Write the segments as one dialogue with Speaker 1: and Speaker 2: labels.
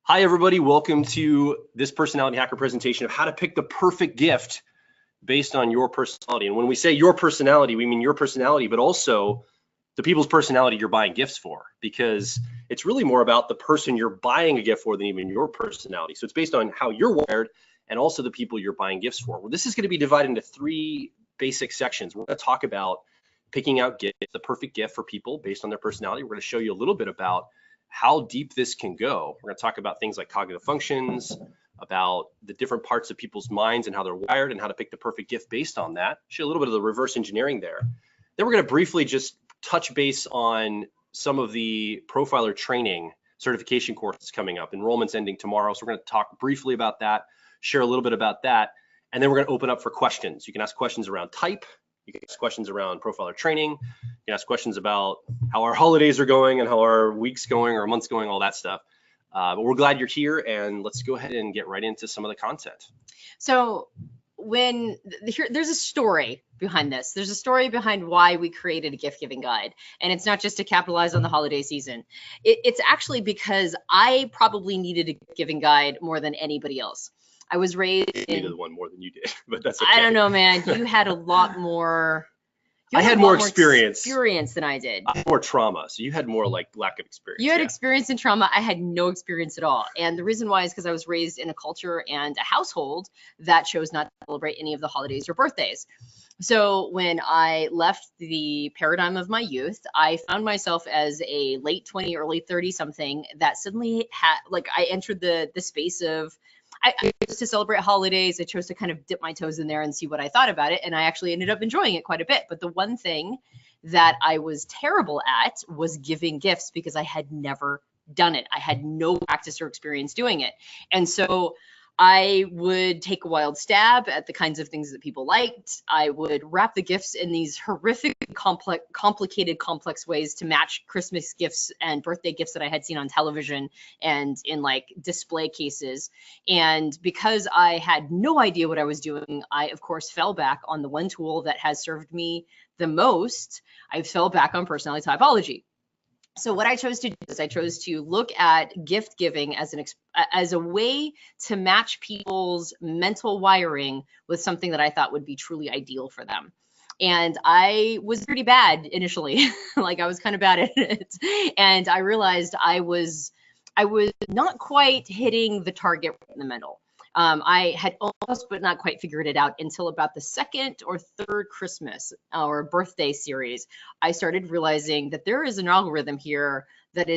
Speaker 1: Hi, everybody. Welcome to this Personality Hacker presentation of how to pick the perfect gift based on your personality. And when we say your personality, we mean your personality, but also the people's personality you're buying gifts for, because it's really more about the person you're buying a gift for than even your personality. So it's based on how you're wired and also the people you're buying gifts for. Well, this is going to be divided into three basic sections. We're going to talk about picking out gifts, the perfect gift for people based on their personality. We're going to show you a little bit about how deep this can go. We're going to talk about things like cognitive functions, about the different parts of people's minds and how they're wired and how to pick the perfect gift based on that. Show a little bit of the reverse engineering there. Then we're going to briefly just touch base on some of the profiler training certification courses coming up. Enrollment's ending tomorrow, so we're going to talk briefly about that, share a little bit about that, and then we're going to open up for questions. You can ask questions around type. You can ask questions around profiler training. You can ask questions about how our holidays are going and how our week's going or our month's going, all that stuff. But we're glad you're here, and let's go ahead and get right into some of the content.
Speaker 2: So there's a story behind this. There's a story behind why we created a gift giving guide. And it's not just to capitalize on the holiday season. It's actually because I probably needed a gift giving guide more than anybody else. I was raised in...
Speaker 1: needed one more than you did, but that's okay.
Speaker 2: I don't know, man. You had a lot more...
Speaker 1: I had more experience
Speaker 2: than I did.
Speaker 1: I had more trauma, so you had more like lack of experience.
Speaker 2: You had experience in trauma. I had no experience at all. And the reason why is because I was raised in a culture and a household that chose not to celebrate any of the holidays or birthdays. So when I left the paradigm of my youth, I found myself as a late 20, early 30 something that suddenly had, like, I entered the space of, I chose to celebrate holidays. I chose to kind of dip my toes in there and see what I thought about it. And I actually ended up enjoying it quite a bit. But the one thing that I was terrible at was giving gifts because I had never done it. I had no practice or experience doing it. And so I would take a wild stab at the kinds of things that people liked. I would wrap the gifts in these horrific, complicated, complex ways to match Christmas gifts and birthday gifts that I had seen on television and in like display cases. And because I had no idea what I was doing, I, of course, fell back on the one tool that has served me the most. I fell back on personality typology. So what I chose to do is I chose to look at gift giving as a way to match people's mental wiring with something that I thought would be truly ideal for them. And I was pretty bad initially, like I was kind of bad at it. And I realized I was not quite hitting the target in the middle. I had almost but not quite figured it out until about the second or third Christmas or birthday series. I started realizing that there is an algorithm here that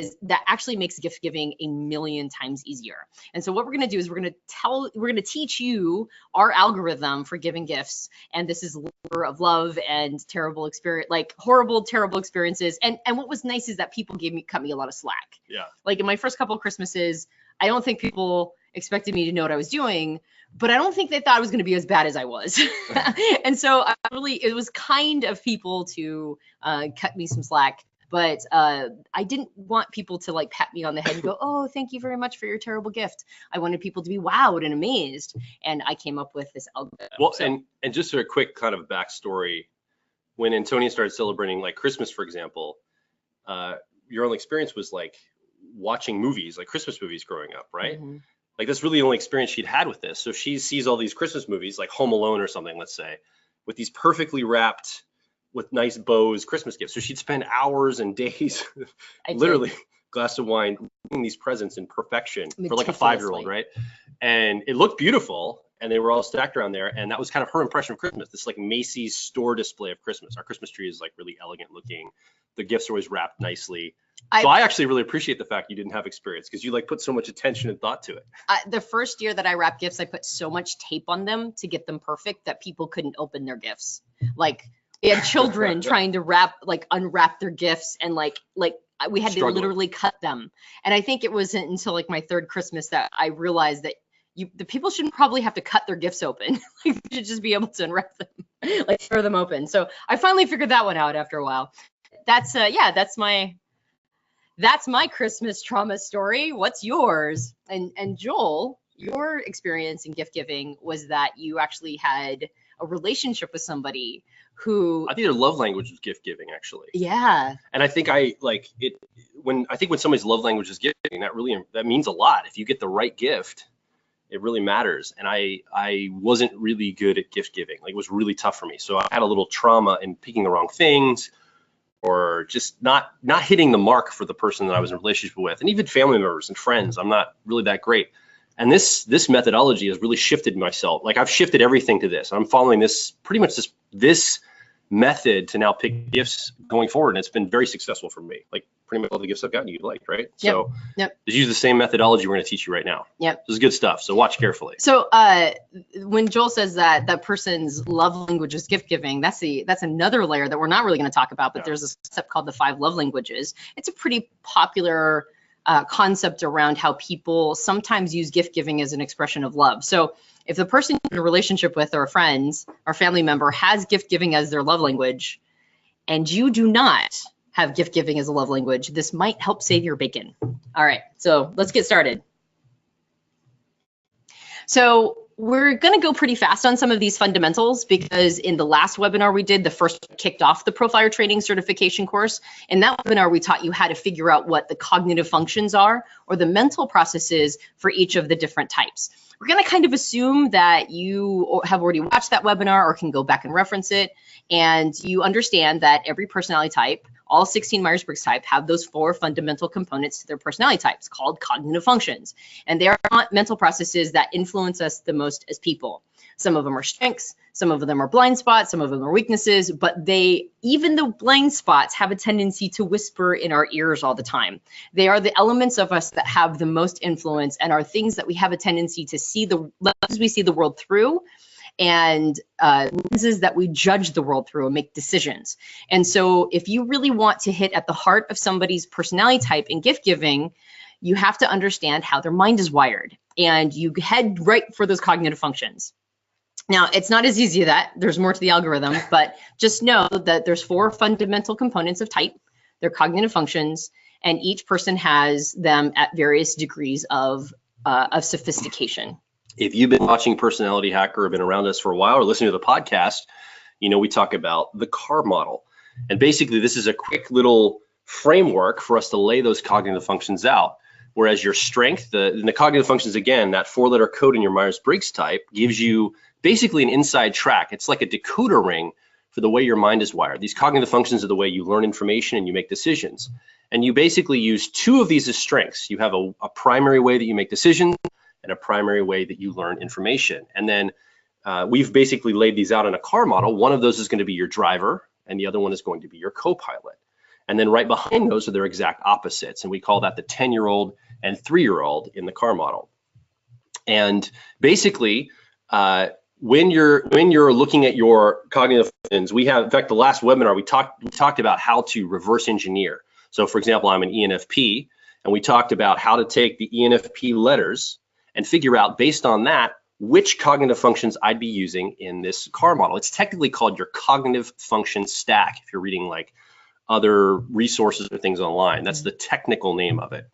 Speaker 2: actually makes gift giving a million times easier. And so what we're going to do is we're going to teach you our algorithm for giving gifts. And this is labor of love and terrible experience, like horrible, terrible experiences. And what was nice is that people cut me a lot of slack.
Speaker 1: Yeah. Like
Speaker 2: in my first couple of Christmases, I don't think people expected me to know what I was doing, but I don't think they thought it was going to be as bad as I was. And so it was kind of people to cut me some slack, but I didn't want people to like pat me on the head and go, oh, thank you very much for your terrible gift. I wanted people to be wowed and amazed. And I came up with this algorithm.
Speaker 1: Well, so, and just a quick kind of backstory, when Antonia started celebrating like Christmas, for example, your only experience was like watching movies, like Christmas movies growing up, right? Mm-hmm. Like that's really the only experience she'd had with this. So she sees all these Christmas movies like Home Alone or something, let's say, with these perfectly wrapped with nice bows Christmas gifts. So she'd spend hours and days, literally glass of wine, doing these presents in perfection for like a 5-year-old, right? And it looked beautiful and they were all stacked around there. And that was kind of her impression of Christmas, this like Macy's store display of Christmas. Our Christmas tree is like really elegant looking. The gifts are always wrapped nicely. So I actually really appreciate the fact you didn't have experience because you like put so much attention and thought to it.
Speaker 2: The first year that I wrapped gifts, I put so much tape on them to get them perfect that people couldn't open their gifts. Like we had children trying to unwrap their gifts and like we had to literally cut them. And I think it wasn't until like my third Christmas that I realized that the people shouldn't probably have to cut their gifts open. Like they should just be able to unwrap them, like throw them open. So I finally figured that one out after a while. That's my Christmas trauma story. What's yours? And Joel, your experience in gift giving was that you actually had a relationship with somebody who,
Speaker 1: I think their love language is gift giving, actually.
Speaker 2: yeah,
Speaker 1: And I think when somebody's love language is giving, that means a lot. If you get the right gift, it really matters. And I wasn't really good at gift giving. Like, it was really tough for me. So I had a little trauma in picking the wrong things, or just not hitting the mark for the person that I was in a relationship with. And even family members and friends, I'm not really that great. And this methodology has really shifted myself. Like, I've shifted everything to this. I'm following this pretty much this method to now pick gifts going forward. And it's been very successful for me. Like, pretty much all the gifts I've gotten you liked, right? So
Speaker 2: Yep.
Speaker 1: just use the same methodology we're going to teach you right now.
Speaker 2: Yep.
Speaker 1: This is good stuff. So watch carefully.
Speaker 2: So when Joel says that person's love language is gift giving, that's another layer that we're not really going to talk about, but there's a concept called the 5 love languages. It's a pretty popular concept around how people sometimes use gift giving as an expression of love. So if the person you're in a relationship with, or a friend or family member, has gift giving as their love language, and you do not have gift giving as a love language, this might help save your bacon. All right, so let's get started. So we're going to go pretty fast on some of these fundamentals, because in the last webinar we did, the first kicked off the Profiler Training Certification course. In that webinar, we taught you how to figure out what the cognitive functions are, or the mental processes for each of the different types. We're going to kind of assume that you have already watched that webinar or can go back and reference it, and you understand that every personality type, all 16 Myers-Briggs type, have those 4 fundamental components to their personality types called cognitive functions. And they are not mental processes that influence us the most as people. Some of them are strengths, some of them are blind spots, some of them are weaknesses, but even the blind spots have a tendency to whisper in our ears all the time. They are the elements of us that have the most influence, and are things that we have a tendency to see the lenses we see the world through, and lenses that we judge the world through and make decisions. And so if you really want to hit at the heart of somebody's personality type in gift giving, you have to understand how their mind is wired, and you head right for those cognitive functions. Now, it's not as easy as that. There's more to the algorithm, but just know that there's 4 fundamental components of type. They're cognitive functions, and each person has them at various degrees of sophistication.
Speaker 1: If you've been watching Personality Hacker or been around us for a while, or listening to the podcast, you know we talk about the CAR model. And basically, this is a quick little framework for us to lay those cognitive functions out. Whereas your strength, the cognitive functions, again, that 4-letter code in your Myers-Briggs type gives you basically an inside track. It's like a decoder ring for the way your mind is wired. These cognitive functions are the way you learn information and you make decisions. And you basically use 2 of these as strengths. You have a primary way that you make decisions, and a primary way that you learn information. And then we've basically laid these out in a CAR model. One of those is going to be your driver, and the other one is going to be your co-pilot. And then right behind those are their exact opposites. And we call that the 10-year-old and 3-year-old in the CAR model. And basically, when you're looking at your cognitive functions, we have, in fact, the last webinar, we talked about how to reverse engineer. So for example, I'm an ENFP, and we talked about how to take the ENFP letters and figure out, based on that, which cognitive functions I'd be using in this CAR model. It's technically called your cognitive function stack if you're reading like other resources or things online. That's the technical name of it.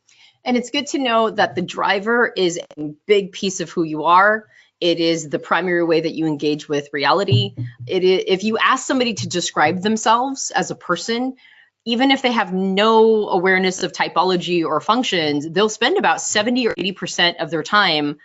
Speaker 2: And it's good to know that the driver is a big piece of who you are. It is the primary way that you engage with reality. If you ask somebody to describe themselves as a person, even if they have no awareness of typology or functions, they'll spend about 70 or 80% of their time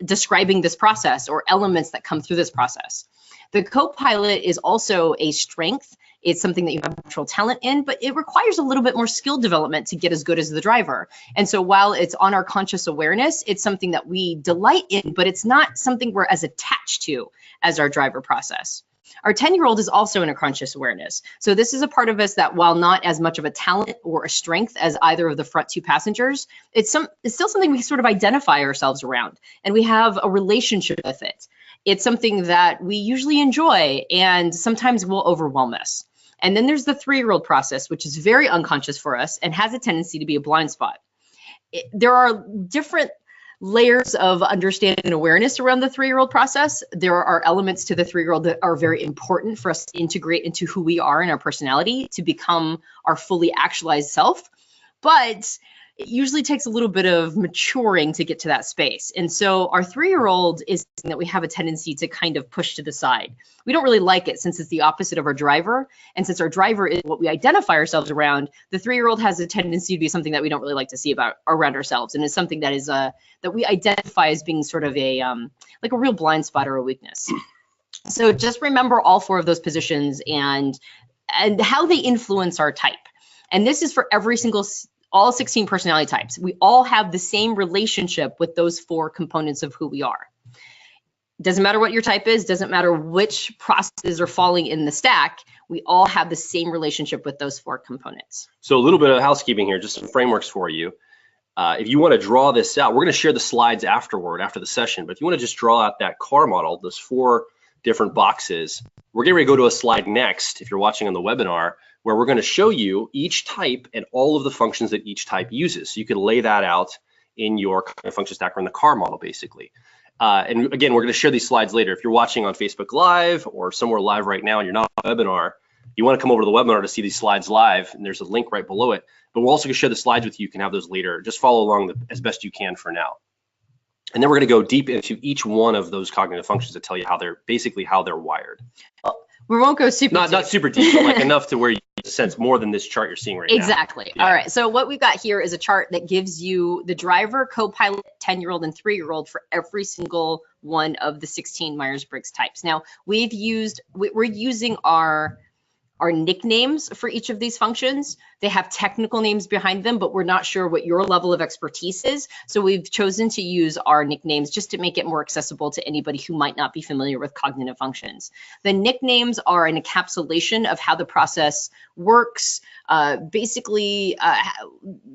Speaker 2: describing this process or elements that come through this process. The co-pilot is also a strength. It's something that you have natural talent in, but it requires a little bit more skill development to get as good as the driver. And so while it's on our conscious awareness, it's something that we delight in, but it's not something we're as attached to as our driver process. Our 10-year-old is also in a conscious awareness. So this is a part of us that, while not as much of a talent or a strength as either of the front 2 passengers, it's still something we sort of identify ourselves around, and we have a relationship with it. It's something that we usually enjoy, and sometimes will overwhelm us. And then there's the 3-year-old process, which is very unconscious for us and has a tendency to be a blind spot. There are different layers of understanding and awareness around the 3-year-old process. There are elements to the 3-year-old that are very important for us to integrate into who we are and our personality to become our fully actualized self. But it usually takes a little bit of maturing to get to that space. And so our 3-year-old is something that we have a tendency to kind of push to the side. We don't really like it since it's the opposite of our driver. And since our driver is what we identify ourselves around, the 3-year-old has a tendency to be something that we don't really like to see about around ourselves. And it's something that is that we identify as being sort of a like a real blind spot or a weakness. So just remember all 4 of those positions and how they influence our type. And this is for all 16 personality types. We all have the same relationship with those 4 components of who we are. Doesn't matter what your type is, doesn't matter which processes are falling in the stack, we all have the same relationship with those 4 components.
Speaker 1: So a little bit of housekeeping here, just some frameworks for you. If you want to draw this out, we're going to share the slides after the session, but if you want to just draw out that car model, those 4 different boxes, we're getting ready to go to a slide next, if you're watching on the webinar, where we're going to show you each type and all of the functions that each type uses. So you can lay that out in your function stack or in the car model, basically. And again, we're going to share these slides later. If you're watching on Facebook Live or somewhere live right now and you're not on a webinar, you want to come over to the webinar to see these slides live, and there's a link right below it. But we're also going to share the slides with you. You can have those later. Just follow along as best you can for now. And then we're going to go deep into each one of those cognitive functions to tell you how they're wired.
Speaker 2: We won't go super deep.
Speaker 1: Not super deep, but like enough to where you sense more than this chart you're seeing right now.
Speaker 2: Exactly. Yeah. All right. So what we've got here is a chart that gives you the driver, co-pilot, 10-year-old, and 3-year-old for every single one of the 16 Myers-Briggs types. Now we're using our nicknames for each of these functions. They have technical names behind them, but we're not sure what your level of expertise is. So we've chosen to use our nicknames just to make it more accessible to anybody who might not be familiar with cognitive functions. The nicknames are an encapsulation of how the process works. Basically,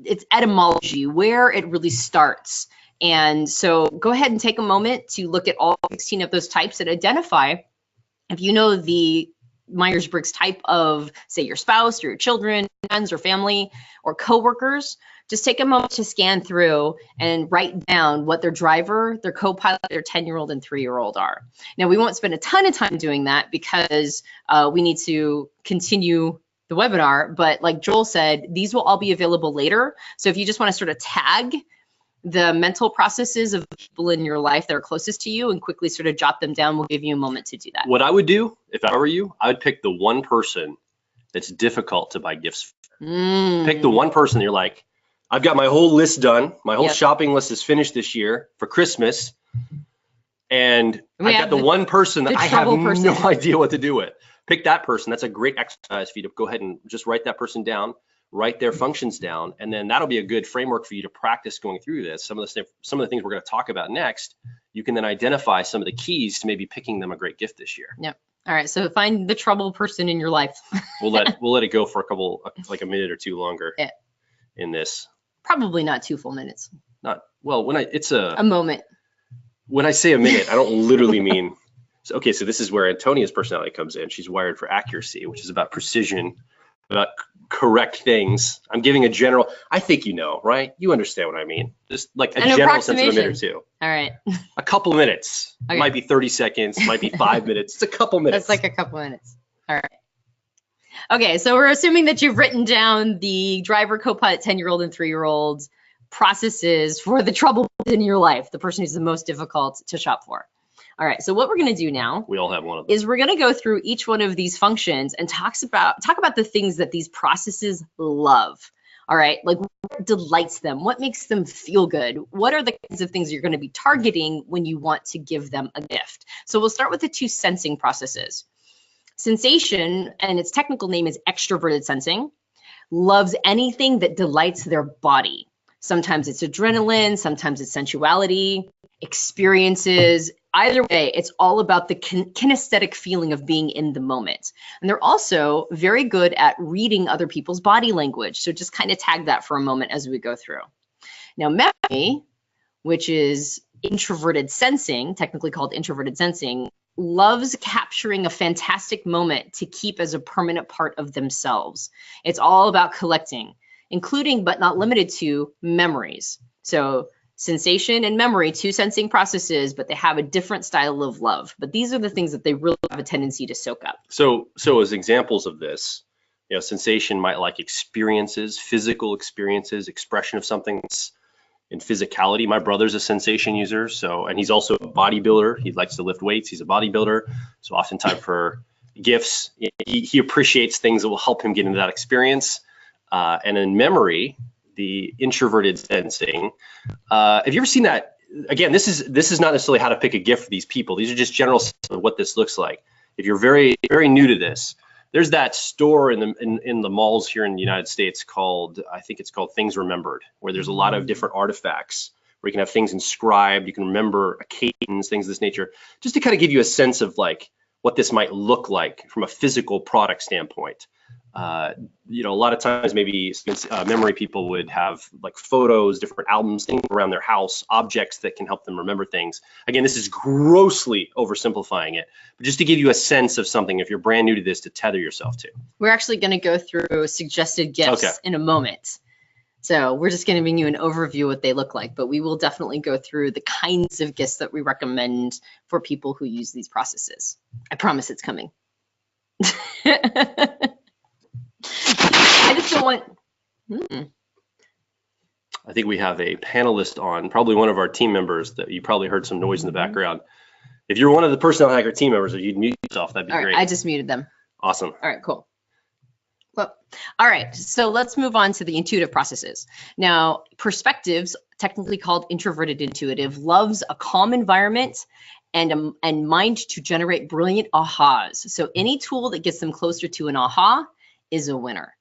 Speaker 2: it's etymology, where it really starts. And so go ahead and take a moment to look at all 16 of those types and identify if you know the Myers-Briggs type of, say, your spouse or your children, friends or family or coworkers. Just take a moment to scan through and write down what their driver, their co-pilot, their 10-year-old and 3-year-old are. Now, we won't spend a ton of time doing that because we need to continue the webinar, but like Joel said, these will all be available later. So if you just want to sort of tag the mental processes of people in your life that are closest to you and quickly sort of jot them down, we'll give you a moment to do that.
Speaker 1: What I would do, if I were you, I would pick the one person that's difficult to buy gifts for. Pick the one person that you're like, I've got my whole list done. My whole shopping list is finished this year for Christmas. And I got the one person that I have no idea what to do with. Pick that person. That's a great exercise for you to go ahead and just write that person down. Write their functions down, and then that'll be a good framework for you to practice going through this. Some of the things we're going to talk about next, you can then identify some of the keys to maybe picking them a great gift this year.
Speaker 2: Yep. All right. So find the trouble person in your life.
Speaker 1: we'll let it go for like a minute or two longer in this.
Speaker 2: Probably not 2 full minutes.
Speaker 1: It's
Speaker 2: a moment.
Speaker 1: When I say a minute, I don't literally mean. So this is where Antonia's personality comes in. She's wired for accuracy, which is about precision, about correct things. I'm giving a general, I think you know, right? You understand what I mean. Just like a general sense of a minute or two.
Speaker 2: All right.
Speaker 1: A couple of minutes. Okay. Might be 30 seconds, might be 5 minutes. It's a couple minutes.
Speaker 2: That's like a couple minutes. All right. Okay, so we're assuming that you've written down the driver, co-pilot, 10-year-old and 3-year-old processes for the trouble in your life, the person who's the most difficult to shop for. All right, so what we're going to do now,
Speaker 1: we all have one of them,
Speaker 2: is we're going to go through each one of these functions and talk about the things that these processes love. All right, like what delights them, what makes them feel good, what are the kinds of things you're going to be targeting when you want to give them a gift. So we'll start with the 2 sensing processes. Sensation, and its technical name is extroverted sensing, loves anything that delights their body. Sometimes it's adrenaline, sometimes it's sensuality, experiences. Either way, it's all about the kinesthetic feeling of being in the moment. And they're also very good at reading other people's body language. So just kind of tag that for a moment as we go through. Now, memory, which is introverted sensing, technically called introverted sensing, loves capturing a fantastic moment to keep as a permanent part of themselves. It's all about collecting, including but not limited to memories. So sensation and memory, 2 sensing processes, but they have a different style of love. But these are the things that they really have a tendency to soak up.
Speaker 1: So as examples of this, Sensation might like experiences, physical experiences, expression of something in physicality. My brother's a sensation user, and he's also a bodybuilder. He likes to lift weights. He's a bodybuilder. So oftentimes for gifts, he appreciates things that will help him get into that experience. And in memory, the introverted sensing. Have you ever seen that? Again, this is not necessarily how to pick a gift for these people. These are just general of what this looks like. If you're very, very new to this, there's that store in the malls here in the United States called, I think it's called Things Remembered, where there's a lot of different artifacts where you can have things inscribed. You can remember occasions, things of this nature, just to kind of give you a sense of like what this might look like from a physical product standpoint. A lot of times maybe memory people would have like photos, different albums, things around their house, objects that can help them remember things. Again, this is grossly oversimplifying it, but just to give you a sense of something if you're brand new to this to tether yourself to.
Speaker 2: We're actually going to go through suggested gifts in a moment. So we're just going to bring you an overview of what they look like, but we will definitely go through the kinds of gifts that we recommend for people who use these processes. I promise it's coming. I just don't want.
Speaker 1: I think we have a panelist on, probably one of our team members that you probably heard some noise in the background. If you're one of the Personality Hacker team members, if you'd mute yourself, that'd be great.
Speaker 2: I just muted them.
Speaker 1: Awesome.
Speaker 2: All right, cool. Well, all right, so let's move on to the intuitive processes. Now, perspectives, technically called introverted intuitive, loves a calm environment and mind to generate brilliant ahas. So any tool that gets them closer to an aha is a winner.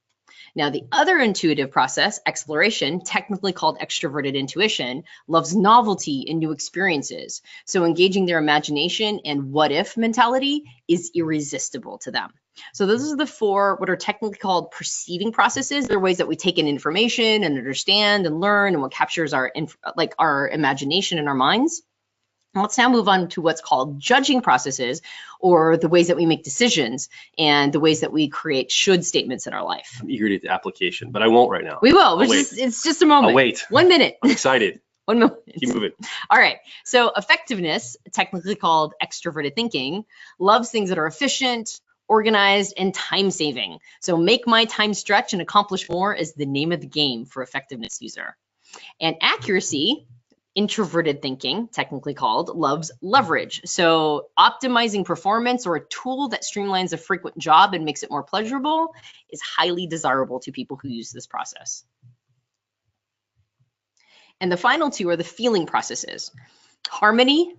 Speaker 2: Now, the other intuitive process, exploration, technically called extroverted intuition, loves novelty and new experiences. So engaging their imagination and what if mentality is irresistible to them. So those are the four what are technically called perceiving processes. They're ways that we take in information and understand and learn and what captures our imagination and our minds. Let's now move on to what's called judging processes, or the ways that we make decisions and the ways that we create should statements in our life.
Speaker 1: I'm eager to get the application, but I won't right now.
Speaker 2: We will. It's just a moment.
Speaker 1: I'll wait.
Speaker 2: 1 minute.
Speaker 1: I'm excited.
Speaker 2: 1 moment.
Speaker 1: Keep moving.
Speaker 2: All right. So effectiveness, technically called extroverted thinking, loves things that are efficient, organized, and time-saving. So make my time stretch and accomplish more is the name of the game for effectiveness user. And accuracy, introverted thinking, technically called, loves leverage. So optimizing performance or a tool that streamlines a frequent job and makes it more pleasurable is highly desirable to people who use this process. And the final two are the feeling processes. Harmony,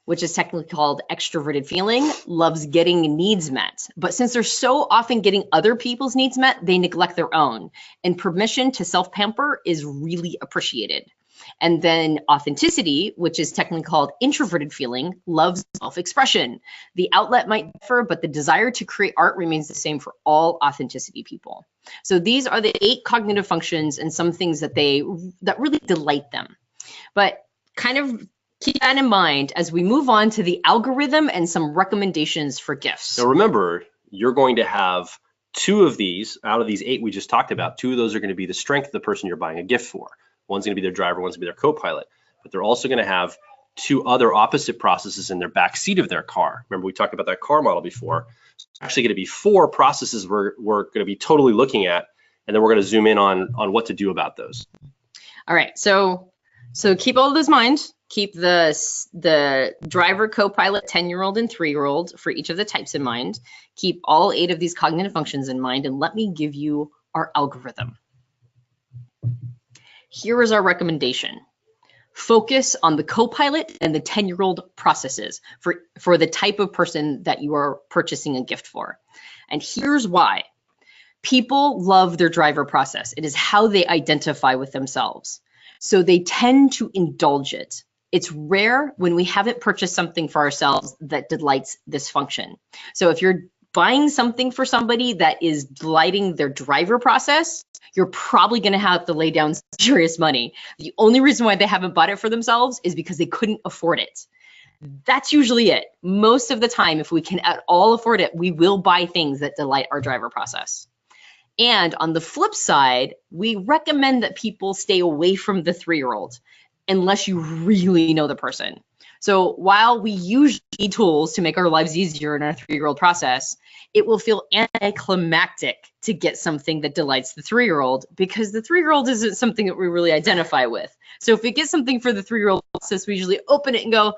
Speaker 2: which is technically called extroverted feeling, loves getting needs met. But since they're so often getting other people's needs met, they neglect their own. And permission to self-pamper is really appreciated. And then authenticity, which is technically called introverted feeling, loves self-expression. The outlet might differ, but the desire to create art remains the same for all authenticity people. So these are the 8 cognitive functions and some things that really delight them. But kind of keep that in mind as we move on to the algorithm and some recommendations for gifts.
Speaker 1: Now remember, you're going to have 2 of these out of these 8 we just talked about. 2 of those are going to be the strength of the person you're buying a gift for. One's going to be their driver, one's going to be their co-pilot. But they're also going to have 2 other opposite processes in their back seat of their car. Remember, we talked about that car model before. It's actually going to be 4 processes we're going to be totally looking at, and then we're going to zoom in on what to do about those.
Speaker 2: All right, so keep all of those in mind. Keep the driver, co-pilot, 10-year-old and 3-year-old for each of the types in mind. Keep all 8 of these cognitive functions in mind, and let me give you our algorithm. Here is our recommendation. Focus on the co-pilot and the 10-year-old processes for the type of person that you are purchasing a gift for. And here's why. People love their driver process. It is how they identify with themselves. So they tend to indulge it. It's rare when we haven't purchased something for ourselves that delights this function. So if you're buying something for somebody that is delighting their driver process, you're probably going to have to lay down serious money. The only reason why they haven't bought it for themselves is because they couldn't afford it. That's usually it. Most of the time, if we can at all afford it, we will buy things that delight our driver process. And on the flip side, we recommend that people stay away from the 3-year-old unless you really know the person. So while we usually need tools to make our lives easier in our 3-year-old process, it will feel anticlimactic to get something that delights the 3-year-old, because the 3-year-old isn't something that we really identify with. So if we get something for the 3-year-old process, we usually open it and go,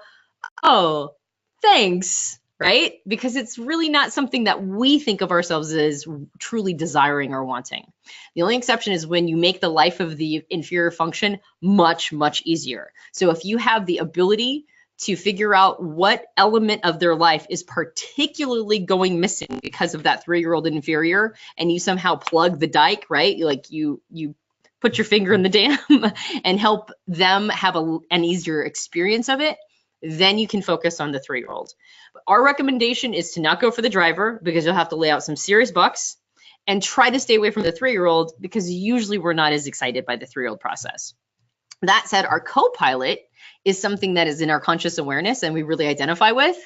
Speaker 2: oh, thanks, right? Because it's really not something that we think of ourselves as truly desiring or wanting. The only exception is when you make the life of the inferior function much, much easier. So if you have the ability to figure out what element of their life is particularly going missing because of that 3-year-old inferior, and you somehow plug the dike, right? Like you put your finger in the dam and help them have an easier experience of it, then you can focus on the 3-year-old. But our recommendation is to not go for the driver, because you'll have to lay out some serious bucks, and try to stay away from the 3-year-old, because usually we're not as excited by the 3-year-old process. That said, our co-pilot is something that is in our conscious awareness and we really identify with.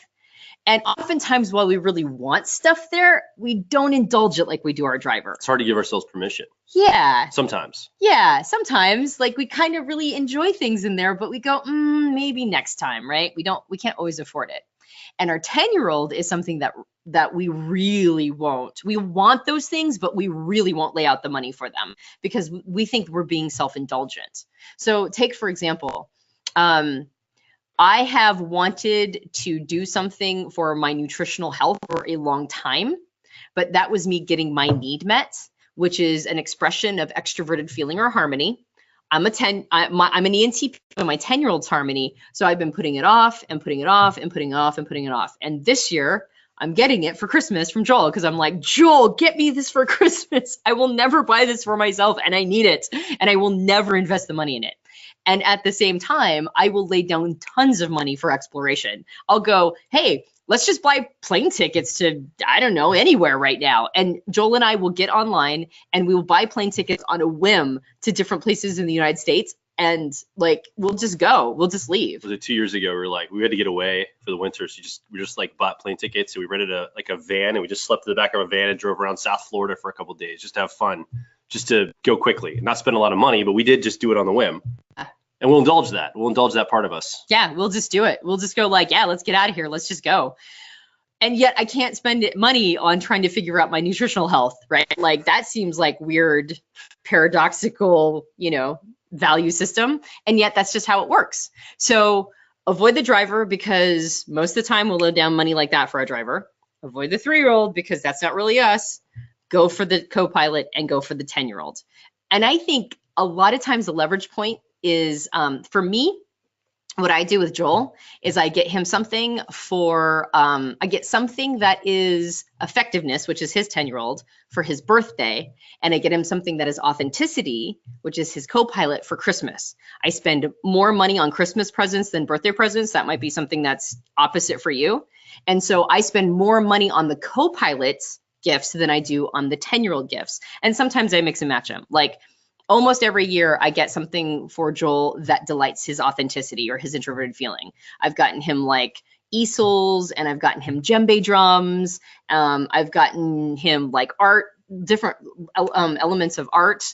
Speaker 2: And oftentimes, while we really want stuff there, we don't indulge it like we do our driver.
Speaker 1: It's hard to give ourselves permission.
Speaker 2: Yeah.
Speaker 1: Sometimes.
Speaker 2: Yeah, sometimes, like, we kind of really enjoy things in there, but we go, maybe next time, right? We can't always afford it. And our 10-year-old is something that we really won't. We want those things, but we really won't lay out the money for them, because we think we're being self-indulgent. So take, for example, I have wanted to do something for my nutritional health for a long time, but that was me getting my need met, which is an expression of extroverted feeling or harmony. I'm an ENTP, but my 10-year-old's harmony. So I've been putting it off and putting it off and putting it off and putting it off. And this year I'm getting it for Christmas from Joel, because I'm like, Joel, get me this for Christmas. I will never buy this for myself, and I need it, and I will never invest the money in it. And at the same time, I will lay down tons of money for exploration. I'll go, hey, let's just buy plane tickets to, I don't know, anywhere right now. And Joel and I will get online and we will buy plane tickets on a whim to different places in the United States. And like, we'll just go, we'll just leave.
Speaker 1: Was it 2 years ago? We were like, we had to get away for the winter. So we just like bought plane tickets. So we rented a van, and we just slept in the back of a van and drove around South Florida for a couple of days, just to have fun, just to go quickly, not spend a lot of money, but we did just do it on the whim. And we'll indulge that. We'll indulge that part of us.
Speaker 2: Yeah, we'll just do it. We'll just go like, yeah, let's get out of here. Let's just go. And yet I can't spend money on trying to figure out my nutritional health, right? Like, that seems like weird, paradoxical, value system. And yet that's just how it works. So avoid the driver, because most of the time we'll lay down money like that for our driver. Avoid the 3-year-old, because that's not really us. Go for the co-pilot and go for the 10-year-old. And I think a lot of times the leverage point is, for me, what I do with Joel is I get him something I get something that is effectiveness, which is his 10-year-old, for his birthday. And I get him something that is authenticity, which is his co-pilot, for Christmas. I spend more money on Christmas presents than birthday presents. That might be something that's opposite for you. And so I spend more money on the co-pilot's gifts than I do on the 10-year-old gifts. And sometimes I mix and match them. Like, almost every year I get something for Joel that delights his authenticity or his introverted feeling. I've gotten him like easels, and I've gotten him djembe drums. I've gotten him like art, different elements of art.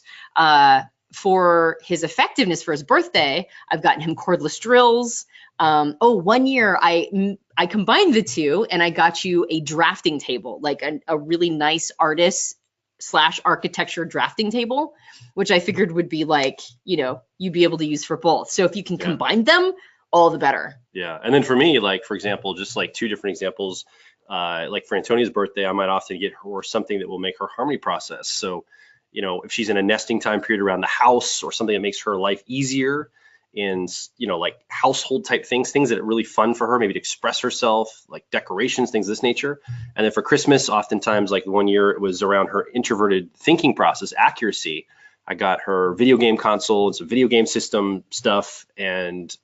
Speaker 2: For his effectiveness for his birthday, I've gotten him cordless drills. 1 year I combined the two, and I got you a drafting table, like a really nice artist/architecture drafting table, which I figured would be like, you'd be able to use for both. So if you can combine them, all the better. Yeah.
Speaker 1: And then for me, like, for example, just like 2 different examples, like for Antonia's birthday, I might often get her something that will make her harmony process. So, if she's in a nesting time period around the house, or something that makes her life easier in, like household type things that are really fun for her, maybe to express herself, like decorations, things of this nature. And then for Christmas, oftentimes, like 1 year, it was around her introverted thinking process, accuracy. I got her video game console and some video game system stuff, and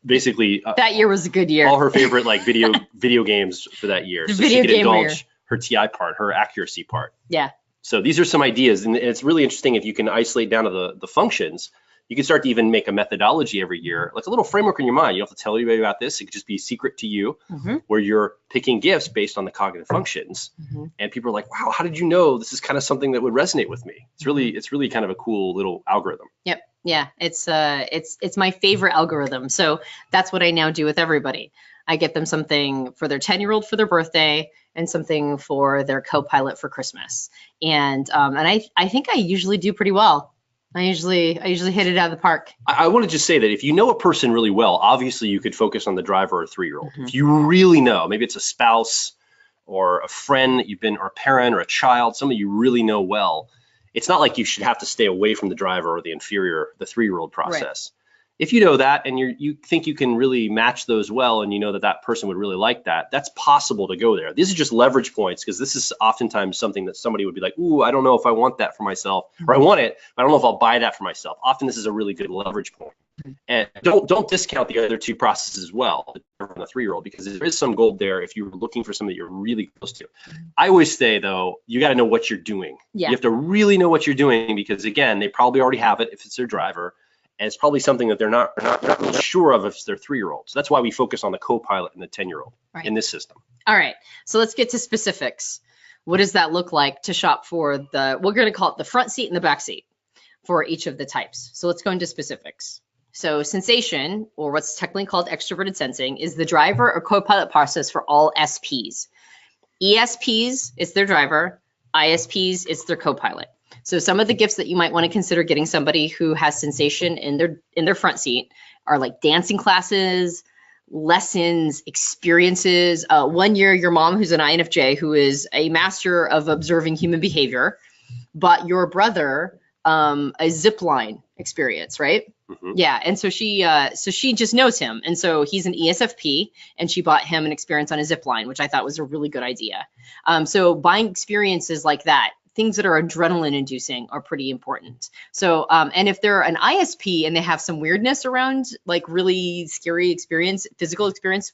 Speaker 1: basically
Speaker 2: that year was a good year.
Speaker 1: All her favorite like video games for that year, so she could indulge her TI part, her accuracy part.
Speaker 2: Yeah.
Speaker 1: So these are some ideas, and it's really interesting if you can isolate down to the functions. You can start to even make a methodology every year, like a little framework in your mind. You don't have to tell anybody about this. It could just be a secret to you, where you're picking gifts based on the cognitive functions. And people are like, wow, how did you know this is kind of something that would resonate with me? It's really kind of a cool little algorithm.
Speaker 2: Yep. Yeah, it's my favorite algorithm. So that's what I now do with everybody. I get them something for their 10-year-old for their birthday and something for their co-pilot for Christmas. And I think I usually do pretty well. I usually hit it out of the park.
Speaker 1: I want to just say that if you know a person really well, obviously you could focus on the driver or 3-year-old. If you really know, maybe it's a spouse or a friend that you've been, or a parent or a child, somebody you really know well, it's not like you should have to stay away from the driver or the 3-year-old process. If you know that and you think you can really match those well, and you know that person would really like that, that's possible to go there. These are just leverage points, because this is oftentimes something that somebody would be like, ooh, I don't know if I want that for myself, or I want it, but I don't know if I'll buy that for myself. Often this is a really good leverage point. And don't discount the other two processes as well, from the 3-year-old, because there is some gold there if you're looking for somebody you're really close to. I always say, though, you got to know what you're doing.
Speaker 2: Yeah.
Speaker 1: You have to really know what you're doing, because again, they probably already have it if it's their driver. And it's probably something that they're not really sure of if it's their 3-year-old. So that's why we focus on the co-pilot and the 10-year-old in this system.
Speaker 2: All right. So let's get to specifics. What does that look like to shop for we're going to call it the front seat and the back seat for each of the types. So let's go into specifics. So sensation, or what's technically called extroverted sensing, is the driver or co-pilot process for all SPs. ESPs, it's their driver. ISPs, it's their co-pilot. So some of the gifts that you might want to consider getting somebody who has sensation in their front seat are like dancing classes, lessons, experiences. 1 year, your mom, who's an INFJ, who is a master of observing human behavior, bought your brother a zip line experience, right? Mm-hmm. Yeah, and so she just knows him, and so he's an ESFP, and she bought him an experience on a zip line, which I thought was a really good idea. So buying experiences like that, things that are adrenaline inducing, are pretty important. So, and if they're an ISP and they have some weirdness around, like really scary experience, physical experience,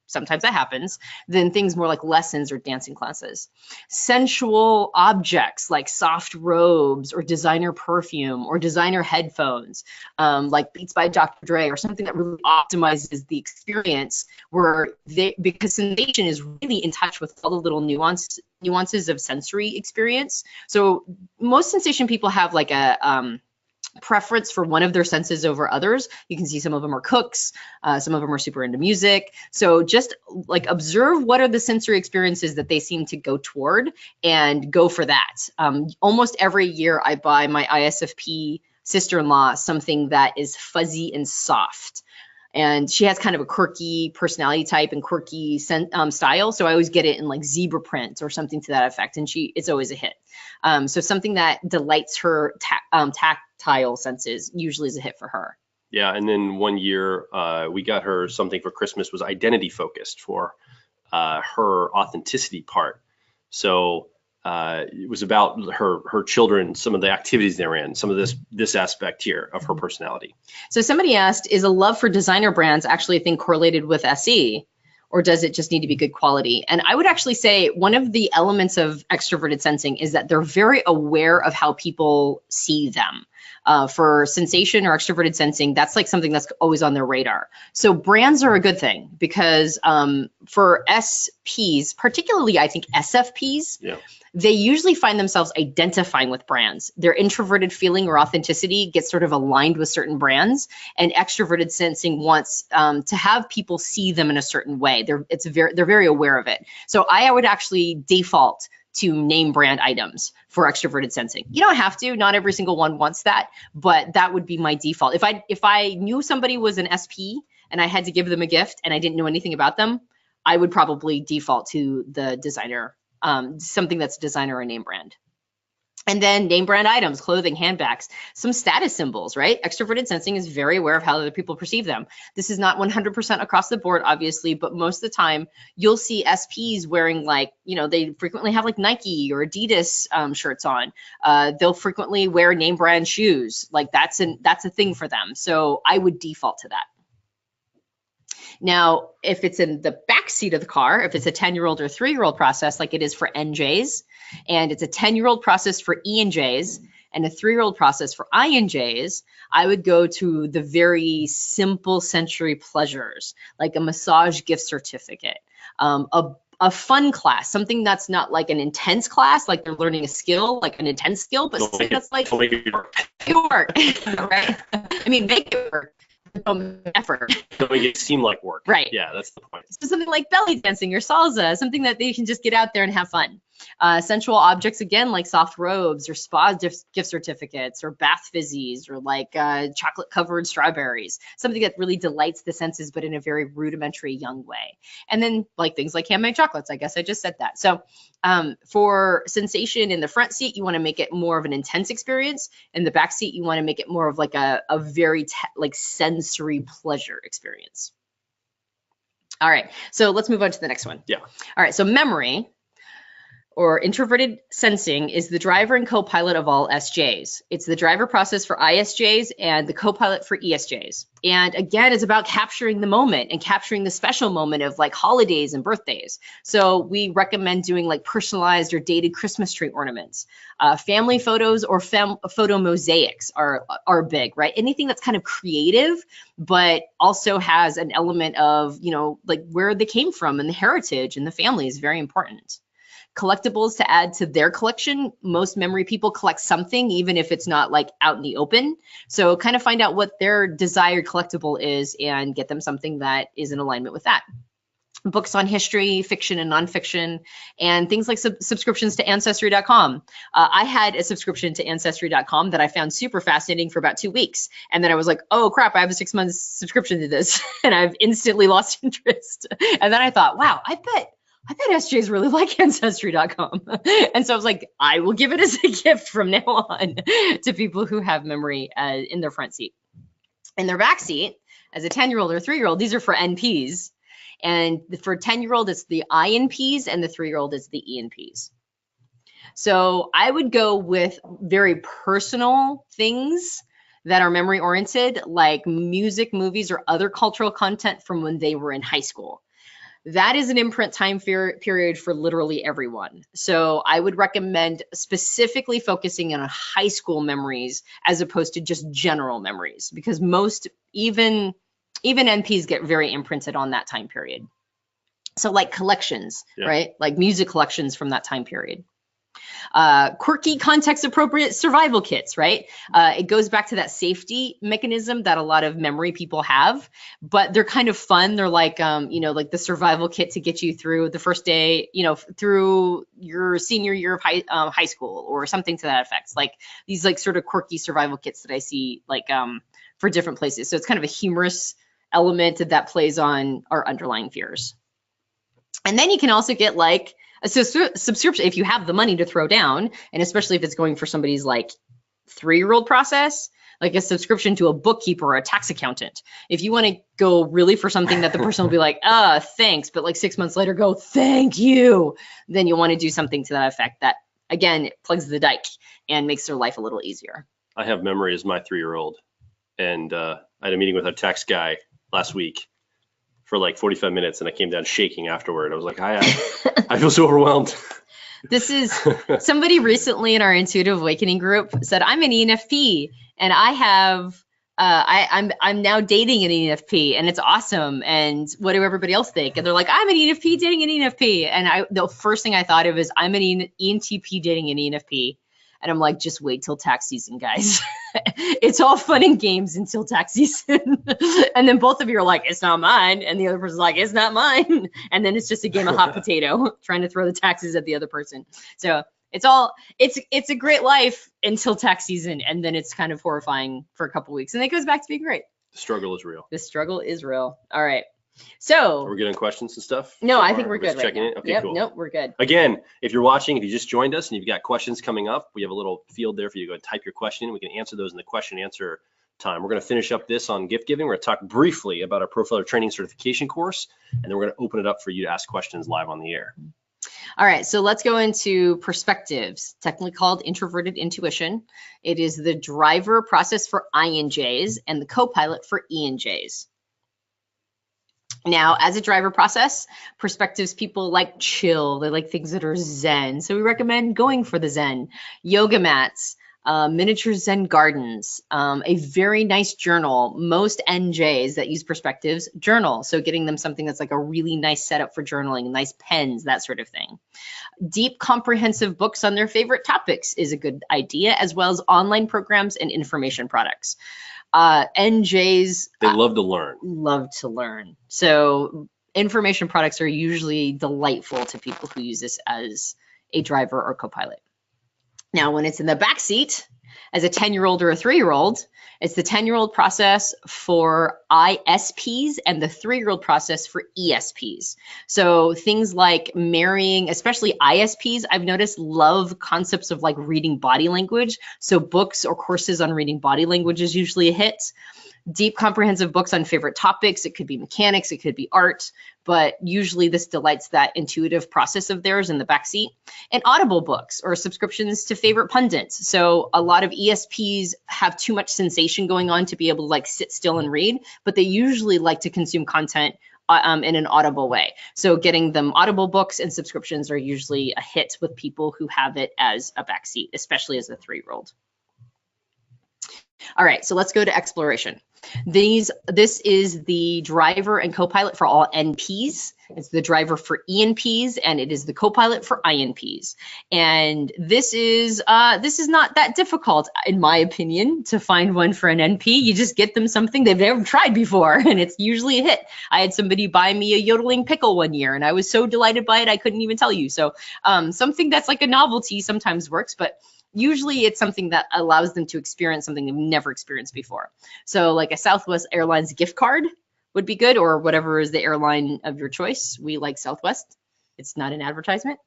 Speaker 2: sometimes that happens, then things more like lessons or dancing classes. Sensual objects like soft robes or designer perfume or designer headphones, like Beats by Dr. Dre, or something that really optimizes the experience, because sensation is really in touch with all the little nuances of sensory experience. So most sensation people have like a preference for one of their senses over others. You can see some of them are cooks, some of them are super into music. So just like observe what are the sensory experiences that they seem to go toward, and go for that. Almost every year I buy my ISFP sister-in-law something that is fuzzy and soft. And she has kind of a quirky personality type and quirky style. So I always get it in like zebra print or something to that effect. And it's always a hit. So something that delights her tactile senses usually is a hit for her.
Speaker 1: Yeah. And then 1 year we got her something for Christmas, was identity focused for her authenticity part. So it was about her children, some of the activities they're in, some of this aspect here of her personality.
Speaker 2: So somebody asked, is a love for designer brands actually a thing correlated with SE, or does it just need to be good quality? And I would actually say one of the elements of extroverted sensing is that they're very aware of how people see them. For sensation or extroverted sensing, that's like something that's always on their radar. So brands are a good thing, because for SPs, particularly I think SFPs, they usually find themselves identifying with brands. Their introverted feeling or authenticity gets sort of aligned with certain brands, and extroverted sensing wants to have people see them in a certain way. They're very aware of it. So I would actually default to name brand items for extroverted sensing. You don't have to, not every single one wants that, but that would be my default. If I knew somebody was an SP and I had to give them a gift and I didn't know anything about them, I would probably default to the designer, something that's designer or name brand. And then name brand items, clothing, handbags, some status symbols, right? Extroverted sensing is very aware of how other people perceive them. This is not 100% across the board, obviously, but most of the time you'll see SPs wearing they frequently have like Nike or Adidas shirts on. They'll frequently wear name brand shoes. Like that's a thing for them. So I would default to that. Now, if it's in the back seat of the car, if it's a 10-year-old or 3-year-old process, like it is for NJs, and it's a 10-year-old process for ENJs and a 3-year-old process for INJs, I would go to the very simple sensory pleasures, like a massage gift certificate, a a fun class, something that's not like an intense class, like they're learning a skill, like an intense skill, but something that's like
Speaker 1: Don't make it work.
Speaker 2: work, right? I mean, make it work. Effort.
Speaker 1: Don't make it seem like work.
Speaker 2: Right.
Speaker 1: Yeah, that's the point.
Speaker 2: So something like belly dancing or salsa, something that they can just get out there and have fun. Sensual objects, again, like soft robes or spa gift certificates or bath fizzies or like chocolate covered strawberries, something that really delights the senses, but in a very rudimentary young way. And then like things like handmade chocolates, I guess I just said that. So for sensation in the front seat, you want to make it more of an intense experience. In the back seat, you want to make it more of like a very like sensory pleasure experience. All right, so let's move on to the next one.
Speaker 1: Yeah.
Speaker 2: All right, so memory or introverted sensing is the driver and co-pilot of all SJs. It's the driver process for ISJs and the co-pilot for ESJs. And again, it's about capturing the moment and capturing the special moment of like holidays and birthdays. So we recommend doing like personalized or dated Christmas tree ornaments. Family photos or photo mosaics are big, right? Anything that's kind of creative, but also has an element of, you know, like where they came from and the heritage and the family is very important. Collectibles to add to their collection. Most memory people collect something, even if it's not like out in the open. So kind of find out what their desired collectible is and get them something that is in alignment with that. Books on history, fiction and nonfiction, and things like subscriptions to Ancestry.com. I had a subscription to Ancestry.com that I found super fascinating for about 2 weeks. And then I was like, oh crap, I have a 6 months subscription to this. And I've instantly lost interest. And then I thought, wow, I bet SJs really like Ancestry.com. And so I was like, I will give it as a gift from now on to people who have memory in their front seat. In their back seat, as a 10-year-old or 3-year-old, these are for NPs. And for 10-year-old, it's the INPs, and the 3-year-old is the ENPs. So I would go with very personal things that are memory oriented, like music, movies, or other cultural content from when they were in high school. That is an imprint time period for literally everyone. So I would recommend specifically focusing on high school memories as opposed to just general memories, because most, even NPs get very imprinted on that time period. So like collections, right? Like music collections from that time period. Quirky, context-appropriate survival kits, right? It goes back to that safety mechanism that a lot of memory people have, but they're kind of fun. They're like, you know, like the survival kit to get you through the first day, you know, through your senior year of high school or something to that effect. Like these like sort of quirky survival kits that I see like for different places. So it's kind of a humorous element that plays on our underlying fears. And then you can also get like a subscription if you have the money to throw down, and especially if it's going for somebody's like 3-year-old process, like a subscription to a bookkeeper or a tax accountant. If you want to go really for something that the person will be like, thanks, but like 6 months later go, thank you, then you'll want to do something to that effect that, again, plugs the dike and makes their life a little easier.
Speaker 1: I have memory as my 3-year-old, and I had a meeting with our tax guy last week for like 45 minutes, and I came down shaking afterward. I was like, I feel so overwhelmed.
Speaker 2: This is somebody recently in our Intuitive Awakening group said, I'm an ENFP, and I have I'm now dating an ENFP, and it's awesome. And what do everybody else think? And they're like, I'm an ENFP dating an ENFP. And the first thing I thought of is I'm an ENTP dating an ENFP. And I'm like, just wait till tax season, guys. It's all fun and games until tax season. And then both of you are like, it's not mine. And the other person's like, it's not mine. And then it's just a game of hot potato trying to throw the taxes at the other person. So it's a great life until tax season. And then it's kind of horrifying for a couple weeks. And then it goes back to being great.
Speaker 1: The struggle is real.
Speaker 2: The struggle is real. All right. So
Speaker 1: are we getting questions and stuff?
Speaker 2: No, I think we're good right now.
Speaker 1: Okay, cool.
Speaker 2: Nope, we're good.
Speaker 1: Again, if you're watching, if you just joined us and you've got questions coming up, we have a little field there for you to go and type your question in. We can answer those in the question and answer time. We're going to finish up this on gift giving. We're going to talk briefly about our Profiler Training Certification course, and then we're going to open it up for you to ask questions live on the air.
Speaker 2: All right, so let's go into perspectives, technically called introverted intuition. It is the driver process for INJs and the co-pilot for ENJs. Now, as a driver process, perspectives people like chill. They like things that are zen. So we recommend going for the zen. Yoga mats, Miniature Zen Gardens, a very nice journal. Most NJs that use perspectives journal. So getting them something that's like a really nice setup for journaling, nice pens, that sort of thing. Deep, comprehensive books on their favorite topics is a good idea, as well as online programs and information products. NJs,
Speaker 1: They love to learn.
Speaker 2: Love to learn. So information products are usually delightful to people who use this as a driver or co-pilot. Now, when it's in the back seat, as a 10-year-old or a 3-year-old, it's the 10-year-old process for ISPs and the 3-year-old process for ESPs. So things like marrying, especially ISPs, I've noticed love concepts of like reading body language. So books or courses on reading body language is usually a hit. Deep, comprehensive books on favorite topics. It could be mechanics, it could be art, but usually this delights that intuitive process of theirs in the backseat. And Audible books or subscriptions to favorite pundits. So a lot of ESPs have too much sensation going on to be able to like sit still and read, but they usually like to consume content in an audible way. So getting them Audible books and subscriptions are usually a hit with people who have it as a backseat, especially as a 3-year-old. All right, so let's go to exploration. This is the driver and co-pilot for all NPs. It's the driver for ENPs, and it is the co-pilot for INPs. And this is not that difficult, in my opinion, to find one for an NP. You just get them something they've never tried before, and it's usually a hit. I had somebody buy me a yodeling pickle one year, and I was so delighted by it, I couldn't even tell you. So something that's like a novelty sometimes works, but usually it's something that allows them to experience something they've never experienced before. So like a Southwest Airlines gift card would be good, or whatever is the airline of your choice. We like Southwest. It's not an advertisement.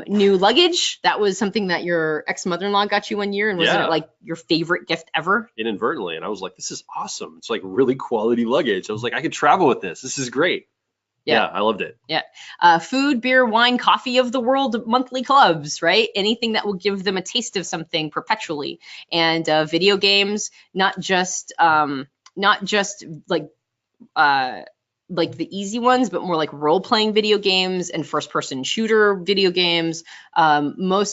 Speaker 2: New luggage. That was something that your ex-mother-in-law got you one year, and wasn't it like your favorite gift ever?
Speaker 1: Inadvertently. And I was like, this is awesome. It's like really quality luggage. I was like, I could travel with this. This is great. Yeah, I loved it.
Speaker 2: Yeah. Food, beer, wine, coffee of the world monthly clubs, right? Anything that will give them a taste of something perpetually. And video games, not just like the easy ones, but more like role-playing video games and first-person shooter video games. A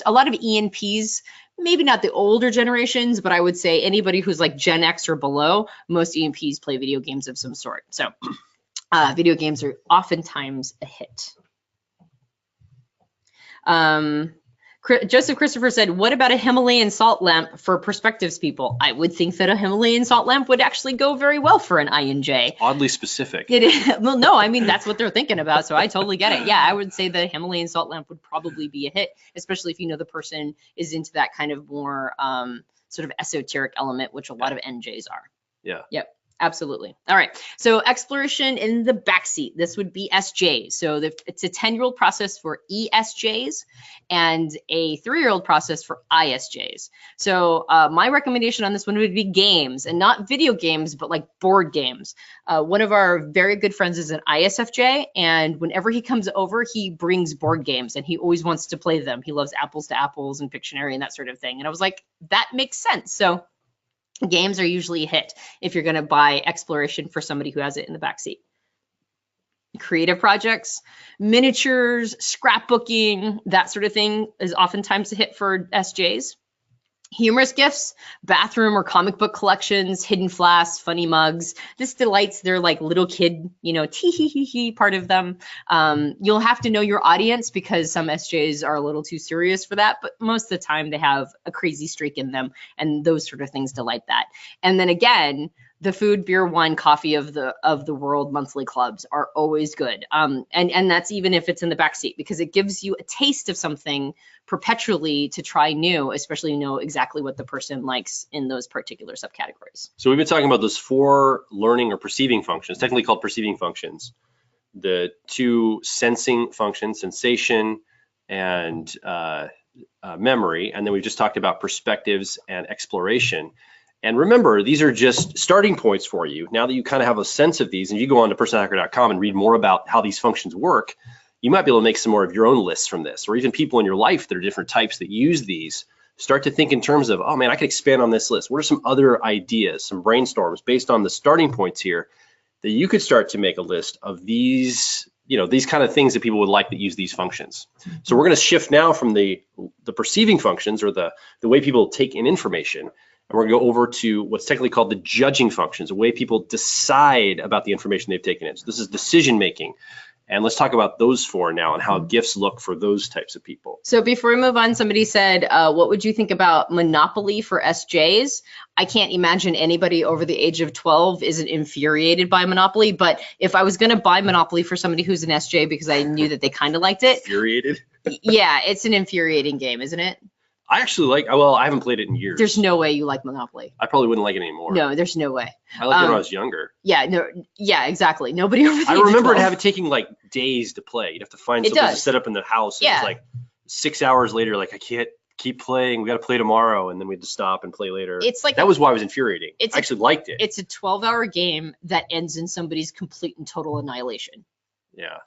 Speaker 2: lot of ENPs, maybe not the older generations, but I would say anybody who's like Gen X or below, most ENPs play video games of some sort. So video games are oftentimes a hit. Joseph Christopher said, what about a Himalayan salt lamp for perspectives people? I would think that a Himalayan salt lamp would actually go very well for an INJ.
Speaker 1: Oddly specific.
Speaker 2: It is, well, no, I mean, that's what they're thinking about, so I totally get it. Yeah, I would say the Himalayan salt lamp would probably be a hit, especially if you know the person is into that kind of more sort of esoteric element, which a lot of NJs are.
Speaker 1: Yeah.
Speaker 2: Yep. Absolutely. All right. So exploration in the backseat. This would be SJs. So it's a 10-year-old process for ESJs and a 3-year-old process for ISJs. So my recommendation on this one would be games, and not video games, but like board games. One of our very good friends is an ISFJ, and whenever he comes over, he brings board games, and he always wants to play them. He loves Apples to Apples and Pictionary and that sort of thing. And I was like, that makes sense. So games are usually a hit if you're going to buy exploration for somebody who has it in the backseat. Creative projects, miniatures, scrapbooking, that sort of thing is oftentimes a hit for SJs. Humorous gifts, bathroom or comic book collections, hidden flasks, funny mugs. This delights their like little kid, tee-hee-hee-hee part of them. You'll have to know your audience because some SJs are a little too serious for that, but most of the time they have a crazy streak in them, and those sort of things delight that. And then again, the food, beer, wine, coffee of the world monthly clubs are always good. And that's even if it's in the backseat, because it gives you a taste of something perpetually to try new, especially know exactly what the person likes in those particular subcategories.
Speaker 1: So we've been talking about those 4 learning or perceiving functions, technically called perceiving functions. The 2 sensing functions, sensation and memory. And then we just talked about perspectives and exploration. And remember, these are just starting points for you. Now that you kind of have a sense of these, and you go on to personalhacker.com and read more about how these functions work, you might be able to make some more of your own lists from this, or even people in your life that are different types that use these. Start to think in terms of, oh man, I could expand on this list. What are some other ideas, some brainstorms based on the starting points here that you could start to make a list of these these kind of things that people would like that use these functions. So we're going to shift now from the perceiving functions, or the way people take in information, and we're going to go over to what's technically called the judging functions, the way people decide about the information they've taken in. So this is decision making. And let's talk about those four now and how gifts look for those types of people.
Speaker 2: So before we move on, somebody said, what would you think about Monopoly for SJs? I can't imagine anybody over the age of 12 isn't infuriated by Monopoly. But if I was going to buy Monopoly for somebody who's an SJ because I knew that they kind of liked it.
Speaker 1: Infuriated?
Speaker 2: Yeah, it's an infuriating game, isn't it?
Speaker 1: I actually I haven't played it in years.
Speaker 2: There's no way you like Monopoly.
Speaker 1: I probably wouldn't like it anymore.
Speaker 2: No, there's no way.
Speaker 1: I liked it when I was younger.
Speaker 2: Yeah, exactly. Nobody over the
Speaker 1: I
Speaker 2: age of
Speaker 1: remember
Speaker 2: 12.
Speaker 1: it taking like days to play. You'd have to find something to set up in the house. It was like 6 hours later, like, I can't keep playing. We got to play tomorrow. And then we had to stop and play later.
Speaker 2: It's like,
Speaker 1: that was why I was infuriating. I actually liked it.
Speaker 2: It's a 12-hour game that ends in somebody's complete and total annihilation.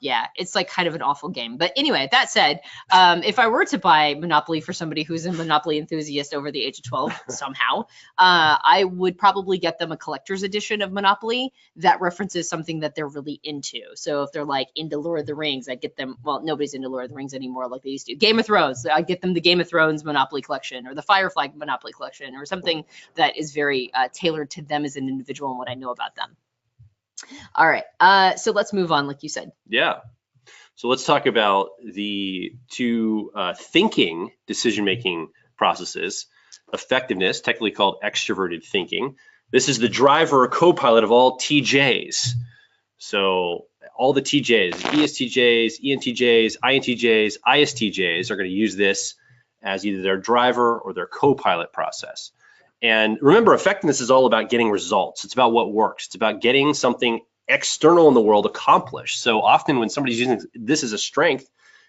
Speaker 2: Yeah, it's like kind of an awful game. But anyway, that said, if I were to buy Monopoly for somebody who's a Monopoly enthusiast over the age of 12 somehow, I would probably get them a collector's edition of Monopoly that references something that they're really into. So if they're like into Lord of the Rings, I get them, well, nobody's into Lord of the Rings anymore like they used to. Game of Thrones, I get them the Game of Thrones Monopoly collection, or the Firefly Monopoly collection, or something that is very tailored to them as an individual and what I know about them. All right, so let's move on, like you said.
Speaker 1: Yeah. So let's talk about the two thinking decision-making processes. Effectiveness, technically called extroverted thinking. This is the driver or co-pilot of all TJs. So all the TJs, ESTJs, ENTJs, INTJs, ISTJs are going to use this as either their driver or their co-pilot process. And remember, effectiveness is all about getting results. It's about what works. It's about getting something external in the world accomplished. So often when somebody's using this as a strength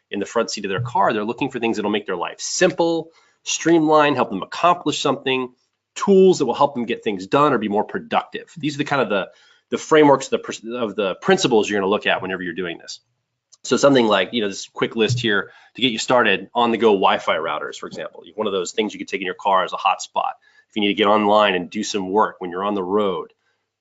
Speaker 1: in the front seat of their car, they're looking for things that'll make their life simple, streamlined, help them accomplish something, tools that will help them get things done or be more productive. These are the kind of the frameworks of the principles you're going to look at whenever you're doing this. So something like, this quick list here to get you started: on-the-go Wi-Fi routers, for example. One of those things you could take in your car as a hotspot. If you need to get online and do some work when you're on the road,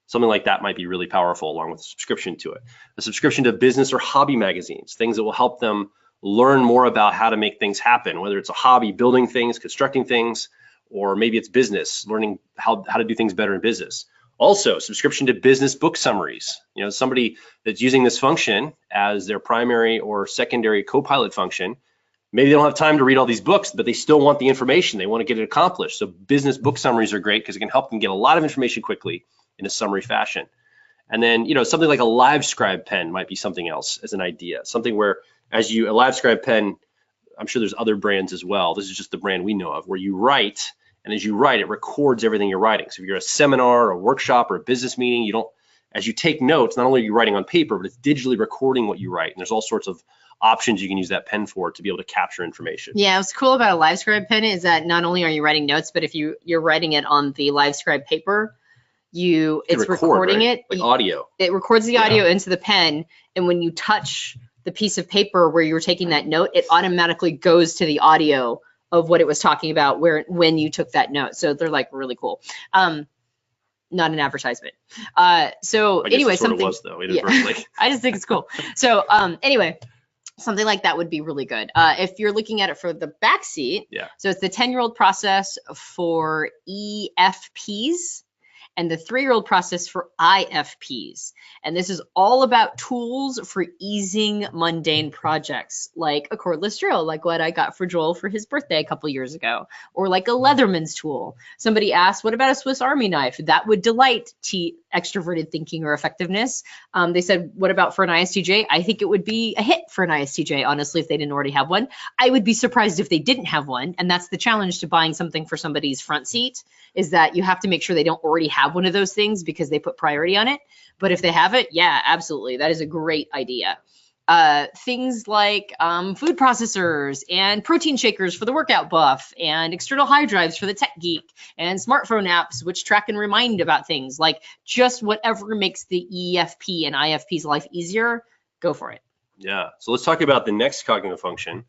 Speaker 1: something like that might be really powerful, along with a subscription to it. A subscription to business or hobby magazines, things that will help them learn more about how to make things happen, whether it's a hobby, building things, constructing things, or maybe it's business, learning how to do things better in business. Also, subscription to business book summaries. Somebody that's using this function as their primary or secondary co-pilot function, maybe they don't have time to read all these books, but they still want the information. They want to get it accomplished. So business book summaries are great because it can help them get a lot of information quickly in a summary fashion. And then, something like a LiveScribe pen might be something else as an idea. Something where a LiveScribe pen, I'm sure there's other brands as well. This is just the brand we know of, where you write, and as you write, it records everything you're writing. So if you're at a seminar or a workshop or a business meeting, as you take notes, not only are you writing on paper, but it's digitally recording what you write. And there's all sorts of options you can use that pen for to be able to capture information.
Speaker 2: Yeah, what's cool about a LiveScribe pen is that not only are you writing notes, but if you're writing it on the LiveScribe paper, it's recording
Speaker 1: right?
Speaker 2: it
Speaker 1: like audio.
Speaker 2: It records the audio into the pen, and when you touch the piece of paper where you're taking that note, it automatically goes to the audio of what it was talking about when you took that note. So they're like really cool. Not an advertisement. So anyway, something
Speaker 1: was, though,
Speaker 2: I just think it's cool. So anyway, something like that would be really good. If you're looking at it for the back seat, so it's the 10-year-old process for EFPs and the 3-year-old process for IFPs. And this is all about tools for easing mundane projects, like a cordless drill, like what I got for Joel for his birthday a couple years ago, or like a Leatherman's tool. Somebody asked, what about a Swiss Army knife? That would delight extroverted thinking or effectiveness. They said, what about for an ISTJ? I think it would be a hit for an ISTJ, honestly, if they didn't already have one. I would be surprised if they didn't have one. And that's the challenge to buying something for somebody's front seat, is that you have to make sure they don't already have one of those things because they put priority on it. But if they have it, yeah, absolutely. That is a great idea. Things like food processors and protein shakers for the workout buff, and external hard drives for the tech geek, and smartphone apps which track and remind about things, like just whatever makes the EFP and IFP's life easier, go for it.
Speaker 1: Yeah, so let's talk about the next cognitive function,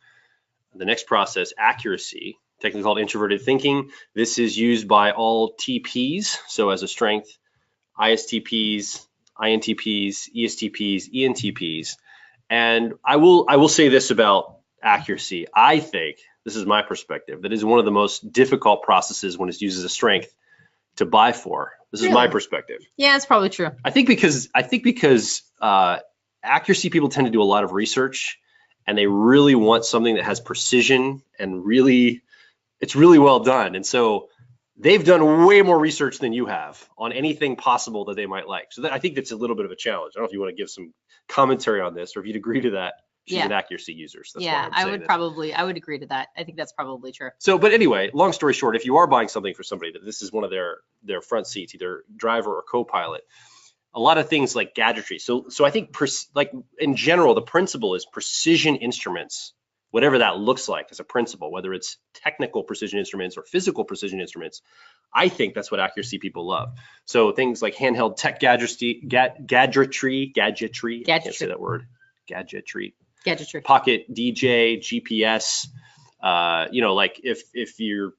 Speaker 1: the next process, accuracy, technically called introverted thinking. This is used by all TPs, so as a strength, ISTPs, INTPs, ESTPs, ENTPs. And I will say this about accuracy. I think, this is my perspective, that is one of the most difficult processes when it's used as a strength to buy for. This is my perspective.
Speaker 2: Yeah, it's probably true.
Speaker 1: I think because accuracy people tend to do a lot of research, and they really want something that has precision and really, it's really well done. And so they've done way more research than you have on anything possible that they might like. So I think that's a little bit of a challenge. I don't know if you want to give some commentary on this, or if you'd agree to that. She's an accuracy user. So that's why
Speaker 2: I would agree to that. I think that's probably true.
Speaker 1: So, but anyway, long story short, if you are buying something for somebody that this is one of their front seats, either driver or co-pilot, a lot of things like gadgetry. So I think like in general, the principle is precision instruments, whatever that looks like as a principle, whether it's technical precision instruments or physical precision instruments. I think that's what accuracy people love. So things like handheld tech gadgetry, I can't say that word, gadgetry, pocket DJ, GPS, like if you're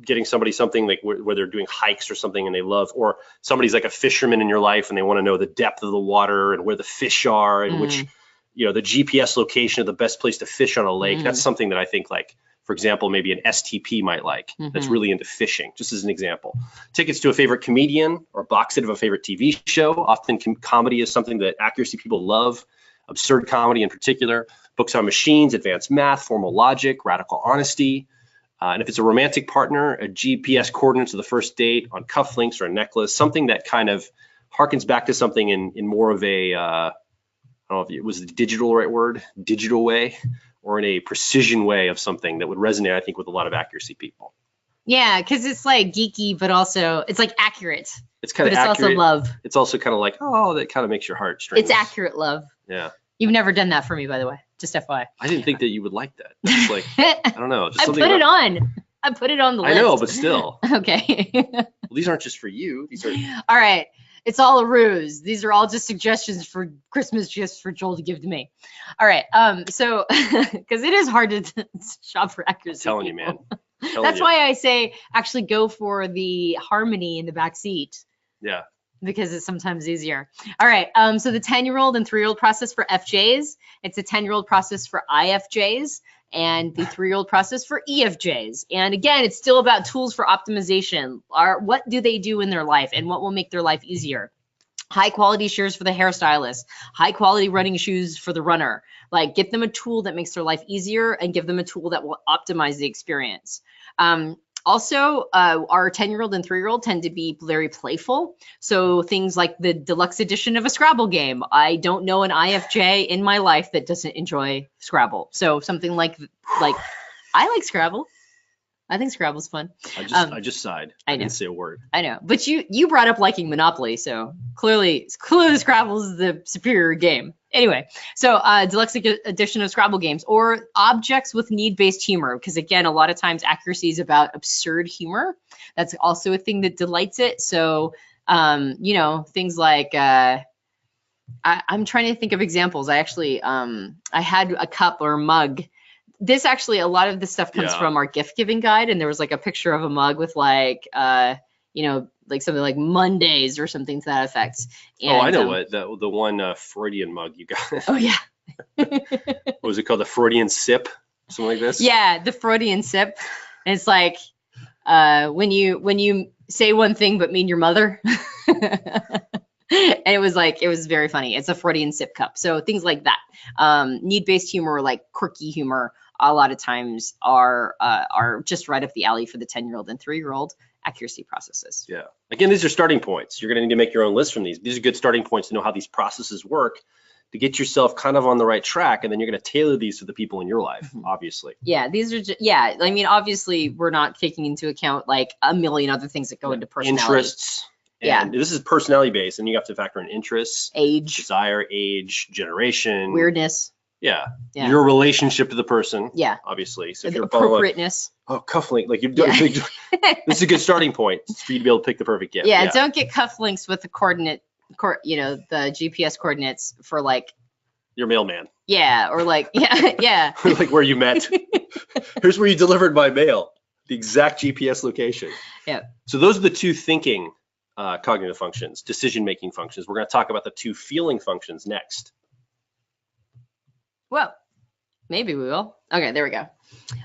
Speaker 1: getting somebody something like where they're doing hikes or something and they love, or somebody's like a fisherman in your life and they want to know the depth of the water and where the fish are and which, the GPS location of the best place to fish on a lake. That's something that I think, like, for example, maybe an STP might like, that's really into fishing, just as an example. Tickets to a favorite comedian or box set of a favorite TV show. Often comedy is something that accuracy people love, absurd comedy in particular. Books on machines, advanced math, formal logic, radical honesty. And if it's a romantic partner, a GPS coordinates of the first date on cufflinks or a necklace, something that kind of harkens back to something in more of a, I don't know if it was the digital right word, digital way, or in a precision way of something that would resonate, I think, with a lot of accuracy people.
Speaker 2: Yeah, because it's like geeky, but also it's like accurate.
Speaker 1: It's kind of accurate.
Speaker 2: It's also love.
Speaker 1: It's also kind of like, oh, that kind of makes your heart strings.
Speaker 2: It's accurate love.
Speaker 1: Yeah.
Speaker 2: You've never done that for me, by the way. Just FYI.
Speaker 1: I didn't think that you would like that. It's like, I don't know. Just
Speaker 2: I put it on. I put it on the list.
Speaker 1: I know, but still.
Speaker 2: Okay.
Speaker 1: Well, these aren't just for you. These are.
Speaker 2: All right. It's all a ruse. These are all just suggestions for Christmas gifts for Joel to give to me. All right. So, because it is hard to shop for accuracy.
Speaker 1: I'm telling you, man.
Speaker 2: That's why I say actually go for the Harmony in the back seat.
Speaker 1: Yeah.
Speaker 2: Because it's sometimes easier. All right. So the 10-year-old and 3-year-old process for FJs. It's a 10-year-old process for IFJs. And the 3-year-old process for EFJs. And again, it's still about tools for optimization. What do they do in their life and what will make their life easier? High quality shears for the hairstylist, high quality running shoes for the runner. Like, get them a tool that makes their life easier and give them a tool that will optimize the experience. Also, our 10-year-old and 3-year-old tend to be very playful. So things like the deluxe edition of a Scrabble game. I don't know an IFJ in my life that doesn't enjoy Scrabble. So something like I like Scrabble. I think Scrabble's fun.
Speaker 1: I just sighed. I didn't say a word.
Speaker 2: I know, but you brought up liking Monopoly, so clearly Scrabble is the superior game. Anyway, so deluxe edition of Scrabble games, or objects with need-based humor, because again, a lot of times accuracy is about absurd humor. That's also a thing that delights it. So things like I'm trying to think of examples. I actually I had a cup or a mug. This actually, a lot of this stuff comes from our gift giving guide, and there was like a picture of a mug with like like something like Mondays or something to that effect. And,
Speaker 1: I know what the one Freudian mug you got.
Speaker 2: Oh yeah.
Speaker 1: What was it called? The Freudian sip, something like this.
Speaker 2: Yeah, the Freudian sip. And it's like when you say one thing but mean your mother. And it was very funny. It's a Freudian sip cup. So things like that. Need-based humor, like quirky humor, a lot of times are just right up the alley for the 10-year-old and 3-year-old accuracy processes.
Speaker 1: Yeah. Again, these are starting points. You're going to need to make your own list from these. These are good starting points to know how these processes work, to get yourself kind of on the right track, and then you're going to tailor these to the people in your life, obviously.
Speaker 2: Yeah, these are I mean, obviously, we're not taking into account like a million other things that go into personality.
Speaker 1: Interests. And this is personality based, and you have to factor in interests,
Speaker 2: age,
Speaker 1: desire, age, generation,
Speaker 2: weirdness.
Speaker 1: Yeah. Your relationship to the person.
Speaker 2: Yeah.
Speaker 1: Obviously. So if
Speaker 2: the
Speaker 1: you're
Speaker 2: appropriateness.
Speaker 1: Cufflink, like you're doing. This is a good starting point for you to be able to pick the perfect gift.
Speaker 2: Yeah. Don't get cufflinks with the the GPS coordinates for like
Speaker 1: your mailman.
Speaker 2: Yeah, or like yeah.
Speaker 1: Or like where you met. Here's where you delivered my mail. The exact GPS location.
Speaker 2: Yeah.
Speaker 1: So those are the two thinking cognitive functions, decision-making functions. We're going to talk about the two feeling functions next.
Speaker 2: Well, maybe we will. Okay, there we go.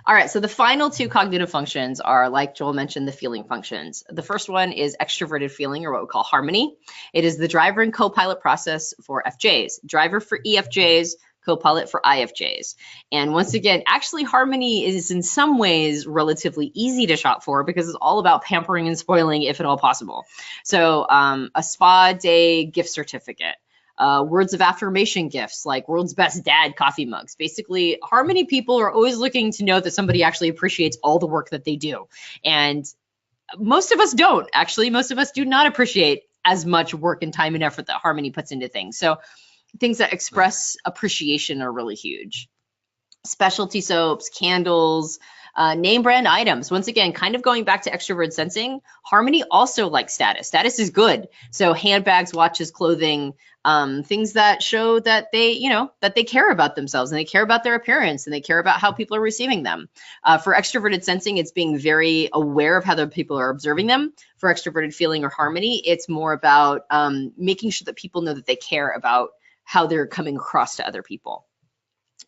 Speaker 2: All right, so the final two cognitive functions are, like Joel mentioned, the feeling functions. The first one is extroverted feeling, or what we call harmony. It is the driver and co-pilot process for FJs. Driver for EFJs, co-pilot for IFJs. And once again, actually harmony is in some ways relatively easy to shop for because it's all about pampering and spoiling if at all possible. So a spa day gift certificate. Words of affirmation gifts like world's best dad coffee mugs. Basically, harmony people are always looking to know that somebody actually appreciates all the work that they do. And most of us don't. Actually, most of us do not appreciate as much work and time and effort that harmony puts into things. So things that express appreciation are really huge. Specialty soaps, candles, name brand items. Once again, kind of going back to extrovert sensing, harmony also likes status. Status is good. So handbags, watches, clothing, things that show that they, you know, that they care about themselves and they care about their appearance and they care about how people are receiving them. For extroverted sensing, it's being very aware of how other people are observing them. For extroverted feeling or harmony, it's more about making sure that people know that they care about how they're coming across to other people.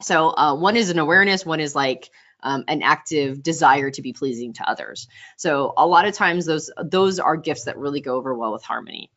Speaker 2: So one is an awareness, one is like an active desire to be pleasing to others. So a lot of times those are gifts that really go over well with harmony.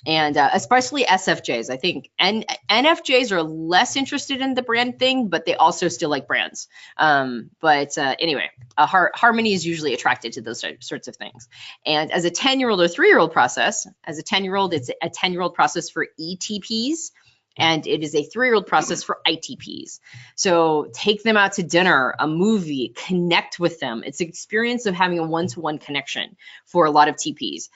Speaker 2: And especially SFJs, I think, and NFJs are less interested in the brand thing, but they also still like brands. Anyway, harmony is usually attracted to those sorts of things. And as a 10-year-old or 3-year-old process, as a 10-year-old, it's a 10-year-old process for ETPs. And it is a 3-year-old process for ITPs. So take them out to dinner, a movie, connect with them. It's an experience of having a one-to-one connection for a lot of TPs.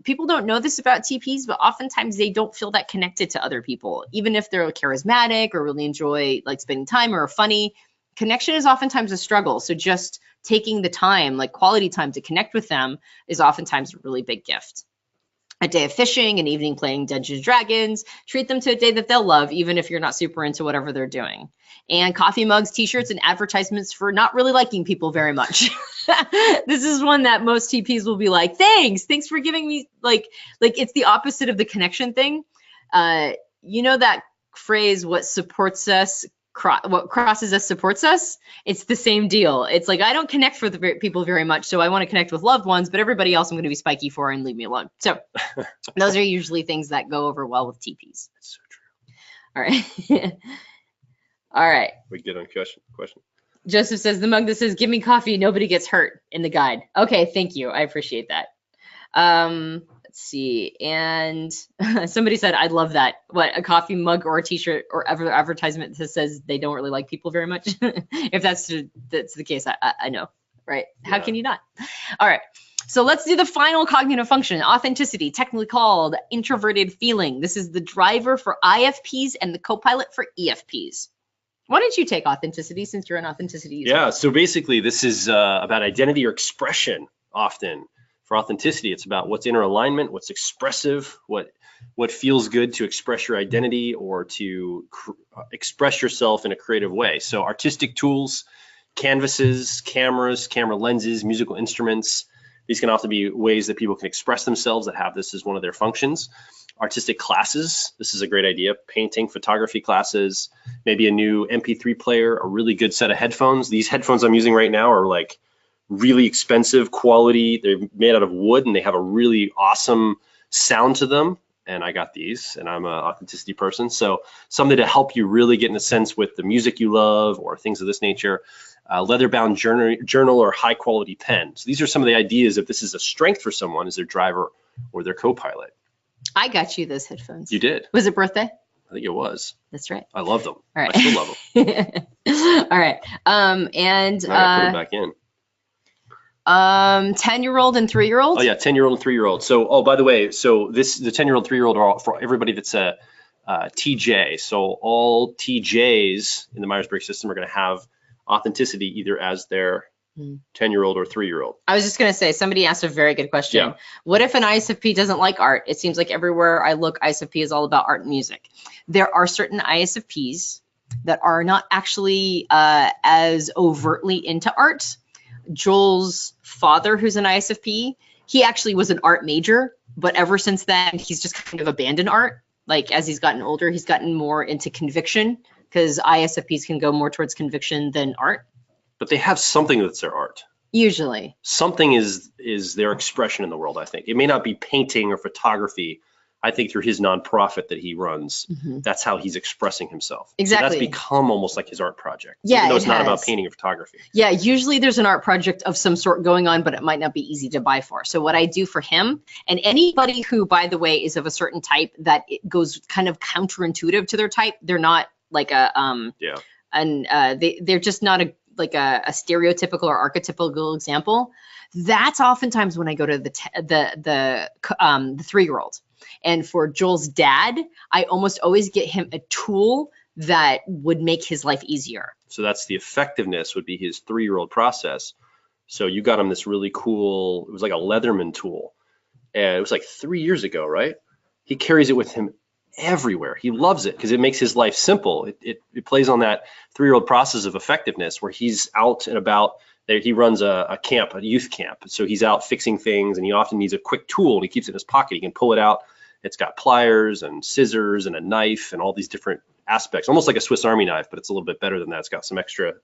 Speaker 2: People don't know this about TPs, but oftentimes they don't feel that connected to other people. Even if they're charismatic or really enjoy like spending time or are funny, connection is oftentimes a struggle. So just taking the time, like quality time to connect with them is oftentimes a really big gift. A day of fishing, an evening playing Dungeons & Dragons, treat them to a day that they'll love, even if you're not super into whatever they're doing. And coffee mugs, t-shirts, and advertisements for not really liking people very much. This is one that most TPs will be like, thanks for giving me, like it's the opposite of the connection thing. You know that phrase, what supports us, what crosses us supports us? It's the same deal. It's like, I don't connect with people very much, so I want to connect with loved ones, but everybody else I'm going to be spiky for and leave me alone. So those are usually things that go over well with TPs.
Speaker 1: That's so true.
Speaker 2: All right. All right.
Speaker 1: We get on question.
Speaker 2: Joseph says, the mug that says, give me coffee, nobody gets hurt in the guide. Okay, thank you. I appreciate that. Let's see. And somebody said, I love that. What, a coffee mug or a t-shirt or advertisement that says they don't really like people very much? If that's the case, I know, right? Yeah. How can you not? All right. So let's do the final cognitive function, authenticity, technically called introverted feeling. This is the driver for IFPs and the co-pilot for EFPs. Why don't you take authenticity since you're an authenticity user?
Speaker 1: Yeah, so basically this is about identity or expression often. For authenticity, it's about what's inner alignment, what's expressive, what feels good to express your identity or to express yourself in a creative way. So artistic tools, canvases, cameras, camera lenses, musical instruments, these can often be ways that people can express themselves that have this as one of their functions. Artistic classes, this is a great idea. Painting, photography classes, maybe a new MP3 player, a really good set of headphones. These headphones I'm using right now are like really expensive quality. They're made out of wood and they have a really awesome sound to them. And I got these, and I'm an authenticity person. So something to help you really get in a sense with the music you love or things of this nature. Leather-bound journal or high quality pen. So these are some of the ideas if this is a strength for someone as their driver or their co-pilot.
Speaker 2: I got you those headphones.
Speaker 1: You did.
Speaker 2: Was it birthday?
Speaker 1: I think it was.
Speaker 2: That's right.
Speaker 1: I love them.
Speaker 2: All right.
Speaker 1: I still love them.
Speaker 2: All right.
Speaker 1: I put them back in.
Speaker 2: 10-year-old and 3-year-old?
Speaker 1: Oh yeah, 10-year-old and 3-year-old. So, oh, by the way, so the 10-year-old, 3-year-old are all, for everybody that's a TJ. So all TJs in the Myers-Briggs system are going to have authenticity either as their 10-year-old or 3-year-old.
Speaker 2: I was just going to say, somebody asked a very good question.
Speaker 1: Yeah.
Speaker 2: What if an ISFP doesn't like art? It seems like everywhere I look, ISFP is all about art and music. There are certain ISFPs that are not actually as overtly into art. Joel's father, who's an ISFP, he actually was an art major, but ever since then, he's just kind of abandoned art. Like as he's gotten older, he's gotten more into conviction because ISFPs can go more towards conviction than art.
Speaker 1: But they have something that's their art.
Speaker 2: Usually.
Speaker 1: Something is their expression in the world, I think. It may not be painting or photography. I think through his nonprofit that he runs, that's how he's expressing himself.
Speaker 2: Exactly.
Speaker 1: So that's become almost like his art project.
Speaker 2: Yeah,
Speaker 1: even though it's
Speaker 2: it
Speaker 1: not
Speaker 2: has.
Speaker 1: about painting or photography.
Speaker 2: Yeah, usually there's an art project of some sort going on, but it might not be easy to buy for. So what I do for him, and anybody who, by the way, is of a certain type that it goes kind of counterintuitive to their type, they're not like they're just not a stereotypical or archetypical example. That's oftentimes when I go to the 3-year-old. And for Joel's dad, I almost always get him a tool that would make his life easier.
Speaker 1: So that's the effectiveness would be his 3-year-old process. So you got him this really cool, it was like a Leatherman tool. And it was like 3 years ago, right? He carries it with him everywhere. He loves it because it makes his life simple. It plays on that 3-year-old process of effectiveness where he's out and about. He runs a camp, a youth camp. So he's out fixing things, and he often needs a quick tool, and he keeps it in his pocket. He can pull it out. It's got pliers and scissors and a knife and all these different aspects, almost like a Swiss Army knife, but it's a little bit better than that. It's got some extra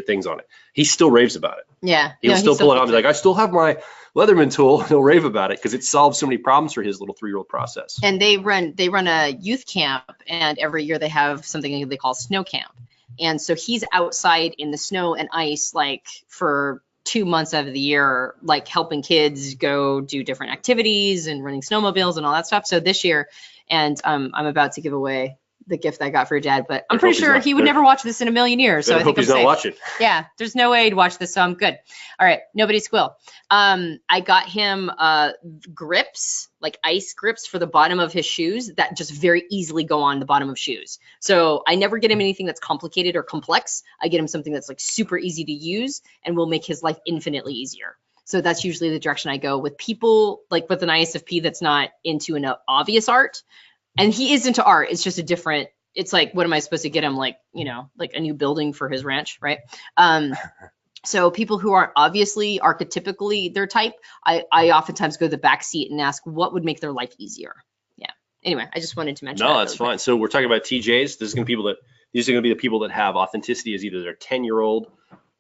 Speaker 1: things on it. He still raves about it.
Speaker 2: Yeah.
Speaker 1: He'll still pull it out and be like, I still have my Leatherman tool. He'll rave about it because it solves so many problems for his little 3-year-old process.
Speaker 2: And they run a youth camp, and every year they have something they call snow camp. And so he's outside in the snow and ice, like for 2 months out of the year, like helping kids go do different activities and running snowmobiles and all that stuff. So this year, and I'm about to give away the gift I got for your dad, but I'm pretty sure he would never watch this in a million years. So I think
Speaker 1: he's
Speaker 2: I'm
Speaker 1: not
Speaker 2: safe.
Speaker 1: watching.
Speaker 2: Yeah, there's no way he'd watch this, so I'm good. All right, nobody squill. I got him grips, like ice grips for the bottom of his shoes that just very easily go on the bottom of shoes. So I never get him anything that's complicated or complex. I get him something that's like super easy to use and will make his life infinitely easier. So that's usually the direction I go with people, like with an ISFP that's not into an obvious art. And he is into art. It's just a different, it's like, what am I supposed to get him? Like, like a new building for his ranch, right? So people who aren't obviously archetypically their type, I oftentimes go to the back seat and ask what would make their life easier. Yeah. Anyway, I just wanted to mention that.
Speaker 1: No, that's fine. So we're talking about TJs. These are going to be the people that have authenticity as either their 10-year-old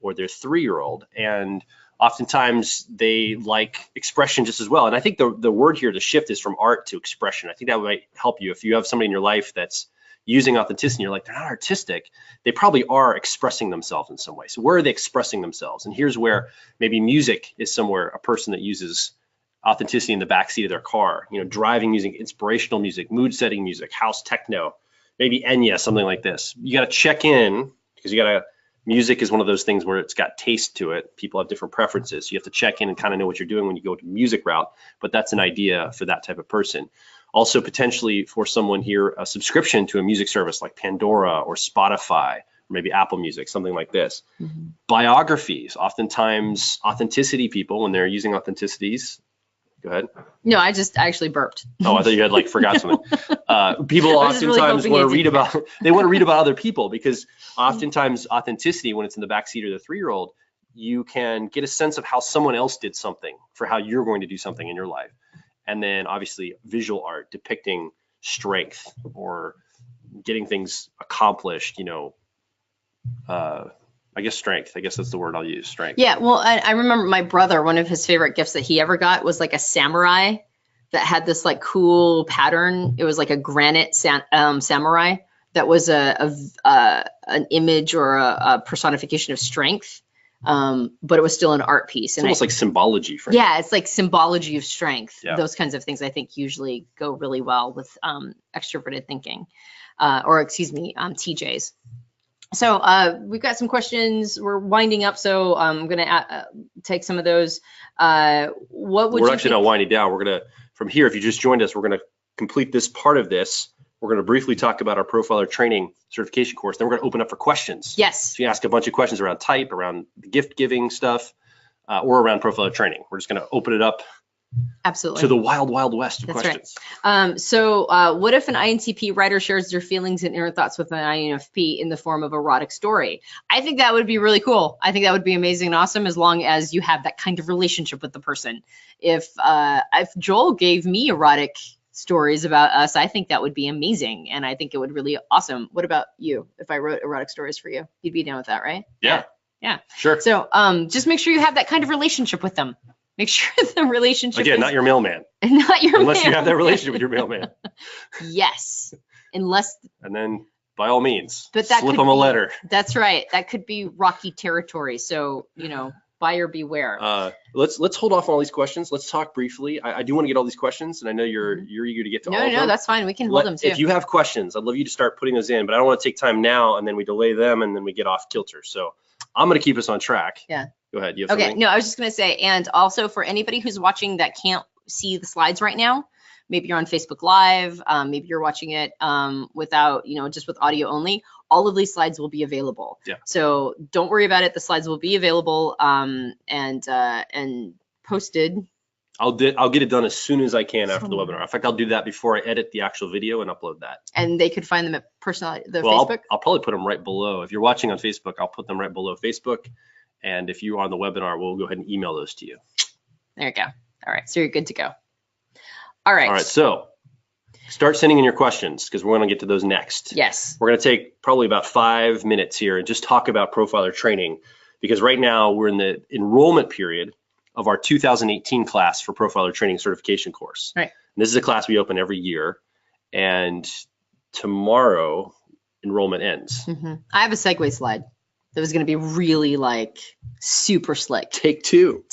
Speaker 1: or their 3-year-old. And oftentimes they like expression just as well. And I think the word here, the shift, is from art to expression. I think that might help you. If you have somebody in your life that's using authenticity, you're like, they're not artistic, they probably are expressing themselves in some way. So where are they expressing themselves? And here's where maybe music is somewhere a person that uses authenticity in the backseat of their car, driving music, inspirational music, mood setting music, house techno, maybe Enya, something like this. You got to check in because music is one of those things where it's got taste to it. People have different preferences. So you have to check in and kind of know what you're doing when you go to music route, but that's an idea for that type of person. Also potentially for someone here, a subscription to a music service like Pandora or Spotify, or maybe Apple Music, something like this. Mm-hmm. Biographies, oftentimes authenticity people, when they're using authenticities. Go ahead.
Speaker 2: No, I actually burped.
Speaker 1: Oh, I thought you had forgot something. People oftentimes want to read about, they want to read about other people because oftentimes authenticity, when it's in the backseat of the 3-year-old, you can get a sense of how someone else did something for how you're going to do something in your life. And then obviously visual art depicting strength or getting things accomplished, I guess strength. I guess that's the word I'll use, strength.
Speaker 2: Yeah, well, I remember my brother, one of his favorite gifts that he ever got was like a samurai that had this like cool pattern. It was like a granite samurai that was an image or a personification of strength. But it was still an art piece.
Speaker 1: It's almost like symbology for
Speaker 2: him. It's like symbology of strength.
Speaker 1: Yeah.
Speaker 2: Those kinds of things I think usually go really well with extroverted thinking, TJs. So we've got some questions. We're winding up, so I'm going to take some of those. We're
Speaker 1: actually not winding down. We're going to, from here, if you just joined us, we're going to complete this part of this. We're going to briefly talk about our profiler training certification course. Then we're going to open up for questions.
Speaker 2: Yes.
Speaker 1: So you ask a bunch of questions around type, around gift giving stuff, or around profiler training. We're just going to open it up.
Speaker 2: Absolutely.
Speaker 1: To the wild, wild west of
Speaker 2: That's
Speaker 1: questions.
Speaker 2: Right. So what if an INTP writer shares their feelings and inner thoughts with an INFP in the form of erotic story? I think that would be really cool. I think that would be amazing and awesome as long as you have that kind of relationship with the person. If Joel gave me erotic stories about us, I think that would be amazing. And I think it would really awesome. What about you? If I wrote erotic stories for you, you'd be down with that, right?
Speaker 1: Yeah.
Speaker 2: Yeah.
Speaker 1: Sure.
Speaker 2: So just make sure you have that kind of relationship with them. Make sure the relationship
Speaker 1: Again, not your mailman.
Speaker 2: not your
Speaker 1: Unless you have that relationship with your mailman.
Speaker 2: Yes. Unless.
Speaker 1: And then by all means,
Speaker 2: But that
Speaker 1: slip
Speaker 2: could
Speaker 1: them a
Speaker 2: be-
Speaker 1: letter.
Speaker 2: That's right. That could be rocky territory. So, buyer beware.
Speaker 1: Let's hold off on all these questions. Let's talk briefly. I do want to get all these questions, and I know you're eager to get to all of them.
Speaker 2: No, that's fine. We can hold them too.
Speaker 1: If you have questions, I'd love you to start putting those in, but I don't want to take time now and then we delay them and then we get off kilter. So I'm going to keep us on track.
Speaker 2: Yeah.
Speaker 1: Go ahead. You have
Speaker 2: Okay.
Speaker 1: something?
Speaker 2: No, I was just going to say, and also for anybody who's watching that can't see the slides right now, maybe you're on Facebook Live, maybe you're watching it without, just with audio only, all of these slides will be available.
Speaker 1: Yeah.
Speaker 2: So don't worry about it. The slides will be available and posted.
Speaker 1: I'll get it done as soon as I can after the webinar. In fact, I'll do that before I edit the actual video and upload that.
Speaker 2: And they could find them at Facebook.
Speaker 1: I'll probably put them right below. If you're watching on Facebook, I'll put them right below Facebook. And if you are on the webinar, we'll go ahead and email those to you.
Speaker 2: There you go. All right. So you're good to go. All right.
Speaker 1: All right. So start sending in your questions because we're going to get to those next.
Speaker 2: Yes.
Speaker 1: We're going to take probably about 5 minutes here and just talk about profiler training because right now we're in the enrollment period of our 2018 class for profiler training certification course.
Speaker 2: Right.
Speaker 1: And this is a class we open every year, and tomorrow enrollment ends.
Speaker 2: I have a segue slide that was going to be really super slick.
Speaker 1: Take two.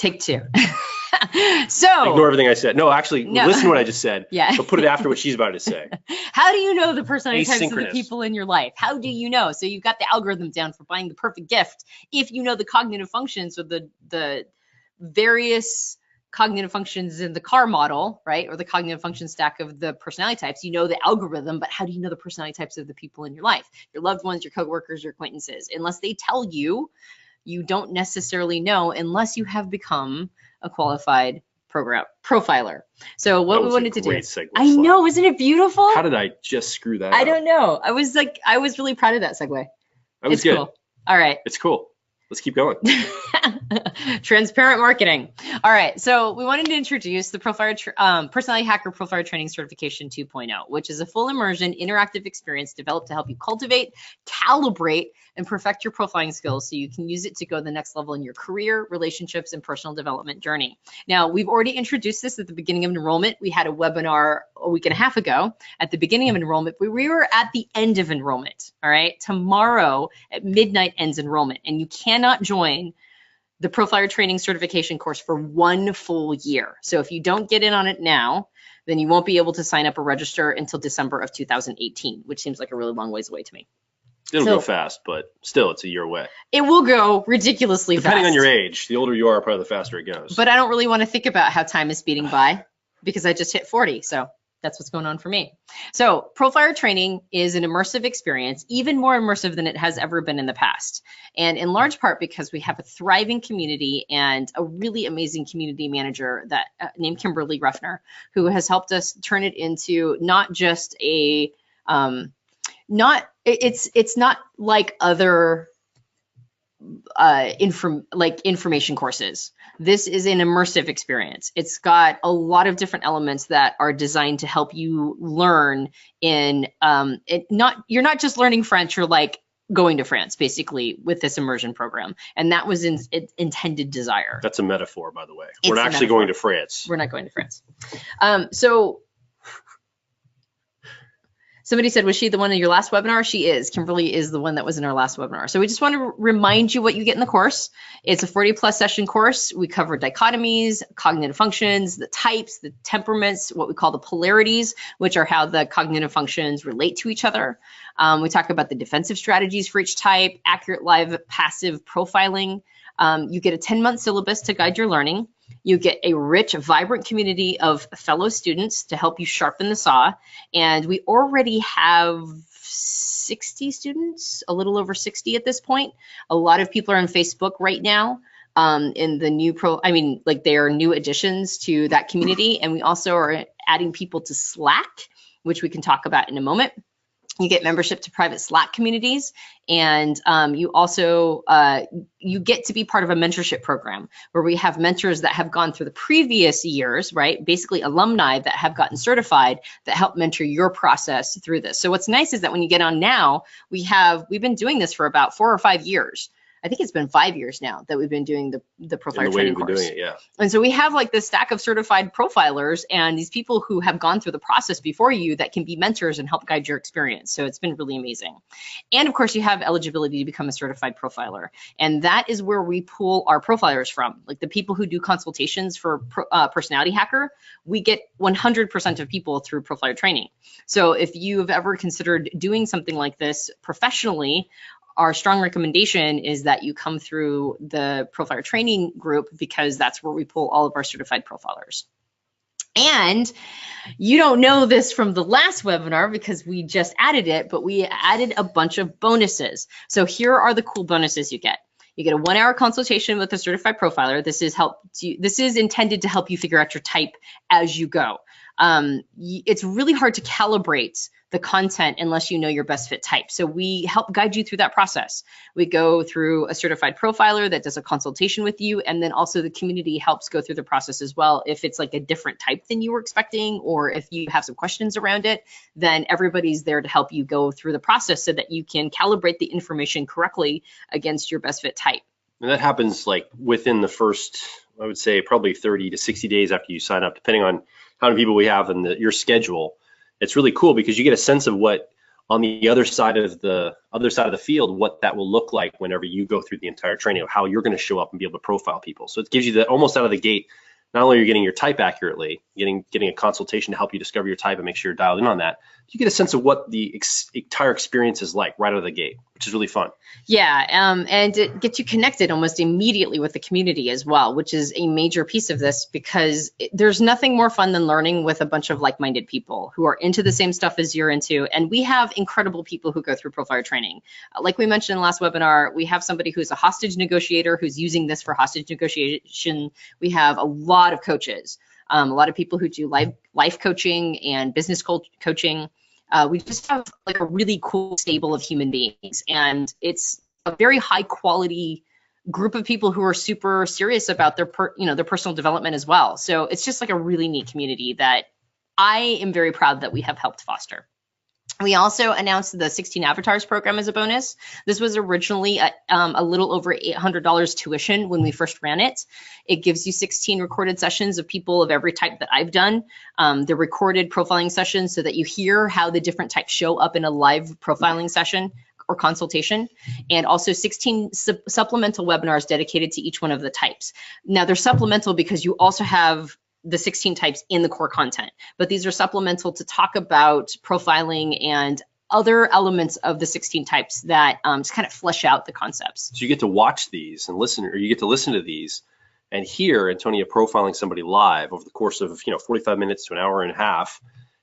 Speaker 2: So
Speaker 1: Ignore everything I said. No, actually, listen to what I just said.
Speaker 2: Yeah.
Speaker 1: But put it after what she's about to say.
Speaker 2: How do you know the personality types of the
Speaker 1: Asynchronous.
Speaker 2: people in your life? How do you know? So you've got the algorithm down for buying the perfect gift. If you know the cognitive functions or the various cognitive functions in the car model, right? Or the cognitive function stack of the personality types, you know the algorithm, but how do you know the personality types of the people in your life? Your loved ones, your coworkers, your acquaintances. Unless they tell you, you don't necessarily know unless you have become a qualified profiler. So what we wanted to do. I know, isn't it beautiful?
Speaker 1: How did I just screw that up?
Speaker 2: I don't know. I was really proud of that segue.
Speaker 1: That was
Speaker 2: It's
Speaker 1: good.
Speaker 2: cool. All right.
Speaker 1: It's cool. Let's keep going.
Speaker 2: Transparent marketing. All right. So we wanted to introduce the Personality Hacker Profiler Training Certification 2.0, which is a full immersion interactive experience developed to help you cultivate, calibrate, and perfect your profiling skills so you can use it to go to the next level in your career, relationships, and personal development journey. Now, we've already introduced this at the beginning of enrollment. We had a webinar a week and a half ago at the beginning of enrollment, but we were at the end of enrollment. All right. Tomorrow at midnight ends enrollment, and you cannot join the Profiler Training Certification course for 1 full year. So if you don't get in on it now, then you won't be able to sign up or register until December of 2018, which seems like a really long ways away to me.
Speaker 1: It'll go fast, but still, it's a year away.
Speaker 2: It will go ridiculously fast.
Speaker 1: Depending on your age, the older you are, probably the faster it goes.
Speaker 2: But I don't really want to think about how time is speeding by because I just hit 40. So that's what's going on for me. So Profiler training is an immersive experience, even more immersive than it has ever been in the past. And in large part because we have a thriving community and a really amazing community manager that named Kimberly Ruffner, who has helped us turn it into not just a, it's not like other information courses. This is an immersive experience. It's got a lot of different elements that are designed to help you learn in you're not just learning French, you're like going to France basically with this immersion program. And that was intended desire.
Speaker 1: That's a metaphor, by the way.
Speaker 2: It's
Speaker 1: We're not actually going to France.
Speaker 2: We're not going to France. So somebody said, was she the one in your last webinar? She is. Kimberly is the one that was in our last webinar. So we just want to remind you what you get in the course. It's a 40+ session course. We cover dichotomies, cognitive functions, the types, the temperaments, what we call the polarities, which are how the cognitive functions relate to each other. We talk about the defensive strategies for each type, accurate live passive profiling. You get a 10-month syllabus to guide your learning. You get a rich, vibrant community of fellow students to help you sharpen the saw. And we already have 60 students, a little over 60 at this point. A lot of people are on Facebook right now in the new they are new additions to that community. And we also are adding people to Slack, which we can talk about in a moment. You get membership to private Slack communities, and you also you get to be part of a mentorship program where we have mentors that have gone through the previous years, right? Basically alumni that have gotten certified that help mentor your process through this. So what's nice is that when you get on now, we've been doing this for about 4 or 5 years. I think it's been 5 years now that we've been doing the profiler training course.
Speaker 1: Doing it, yeah.
Speaker 2: And so we have like this stack of certified profilers and these people who have gone through the process before you that can be mentors and help guide your experience. So it's been really amazing. And of course, you have eligibility to become a certified profiler. And that is where we pull our profilers from. Like the people who do consultations for Personality Hacker, we get 100% of people through profiler training. So if you've ever considered doing something like this professionally, our strong recommendation is that you come through the profiler training group, because that's where we pull all of our certified profilers. And you don't know this from the last webinar because we just added it, but we added a bunch of bonuses. So here are the cool bonuses you get. You get a 1-hour consultation with a certified profiler. This is intended to help you figure out your type as you go. It's really hard to calibrate the content unless you know your best fit type. So we help guide you through that process. We go through a certified profiler that does a consultation with you, and then also the community helps go through the process as well. If it's like a different type than you were expecting, or if you have some questions around it, then everybody's there to help you go through the process so that you can calibrate the information correctly against your best fit type.
Speaker 1: And that happens like within the first, I would say probably 30 to 60 days after you sign up, depending on how many people we have and your schedule. It's really cool because you get a sense of what on the other side of the field, what that will look like whenever you go through the entire training of how you're going to show up and be able to profile people. So it gives you the almost out of the gate, not only are you getting your type accurately, getting a consultation to help you discover your type and make sure you're dialed in on that, you get a sense of what the entire experience is like right out of the gate, which is really fun.
Speaker 2: Yeah, and it gets you connected almost immediately with the community as well, which is a major piece of this, because there's nothing more fun than learning with a bunch of like-minded people who are into the same stuff as you're into. And we have incredible people who go through profiler training. Like we mentioned in the last webinar, we have somebody who's a hostage negotiator who's using this for hostage negotiation. We have a lot of coaches, a lot of people who do life coaching and business coaching. We just have like a really cool stable of human beings, and it's a very high quality group of people who are super serious about their personal development as well. So it's just like a really neat community that I am very proud that we have helped foster. We also announced the 16 Avatars program as a bonus. This was originally a little over $800 tuition when we first ran it. It gives you 16 recorded sessions of people of every type that I've done. They're recorded profiling sessions so that you hear how the different types show up in a live profiling session or consultation, and also 16 supplemental webinars dedicated to each one of the types. Now they're supplemental because you also have the 16 types in the core content, but these are supplemental to talk about profiling and other elements of the 16 types that just kind of flesh out the concepts.
Speaker 1: So you get to watch these and listen, or you get to listen to these and hear Antonia profiling somebody live over the course of 45 minutes to an hour and a half,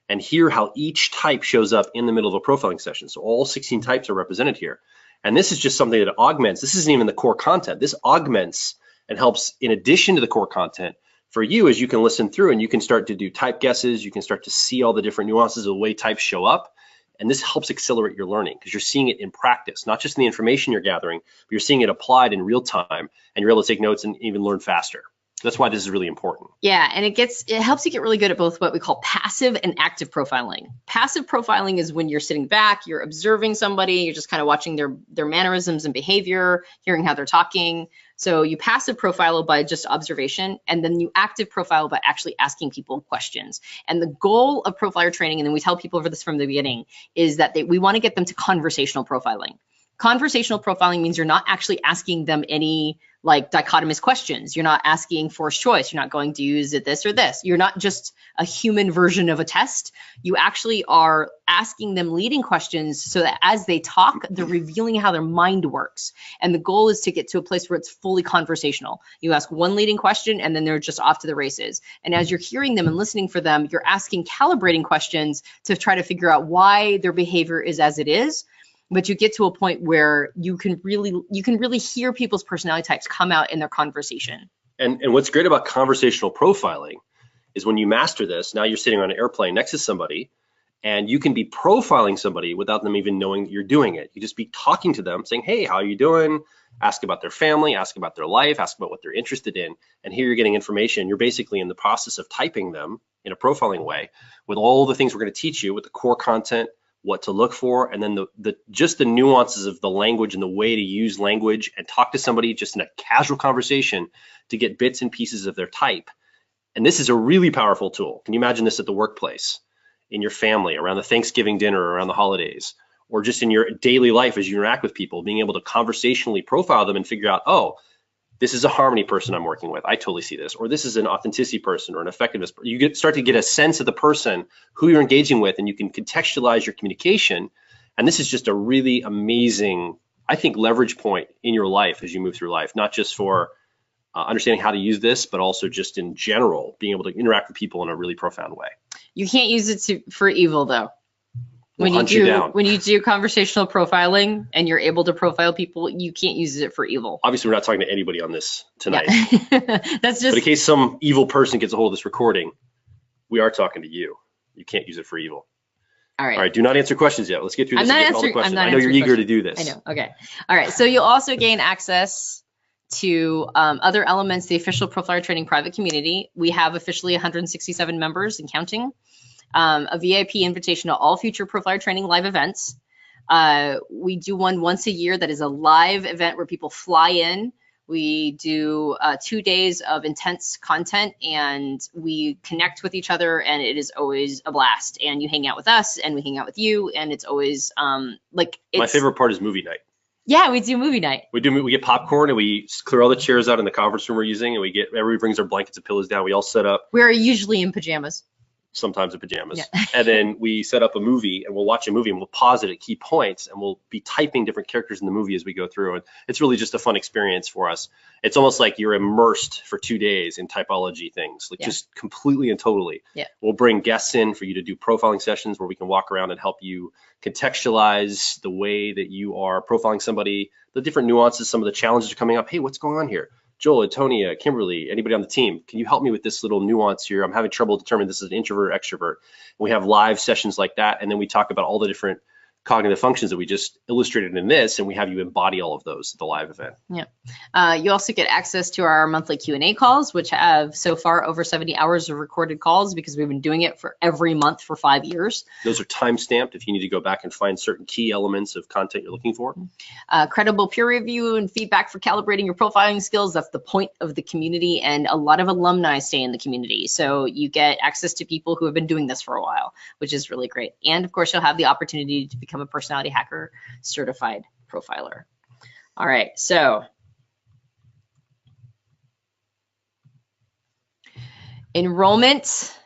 Speaker 1: and hear how each type shows up in the middle of a profiling session. So all 16 types are represented here. And this is just something that augments. This isn't even the core content. This augments and helps in addition to the core content for you, as you can listen through and you can start to do type guesses. You can start to see all the different nuances of the way types show up. And this helps accelerate your learning because you're seeing it in practice, not just in the information you're gathering, but you're seeing it applied in real time, and you're able to take notes and even learn faster. That's why this is really important.
Speaker 2: Yeah, and it helps you get really good at both what we call passive and active profiling. Passive profiling is when you're sitting back, you're observing somebody, you're just kind of watching their mannerisms and behavior, hearing how they're talking. So you passive profile by just observation, and then you active profile by actually asking people questions. And the goal of profiler training, and then we tell people over this from the beginning, is that we want to get them to conversational profiling. Conversational profiling means you're not actually asking them any like dichotomous questions. You're not asking forced choice. You're not going to use it this or this. You're not just a human version of a test. You actually are asking them leading questions so that as they talk, they're revealing how their mind works. And the goal is to get to a place where it's fully conversational. You ask one leading question and then they're just off to the races. And as you're hearing them and listening for them, you're asking calibrating questions to try to figure out why their behavior is as it is. But you get to a point where you can really hear people's personality types come out in their conversation.
Speaker 1: And what's great about conversational profiling is when you master this, now you're sitting on an airplane next to somebody And you can be profiling somebody without them even knowing that you're doing it. You just be talking to them saying, hey, how are you doing? Ask about their family, ask about their life, ask about what they're interested in. And here you're getting information. You're basically in the process of typing them in a profiling way with all the things we're going to teach you with the core content, what to look for, and then just the nuances of the language and the way to use language and talk to somebody just in a casual conversation to get bits and pieces of their type. And this is a really powerful tool. Can you imagine this at the workplace, in your family, around the Thanksgiving dinner, around the holidays, or just in your daily life as you interact with people, being able to conversationally profile them and figure out, oh, this is a harmony person I'm working with. I totally see this. Or this is an authenticity person or an effectiveness person. You start to get a sense of the person, who you're engaging with, and you can contextualize your communication. And this is just a really amazing, I think, leverage point in your life as you move through life, not just for understanding how to use this, but also just in general, being able to interact with people in a really profound way.
Speaker 2: You can't use it for evil, though.
Speaker 1: When
Speaker 2: you do conversational profiling and you're able to profile people, you can't use it for evil.
Speaker 1: Obviously, we're not talking to anybody on this tonight.
Speaker 2: Yeah. That's just.
Speaker 1: But in case some evil person gets a hold of this recording, we are talking to you. You can't use it for evil.
Speaker 2: All right.
Speaker 1: All right. Do not answer questions yet. Let's get through this and get to all the questions. I know you're eager to do this.
Speaker 2: I know. Okay. All right. So you'll also gain access to other elements, the official Profiler Training private community. We have officially 167 members and counting. A VIP invitation to all future Profiler Training live events. We do one once a year that is a live event where people fly in. We do 2 days of intense content and we connect with each other, and it is always a blast. And you hang out with us and we hang out with you, and it's always my
Speaker 1: favorite part is movie night.
Speaker 2: Yeah, we do movie night.
Speaker 1: We get popcorn and we clear all the chairs out in the conference room we're using, and everybody brings their blankets and pillows down. We all set up.
Speaker 2: We're usually in pajamas.
Speaker 1: Sometimes in pajamas.
Speaker 2: Yeah.
Speaker 1: And then we set up a movie and we'll watch a movie and we'll pause it at key points and we'll be typing different characters in the movie as we go through. And it's really just a fun experience for us. It's almost like you're immersed for 2 days in typology things, just completely and totally.
Speaker 2: Yeah.
Speaker 1: We'll bring guests in for you to do profiling sessions where we can walk around and help you contextualize the way that you are profiling somebody, the different nuances, some of the challenges are coming up. Hey, what's going on here? Joel, Antonia, Kimberly, anybody on the team, can you help me with this little nuance here? I'm having trouble determining this is an introvert or extrovert. We have live sessions like that, and then we talk about all the different cognitive functions that we just illustrated in this, and we have you embody all of those at the live event.
Speaker 2: Yeah. You also get access to our monthly Q&A calls, which have so far over 70 hours of recorded calls because we've been doing it for every month for 5 years.
Speaker 1: Those are time-stamped if you need to go back and find certain key elements of content you're looking for.
Speaker 2: Credible peer review and feedback for calibrating your profiling skills. That's the point of the community, and a lot of alumni stay in the community. So you get access to people who have been doing this for a while, which is really great. And of course, you'll have the opportunity to become a Personality Hacker certified profiler. All right, so enrollment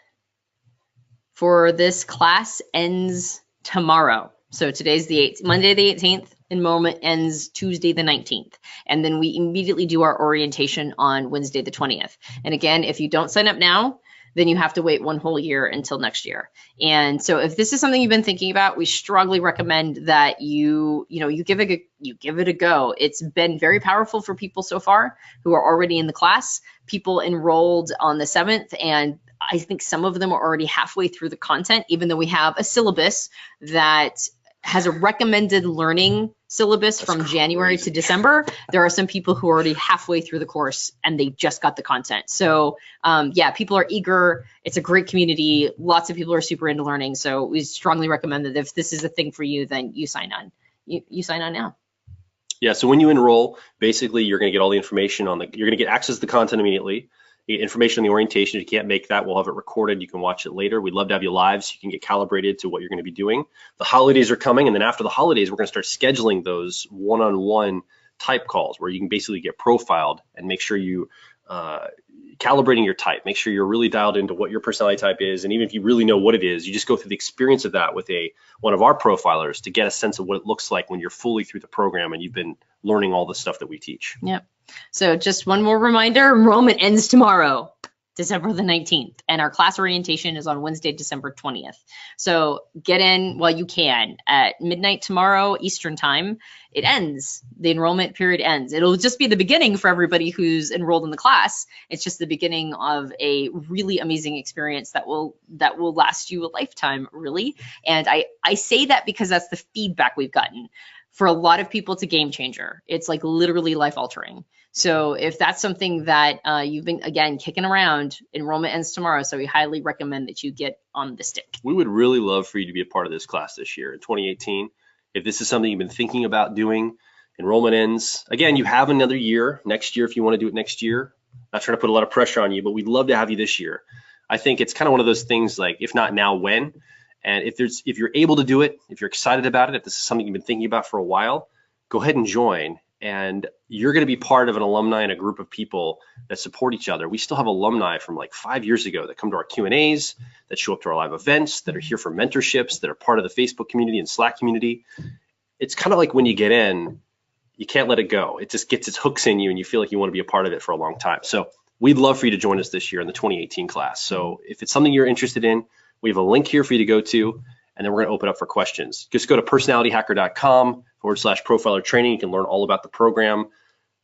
Speaker 2: for this class ends tomorrow. So today's the 8th, Monday the 18th. Enrollment ends Tuesday the 19th. And then we immediately do our orientation on Wednesday the 20th. And again, if you don't sign up now, then you have to wait 1 whole year until next year. And so if this is something you've been thinking about, we strongly recommend that you give it a go. It's been very powerful for people so far who are already in the class. People enrolled on the 7th, and I think some of them are already halfway through the content, even though we have a syllabus that has a recommended learning syllabus from January to December. There are some people who are already halfway through the course and they just got the content. So yeah, people are eager. It's a great community. Lots of people are super into learning. So we strongly recommend that if this is a thing for you, then you sign on. You sign on now.
Speaker 1: Yeah, so when you enroll, basically you're going to get all the information you're going to get access to the content immediately. Information on the orientation. If you can't make that, we'll have it recorded. You can watch it later. We'd love to have you live so you can get calibrated to what you're going to be doing. The holidays are coming, and then after the holidays, we're going to start scheduling those one-on-one type calls where you can basically get profiled and make sure you calibrating your type. Make sure you're really dialed into what your personality type is, and even if you really know what it is, you just go through the experience of that with one of our profilers to get a sense of what it looks like when you're fully through the program and you've been learning all the stuff that we teach.
Speaker 2: Yep. So just one more reminder, enrollment ends tomorrow. December the 19th, and our class orientation is on Wednesday, December 20th. So get in while you can. At midnight tomorrow, Eastern time, it ends. The enrollment period ends. It'll just be the beginning for everybody who's enrolled in the class. It's just the beginning of a really amazing experience that will last you a lifetime, really. And I say that because that's the feedback we've gotten. For a lot of people, it's a game changer. It's like literally life altering. So if that's something that you've been, again, kicking around, enrollment ends tomorrow. So we highly recommend that you get on the stick.
Speaker 1: We would really love for you to be a part of this class this year in 2018. If this is something you've been thinking about doing, enrollment ends. Again, you have another year next year if you want to do it next year. Not trying to put a lot of pressure on you, but we'd love to have you this year. I think it's kind of one of those things like, if not now, when? And if you're able to do it, if you're excited about it, if this is something you've been thinking about for a while, go ahead and join. And you're going to be part of an alumni and a group of people that support each other. We still have alumni from like 5 years ago that come to our Q&As, that show up to our live events, that are here for mentorships, that are part of the Facebook community and Slack community. It's kind of like when you get in, you can't let it go. It just gets its hooks in you and you feel like you want to be a part of it for a long time. So we'd love for you to join us this year in the 2018 class. So if it's something you're interested in, we have a link here for you to go to, and then we're going to open up for questions. Just go to personalityhacker.com/profiler training. You can learn all about the program,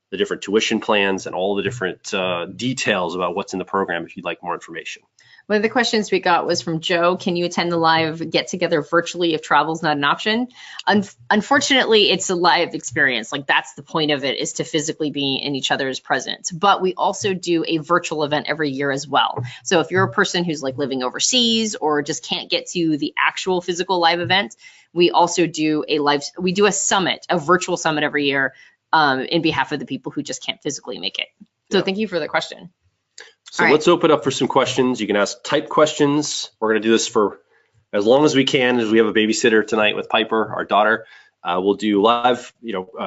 Speaker 1: the different tuition plans, and all the different details about what's in the program if you'd like more information.
Speaker 2: One of the questions we got was from Joe. Can you attend the live get-together virtually if travel's not an option? Unfortunately, it's a live experience. Like, that's the point of it, is to physically be in each other's presence. But we also do a virtual event every year as well. So if you're a person who's like living overseas or just can't get to the actual physical live event, we also do a summit, a virtual summit every year in behalf of the people who just can't physically make it. So Thank you for the question.
Speaker 1: So let's open up for some questions. You can ask type questions. We're going to do this for as long as we can, as we have a babysitter tonight with Piper, our daughter. We'll do live,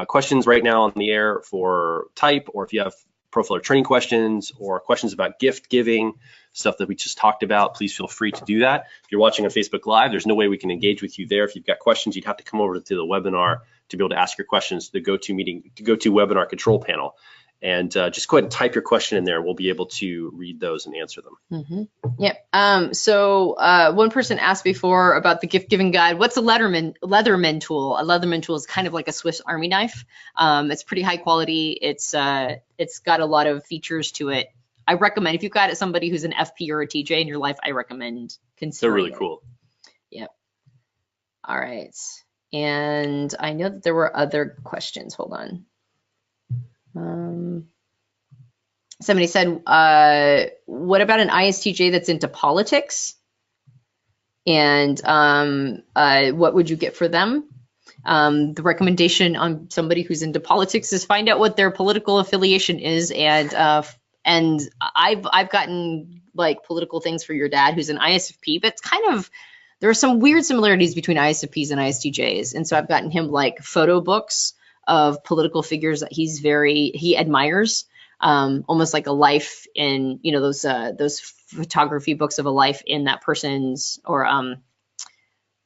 Speaker 1: questions right now on the air for type, or if you have profiler training questions or questions about gift giving, stuff that we just talked about, please feel free to do that. If you're watching on Facebook Live, there's no way we can engage with you there. If you've got questions, you'd have to come over to the webinar to be able to ask your questions to the GoToWebinar control panel. And just go ahead and type your question in there. We'll be able to read those and answer them.
Speaker 2: Yep. So one person asked before about the gift giving guide. What's a Leatherman tool? A Leatherman tool is kind of like a Swiss Army knife. It's pretty high quality. It's got a lot of features to it. I recommend, if you've got somebody who's an FP or a TJ in your life, I recommend considering.
Speaker 1: They're really cool.
Speaker 2: Yep. All right. And I know that there were other questions. Hold on. Somebody said, what about an ISTJ that's into politics? And what would you get for them? The recommendation on somebody who's into politics is find out what their political affiliation is. And I've gotten like political things for your dad who's an ISFP, but it's kind of, there are some weird similarities between ISFPs and ISTJs. And so I've gotten him like photo books of political figures that he admires, almost like a life in, those photography books of a life in that person's, or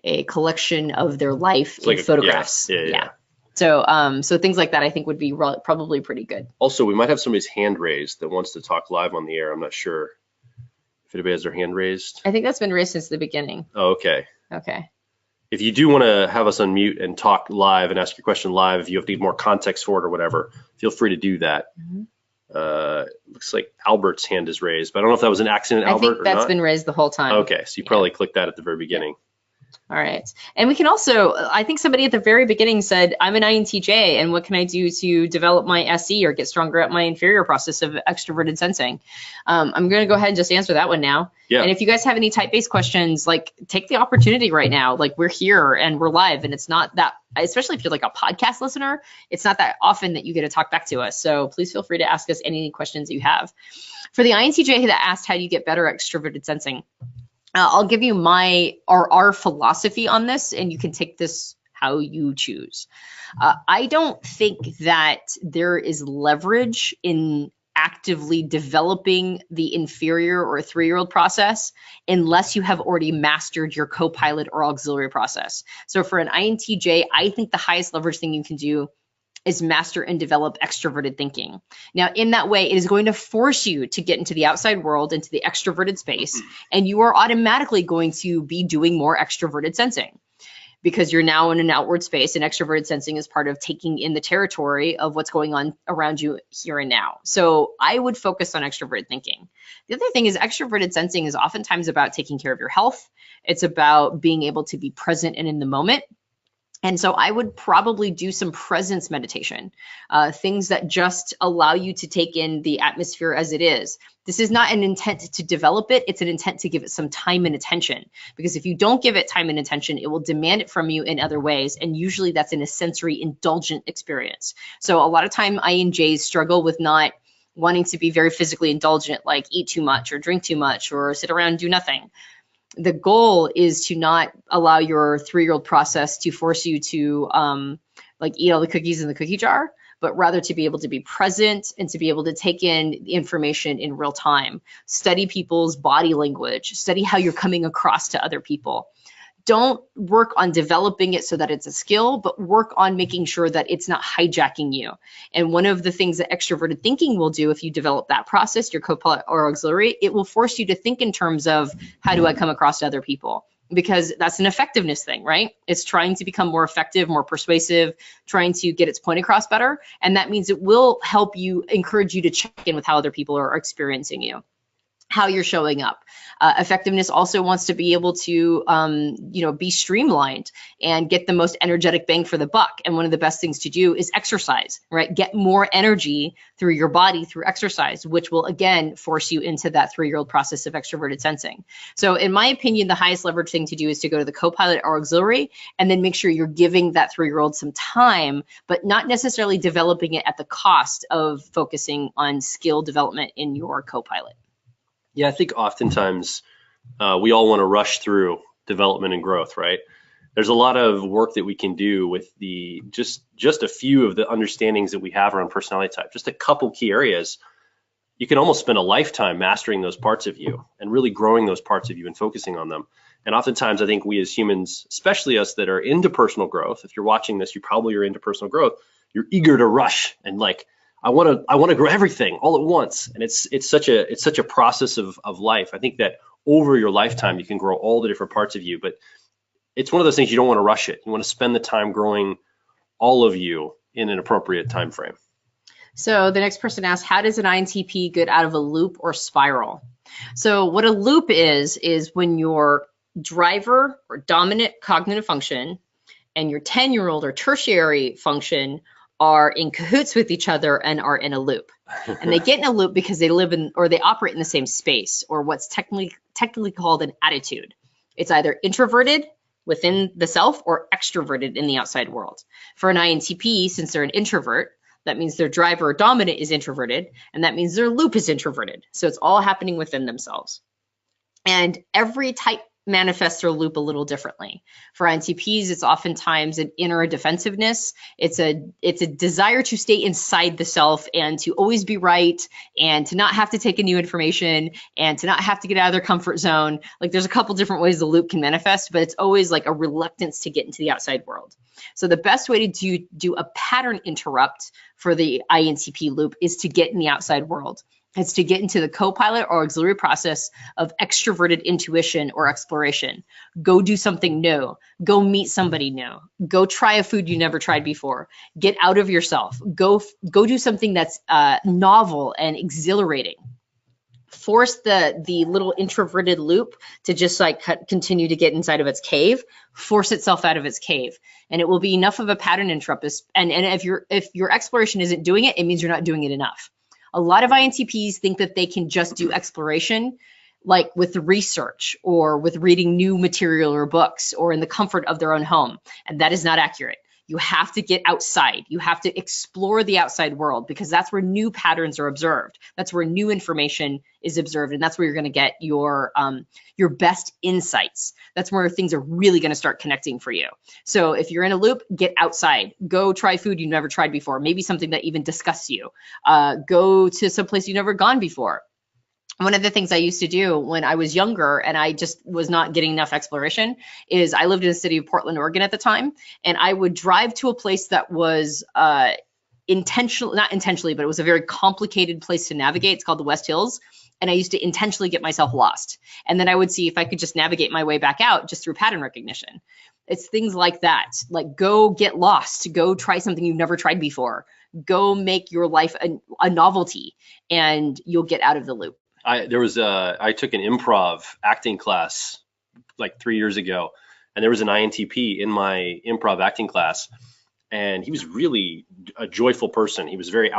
Speaker 2: a collection of their life in photographs. Yeah. So things like that I think would be probably pretty good.
Speaker 1: Also, we might have somebody's hand raised that wants to talk live on the air. I'm not sure if anybody has their hand raised.
Speaker 2: I think that's been raised since the beginning.
Speaker 1: Oh, okay.
Speaker 2: Okay.
Speaker 1: If you do want to have us unmute and talk live and ask your question live, if you need more context for it or whatever, feel free to do that. Looks like Albert's hand is raised, but I don't know if that was an accident, Albert,
Speaker 2: I think that's been raised the whole time.
Speaker 1: Okay, so you probably clicked that at the very beginning.
Speaker 2: All right. And we can also, I think somebody at the very beginning said, I'm an INTJ, and what can I do to develop my SE or get stronger at my inferior process of extroverted sensing? I'm going to go ahead and just answer that one now.
Speaker 1: Yeah.
Speaker 2: And if you guys have any type-based questions, like, take the opportunity right now. Like, we're here and we're live, and it's not that, especially if you're like a podcast listener, it's not that often that you get to talk back to us. So please feel free to ask us any questions you have. For the INTJ that asked, how do you get better at extroverted sensing? I'll give you our philosophy on this, and you can take this how you choose. I don't think that there is leverage in actively developing the inferior or 3-year-old process unless you have already mastered your co-pilot or auxiliary process. So for an INTJ, I think the highest leverage thing you can do is master and develop extroverted thinking. Now, in that way, it is going to force you to get into the outside world, into the extroverted space, and you are automatically going to be doing more extroverted sensing because you're now in an outward space, and extroverted sensing is part of taking in the territory of what's going on around you here and now. So I would focus on extroverted thinking. The other thing is extroverted sensing is oftentimes about taking care of your health. It's about being able to be present and in the moment. And so I would probably do some presence meditation, things that just allow you to take in the atmosphere as it is. This is not an intent to develop it. It's an intent to give it some time and attention, because if you don't give it time and attention, it will demand it from you in other ways. And usually that's in a sensory indulgent experience. So a lot of time INJs struggle with not wanting to be very physically indulgent, like eat too much or drink too much or sit around and do nothing. The goal is to not allow your 3-year-old process to force you to like eat all the cookies in the cookie jar, but rather to be able to be present and to be able to take in the information in real time. Study people's body language, study how you're coming across to other people. Don't work on developing it so that it's a skill, but work on making sure that it's not hijacking you. And one of the things that extroverted thinking will do, if you develop that process, your co-pilot or auxiliary, it will force you to think in terms of, how do I come across to other people? Because that's an effectiveness thing, right? It's trying to become more effective, more persuasive, trying to get its point across better. And that means it will help you, encourage you to check in with how other people are experiencing you, how you're showing up. Effectiveness also wants to be able to, be streamlined and get the most energetic bang for the buck. And one of the best things to do is exercise, right? Get more energy through your body through exercise, which will again force you into that 3-year-old process of extroverted sensing. So in my opinion, the highest leverage thing to do is to go to the co-pilot or auxiliary, and then make sure you're giving that 3-year-old some time, but not necessarily developing it at the cost of focusing on skill development in your co-pilot.
Speaker 1: Yeah, I think oftentimes we all want to rush through development and growth, right? There's a lot of work that we can do with the just a few of the understandings that we have around personality type, just a couple key areas. You can almost spend a lifetime mastering those parts of you and really growing those parts of you and focusing on them. And oftentimes I think we as humans, especially us that are into personal growth, if you're watching this, you probably are into personal growth, you're eager to rush and like, I want to grow everything all at once. And it's such a process of life. I think that over your lifetime, you can grow all the different parts of you, but it's one of those things you don't want to rush it. You want to spend the time growing all of you in an appropriate time frame.
Speaker 2: So the next person asks, how does an INTP get out of a loop or spiral? So what a loop is when your driver or dominant cognitive function and your 10-year-old or tertiary function are in cahoots with each other and are in a loop. And they get in a loop because they live in, or they operate in the same space, or what's technically called an attitude. It's either introverted within the self or extroverted in the outside world. For an INTP, since they're an introvert, that means their driver or dominant is introverted, and that means their loop is introverted. So it's all happening within themselves. And every type manifests their loop a little differently. For INTPs, it's oftentimes an inner defensiveness. It's a desire to stay inside the self and to always be right and to not have to take in new information and to not have to get out of their comfort zone. Like there's a couple different ways the loop can manifest, but it's always like a reluctance to get into the outside world. So the best way to do a pattern interrupt for the INTP loop is to get in the outside world. It's to get into the co-pilot or auxiliary process of extroverted intuition or exploration. Go do something new. Go meet somebody new. Go try a food you never tried before. Get out of yourself. Go do something that's novel and exhilarating. Force the little introverted loop to just like continue to get inside of its cave. Force itself out of its cave, and it will be enough of a pattern interrupt. And if your exploration isn't doing it, it means you're not doing it enough. A lot of INTPs think that they can just do exploration like with research or with reading new material or books or in the comfort of their own home. And that is not accurate. You have to get outside. You have to explore the outside world because that's where new patterns are observed. That's where new information is observed. And that's where you're going to get your best insights. That's where things are really going to start connecting for you. So if you're in a loop, get outside. Go try food you've never tried before. Maybe something that even disgusts you. Go to some place you've never gone before. One of the things I used to do when I was younger and I just was not getting enough exploration is I lived in the city of Portland, Oregon at the time, and I would drive to a place that was not intentionally, but it was a very complicated place to navigate. It's called the West Hills. And I used to intentionally get myself lost. And then I would see if I could just navigate my way back out just through pattern recognition. It's things like that, like go get lost, go try something you've never tried before, go make your life a novelty, and you'll get out of the loop.
Speaker 1: I took an improv acting class like 3 years ago, and there was an INTP in my improv acting class, and he was really a joyful person. He was very he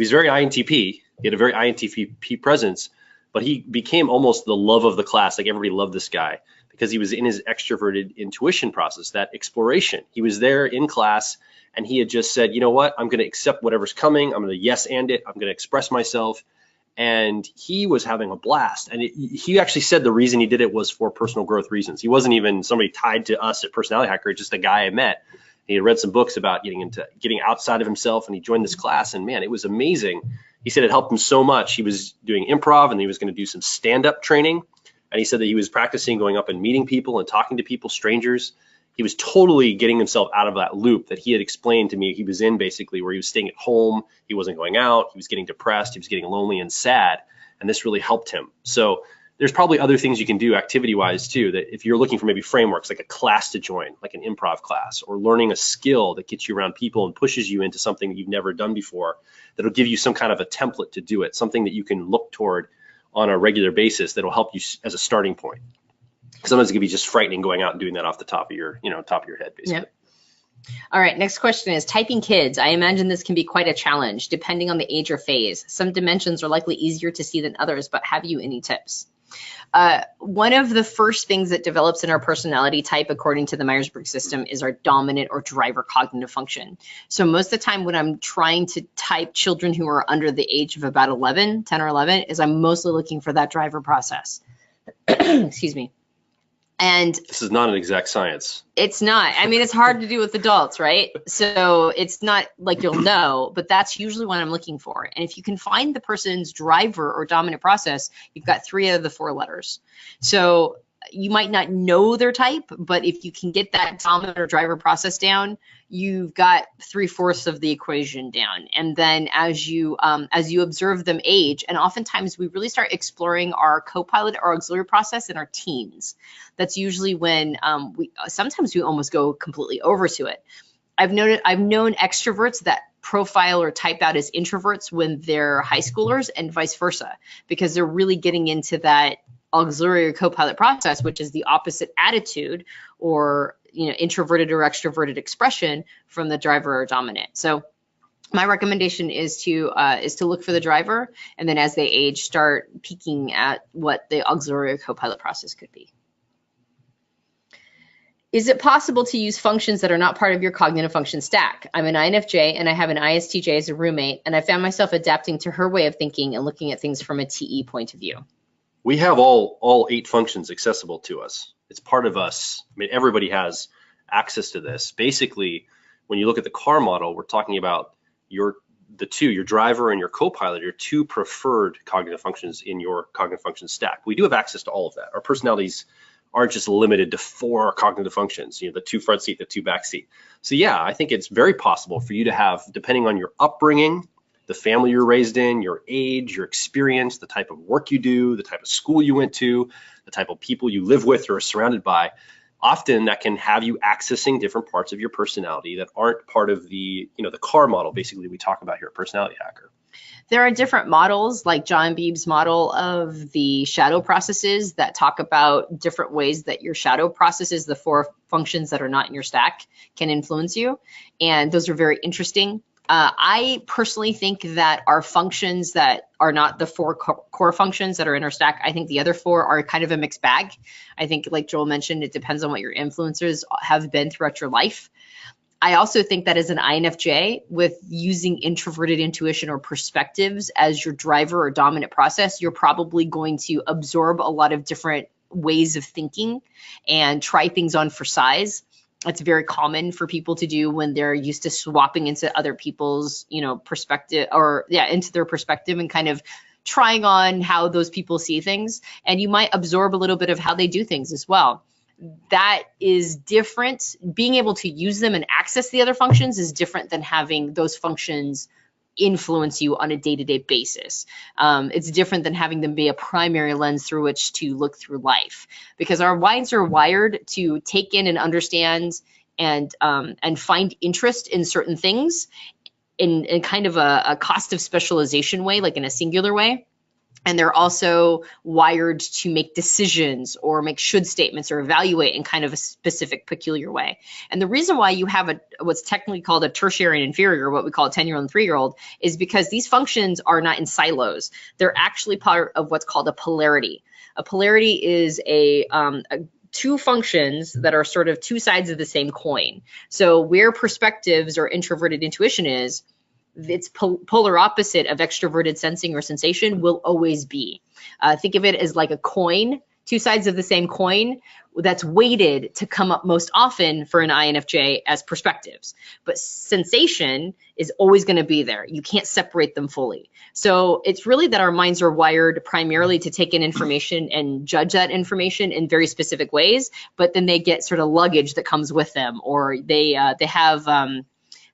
Speaker 1: was very INTP. He had a very INTP presence, but he became almost the love of the class. Like everybody loved this guy because he was in his extroverted intuition process, that exploration. He was there in class and he had just said, you know what, I'm going to accept whatever's coming. I'm going to yes and it. I'm going to express myself. And he was having a blast. And he actually said the reason he did it was for personal growth reasons. He wasn't even somebody tied to us at Personality Hacker, just a guy I met. He had read some books about getting outside of himself, and he joined this class, and man, it was amazing. He said it helped him so much. He was doing improv and he was going to do some stand-up training. And he said that he was practicing going up and meeting people and talking to people, strangers. He was totally getting himself out of that loop that he had explained to me he was in, basically, where he was staying at home, he wasn't going out, he was getting depressed, he was getting lonely and sad, and this really helped him. So there's probably other things you can do activity-wise too, that if you're looking for maybe frameworks, like a class to join, like an improv class, or learning a skill that gets you around people and pushes you into something that you've never done before, that'll give you some kind of a template to do it, something that you can look toward on a regular basis that'll help you as a starting point. Sometimes it can be just frightening going out and doing that off the top of your head, basically.
Speaker 2: Yep. All right, next question is typing kids. I imagine this can be quite a challenge depending on the age or phase. Some dimensions are likely easier to see than others, but have you any tips? One of the first things that develops in our personality type, according to the Myers-Briggs system, is our dominant or driver cognitive function. So most of the time when I'm trying to type children who are under the age of about 10 or 11, is I'm mostly looking for that driver process. Excuse me. And
Speaker 1: this is not an exact science.
Speaker 2: It's not. I mean, it's hard to do with adults, right? So it's not like you'll know, but that's usually what I'm looking for. And if you can find the person's driver or dominant process, you've got 3 out of the 4 letters. So you might not know their type, but if you can get that dominant or driver process down, you've got 3/4 of the equation down. And then as you observe them age, and oftentimes we really start exploring our co-pilot or auxiliary process in our teens. That's usually when sometimes we almost go completely over to it. I've known extroverts that profile or type out as introverts when they're high schoolers and vice versa, because they're really getting into that auxiliary or co-pilot process, which is the opposite attitude or introverted or extroverted expression from the driver or dominant. So my recommendation is to look for the driver, and then as they age, start peeking at what the auxiliary or co-pilot process could be. Is it possible to use functions that are not part of your cognitive function stack? I'm an INFJ and I have an ISTJ as a roommate, and I found myself adapting to her way of thinking and looking at things from a TE point of view.
Speaker 1: We have all 8 functions accessible to us. It's part of us. I mean, everybody has access to this. Basically, when you look at the car model, we're talking about your driver and your co-pilot, your 2 preferred cognitive functions in your cognitive function stack. We do have access to all of that. Our personalities aren't just limited to 4 cognitive functions, the 2 front seat, the 2 back seat. So yeah, I think it's very possible for you to have, depending on your upbringing, the family you're raised in, your age, your experience, the type of work you do, the type of school you went to, the type of people you live with or are surrounded by, often that can have you accessing different parts of your personality that aren't part of the car model, basically, we talk about here at Personality Hacker.
Speaker 2: There are different models, like John Beeb's model of the shadow processes, that talk about different ways that your shadow processes, the 4 functions that are not in your stack, can influence you. And those are very interesting. I personally think that our functions that are not the 4 core functions that are in our stack, I think the other 4 are kind of a mixed bag. I think, like Joel mentioned, it depends on what your influencers have been throughout your life. I also think that as an INFJ, with using introverted intuition or perspectives as your driver or dominant process, you're probably going to absorb a lot of different ways of thinking and try things on for size. It's very common for people to do when they're used to swapping into other people's, perspective, or into their perspective, and kind of trying on how those people see things. And you might absorb a little bit of how they do things as well. that is different. Being able to use them and access the other functions is different than having those functions influence you on a day-to-day basis. It's different than having them be a primary lens through which to look through life, because our minds are wired to take in and understand and find interest in certain things in kind of a cost of specialization way, like in a singular way. And they're also wired to make decisions or make should statements or evaluate in kind of a specific, peculiar way. And the reason why you have what's technically called a tertiary and inferior, what we call a 10-year-old and 3-year-old, is because these functions are not in silos. They're actually part of what's called a polarity. A polarity is two functions that are sort of two sides of the same coin. So where perspectives or introverted intuition is, its polar opposite of extroverted sensing or sensation will always be. Think of it as like a coin, two sides of the same coin that's weighted to come up most often for an INFJ as perspectives. But sensation is always going to be there. You can't separate them fully. So it's really that our minds are wired primarily to take in information and judge that information in very specific ways, but then they get sort of luggage that comes with them, or they have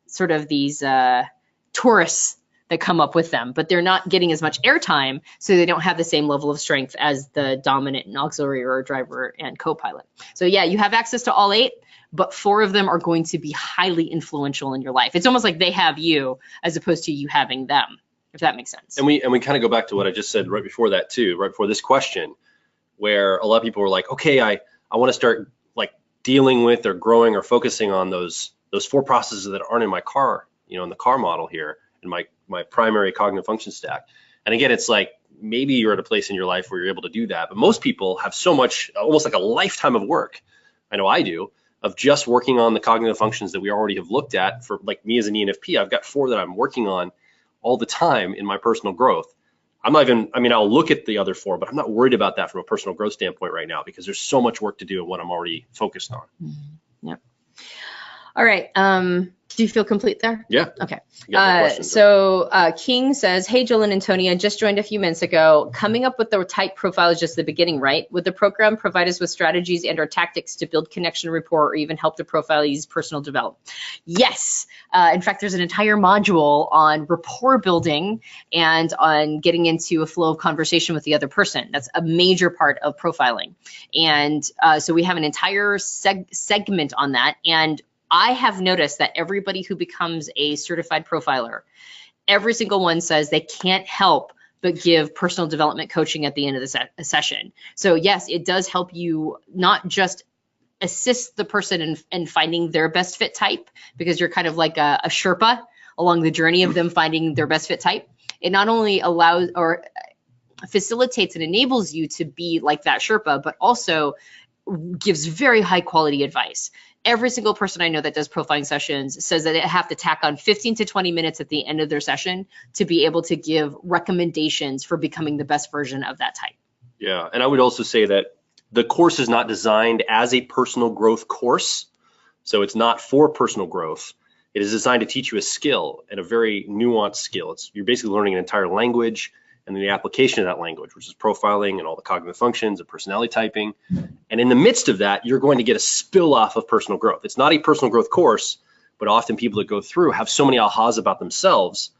Speaker 2: sort of these tourists that come up with them, but they're not getting as much airtime, so they don't have the same level of strength as the dominant and auxiliary or driver and co-pilot. So yeah, you have access to all 8, but 4 of them are going to be highly influential in your life. It's almost like they have you as opposed to you having them, if that makes sense.
Speaker 1: And we kind of go back to what I just said right before that too, right before this question, where a lot of people were like, okay, I want to start like dealing with or growing or focusing on those 4 processes that aren't in my car, in the car model here, in my primary cognitive function stack. And again, it's like, maybe you're at a place in your life where you're able to do that, but most people have so much, almost like a lifetime of work, I know I do, of just working on the cognitive functions that we already have looked at. For like me as an ENFP, I've got 4 that I'm working on all the time in my personal growth. I'll look at the other 4, but I'm not worried about that from a personal growth standpoint right now, because there's so much work to do in what I'm already focused on.
Speaker 2: Yep. All right. Do you feel complete there?
Speaker 1: Yeah.
Speaker 2: Okay.
Speaker 1: So
Speaker 2: King says, hey, Jill and Antonia, just joined a few minutes ago. Coming up with the type profile is just the beginning, right? Would the program provide us with strategies and or tactics to build connection, rapport, or even help the profile use personal development? Yes. In fact, there's an entire module on rapport building and on getting into a flow of conversation with the other person. That's a major part of profiling. And so we have an entire segment on that. And I have noticed that everybody who becomes a certified profiler, every single one says they can't help but give personal development coaching at the end of the session. So yes, it does help you not just assist the person in finding their best fit type, because you're kind of like a Sherpa along the journey of them finding their best fit type. It not only allows or facilitates and enables you to be like that Sherpa, but also gives very high quality advice. Every single person I know that does profiling sessions says that they have to tack on 15 to 20 minutes at the end of their session to be able to give recommendations for becoming the best version of that type.
Speaker 1: Yeah, and I would also say that the course is not designed as a personal growth course. So it's not for personal growth. It is designed to teach you a skill, and a very nuanced skill. You're basically learning an entire language and then the application of that language, which is profiling and all the cognitive functions and personality typing. And in the midst of that, you're going to get a spill off of personal growth. It's not a personal growth course, but often people that go through have so many ahas about themselves.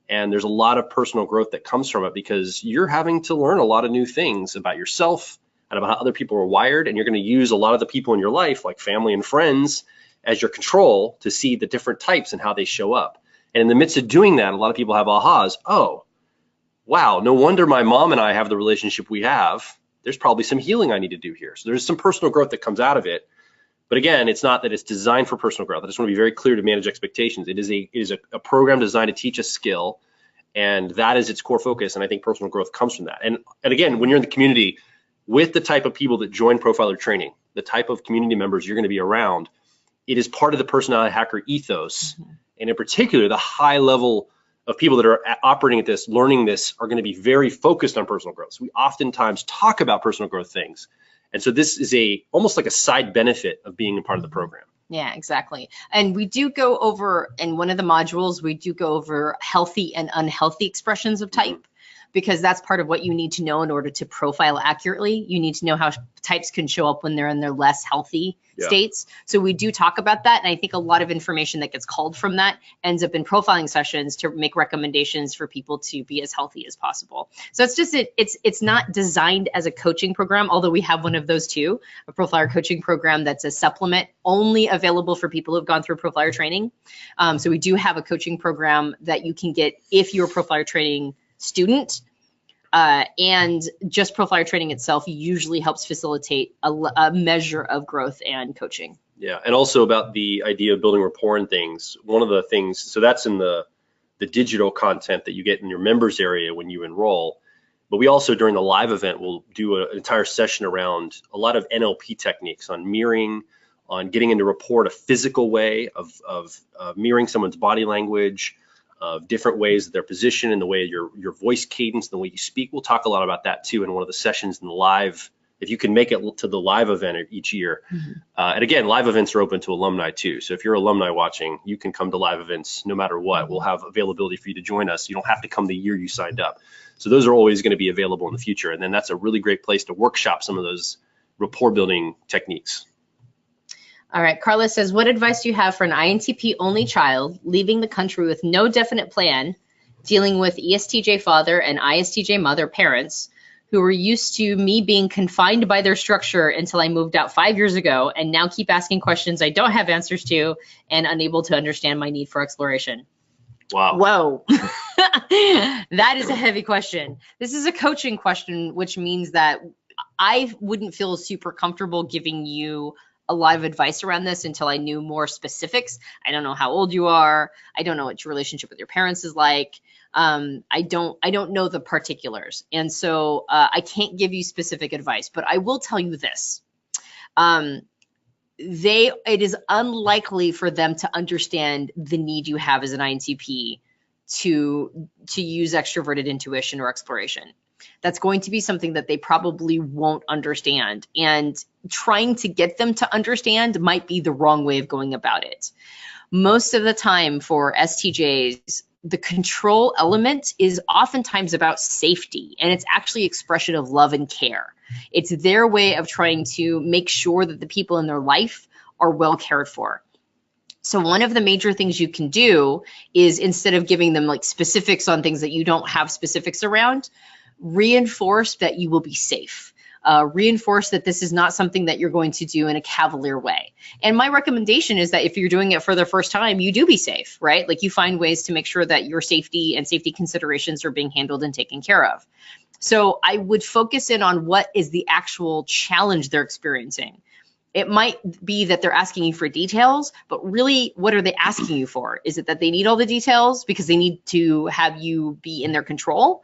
Speaker 1: And there's a lot of personal growth that comes from it, because you're having to learn a lot of new things about yourself and about how other people are wired. And you're going to use a lot of the people in your life, like family and friends, as your control to see the different types and how they show up. And in the midst of doing that, a lot of people have ahas. Oh, wow, no wonder my mom and I have the relationship we have. There's probably some healing I need to do here. So there's some personal growth that comes out of it. But again, it's not that it's designed for personal growth. I just want to be very clear to manage expectations. It is a program designed to teach a skill, and that is its core focus. And I think personal growth comes from that. And again, when you're in the community with the type of people that join profiler training, the type of community members you're going to be around, it is part of the personality hacker ethos. Mm-hmm. And in particular, the high level of people that are operating at this, learning this, are going to be very focused on personal growth. So we oftentimes talk about personal growth things. And so this is almost like a side benefit of being a part of the program.
Speaker 2: Yeah, exactly. And we do go over, in one of the modules, we do go over healthy and unhealthy expressions of type. because that's part of what you need to know in order to profile accurately. You need to know how types can show up when they're in their less healthy states. So we do talk about that. And I think a lot of information that gets culled from that ends up in profiling sessions to make recommendations for people to be as healthy as possible. So it's just, it's not designed as a coaching program, although we have one of those too, a Profiler coaching program that's a supplement only available for people who've gone through Profiler training. So we do have a coaching program that you can get if you're a Profiler training student. And just Profiler training itself usually helps facilitate a measure of growth and coaching.
Speaker 1: Yeah, and also about the idea of building rapport and things. One of the things, so that's in the digital content that you get in your members area when you enroll. But we also, during the live event, will do an entire session around a lot of NLP techniques on mirroring, on getting into rapport in a physical way of mirroring someone's body language, of different ways that they're positioned, and the way your voice cadence, and the way you speak. We'll talk a lot about that too in one of the sessions in the live, if you can make it to the live event each year. And again, live events are open to alumni too. So if you're alumni watching, you can come to live events no matter what. We'll have availability for you to join us. You don't have to come the year you signed up. So those are always going to be available in the future. And then that's a really great place to workshop some of those rapport building techniques.
Speaker 2: All right, Carla says, what advice do you have for an INTP only child leaving the country with no definite plan, dealing with ESTJ father and ISTJ mother parents who were used to me being confined by their structure until I moved out 5 years ago, and now keep asking questions I don't have answers to and unable to understand my need for exploration?
Speaker 1: Wow.
Speaker 2: Whoa. That is a heavy question. This is a coaching question, which means that I wouldn't feel super comfortable giving you a lot of advice around this until I knew more specifics. I don't know how old you are. I don't know what your relationship with your parents is like. I don't know the particulars. And so I can't give you specific advice, but I will tell you this. It is unlikely for them to understand the need you have as an INTP to use extroverted intuition or exploration. That's going to be something that they probably won't understand. And trying to get them to understand might be the wrong way of going about it. Most of the time for STJs, the control element is oftentimes about safety, and it's actually expression of love and care. It's their way of trying to make sure that the people in their life are well cared for. So one of the major things you can do is, instead of giving them like specifics on things that you don't have specifics around, reinforce that you will be safe. Reinforce that this is not something that you're going to do in a cavalier way. And my recommendation is that if you're doing it for the first time, you do be safe, right? Like you find ways to make sure that your safety and safety considerations are being handled and taken care of. So I would focus in on what is the actual challenge they're experiencing. It might be that they're asking you for details, but really, what are they asking you for? Is it that they need all the details because they need to have you be in their control?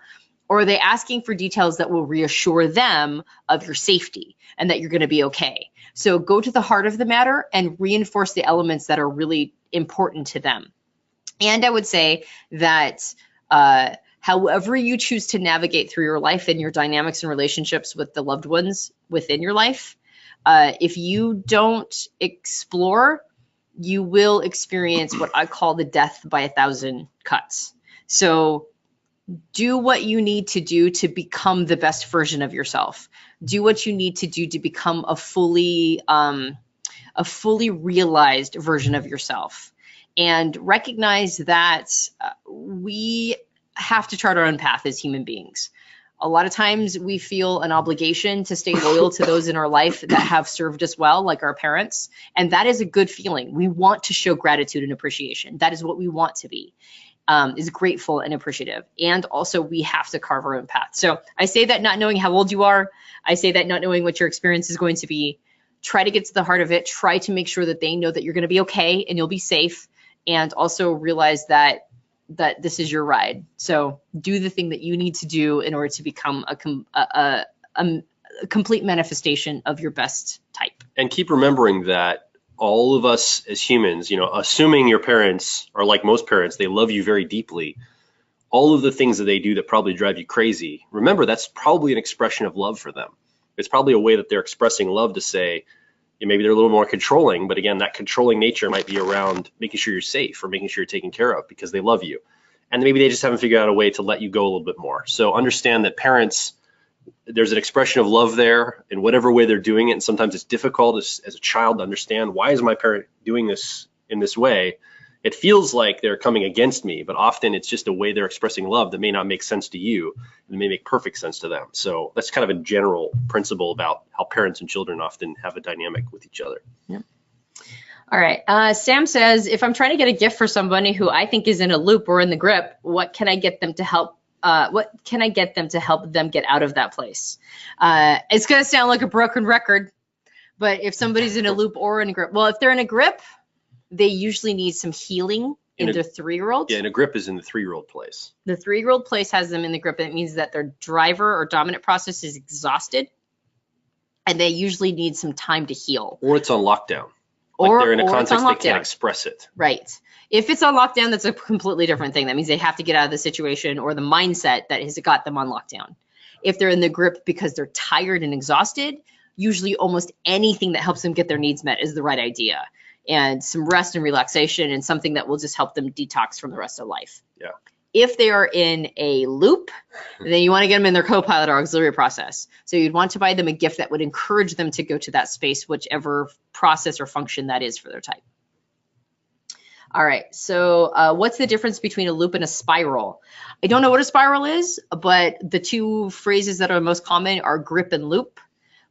Speaker 2: Or are they asking for details that will reassure them of your safety and that you're going to be okay? So go to the heart of the matter and reinforce the elements that are really important to them. And I would say that however you choose to navigate through your life and your dynamics and relationships with the loved ones within your life, if you don't explore, you will experience what I call the death by 1,000 cuts. So do what you need to do to become the best version of yourself. Do what you need to do to become a fully realized version of yourself. And recognize that we have to chart our own path as human beings. A lot of times we feel an obligation to stay loyal to those in our life that have served us well, like our parents. And that is a good feeling. We want to show gratitude and appreciation. That is what we want to be. Is grateful and appreciative. And also we have to carve our own path. So I say that not knowing how old you are, I say that not knowing what your experience is going to be, try to get to the heart of it, try to make sure that they know that you're going to be okay and you'll be safe. And also realize that this is your ride. So do the thing that you need to do in order to become a complete manifestation of your best type.
Speaker 1: And keep remembering that all of us as humans, assuming your parents are like most parents, they love you very deeply. All of the things that they do that probably drive you crazy, remember that's probably an expression of love for them. It's probably a way that they're expressing love to say, maybe they're a little more controlling, but again, that controlling nature might be around making sure you're safe or making sure you're taken care of because they love you. and maybe they just haven't figured out a way to let you go a little bit more. So understand that parents, there's an expression of love there in whatever way they're doing it. And sometimes it's difficult as a child to understand, why is my parent doing this in this way? It feels like they're coming against me, but often it's just a way they're expressing love that may not make sense to you and may make perfect sense to them. So that's kind of a general principle about how parents and children often have a dynamic with each other.
Speaker 2: Yeah. All right. Sam says, if I'm trying to get a gift for somebody who I think is in a loop or in the grip, what can I get them to help? What can I get them to help them get out of that place? It's going to sound like a broken record, but if somebody's in a loop or in a grip, well, if they're in a grip, they usually need some healing in their 3-year-old.
Speaker 1: Yeah, and a grip is in the 3-year-old place.
Speaker 2: The 3-year-old place has them in the grip. That means that their driver or dominant process is exhausted, and they usually need some time to heal.
Speaker 1: Or it's on lockdown. Like they're in a context they can't express it.
Speaker 2: Right. If it's on lockdown, that's a completely different thing. That means they have to get out of the situation or the mindset that has got them on lockdown. If they're in the grip because they're tired and exhausted, usually almost anything that helps them get their needs met is the right idea. And some rest and relaxation and something that will just help them detox from the rest of life.
Speaker 1: Yeah.
Speaker 2: If they are in a loop, then you want to get them in their co-pilot or auxiliary process. So you'd want to buy them a gift that would encourage them to go to that space, whichever process or function that is for their type. All right, so what's the difference between a loop and a spiral? I don't know what a spiral is, but the two phrases that are most common are grip and loop.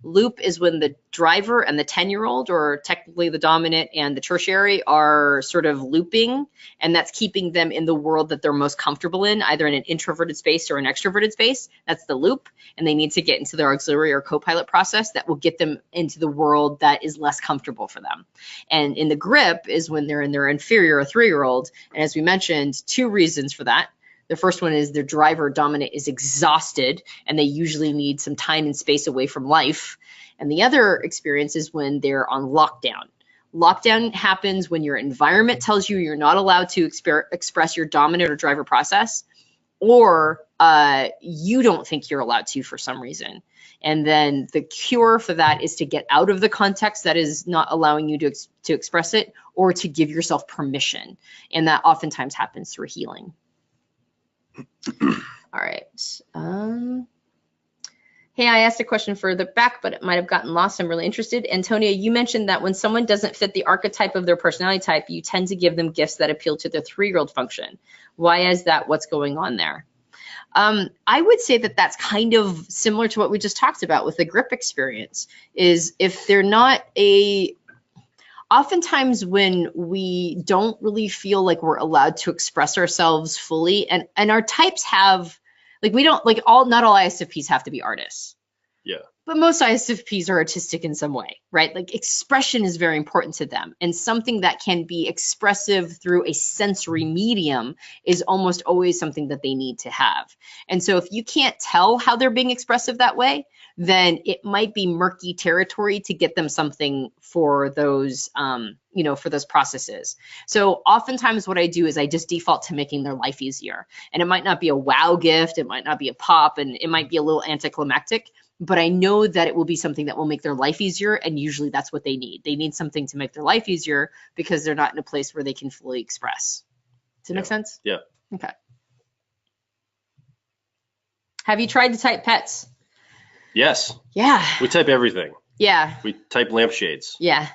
Speaker 2: Loop is when the driver and the 10-year-old, or technically the dominant and the tertiary, are sort of looping, and that's keeping them in the world that they're most comfortable in, either in an introverted space or an extroverted space. That's the loop, and they need to get into their auxiliary or co-pilot process that will get them into the world that is less comfortable for them. And in the grip is when they're in their inferior or 3-year-old, and as we mentioned, 2 reasons for that. The first one is their driver dominant is exhausted and they usually need some time and space away from life. And the other experience is when they're on lockdown. Lockdown happens when your environment tells you you're not allowed to express your dominant or driver process, or you don't think you're allowed to for some reason. And then the cure for that is to get out of the context that is not allowing you to express it, or to give yourself permission. And that oftentimes happens through healing. All right. Hey, I asked a question further back, but it might have gotten lost. I'm really interested. Antonia, you mentioned that when someone doesn't fit the archetype of their personality type, you tend to give them gifts that appeal to their 3-year-old function. Why is that? What's going on there? I would say that that's kind of similar to what we just talked about with the grip experience, is if they're not oftentimes when we don't really feel like we're allowed to express ourselves fully, and our types have, like, we don't, like, not all ISFPs have to be artists.
Speaker 1: Yeah.
Speaker 2: But most ISFPs are artistic in some way, right? Like, expression is very important to them, and something that can be expressive through a sensory medium is almost always something that they need to have. And so if you can't tell how they're being expressive that way, then it might be murky territory to get them something for those, for those processes. So oftentimes what I do is I just default to making their life easier. And it might not be a wow gift, it might not be a pop, and it might be a little anticlimactic, but I know that it will be something that will make their life easier, and usually that's what they need. They need something to make their life easier because they're not in a place where they can fully express. Does it make sense?
Speaker 1: Yeah.
Speaker 2: Okay. Have you tried to type pets?
Speaker 1: Yes.
Speaker 2: Yeah.
Speaker 1: We type everything.
Speaker 2: Yeah.
Speaker 1: We type lampshades.
Speaker 2: Yeah.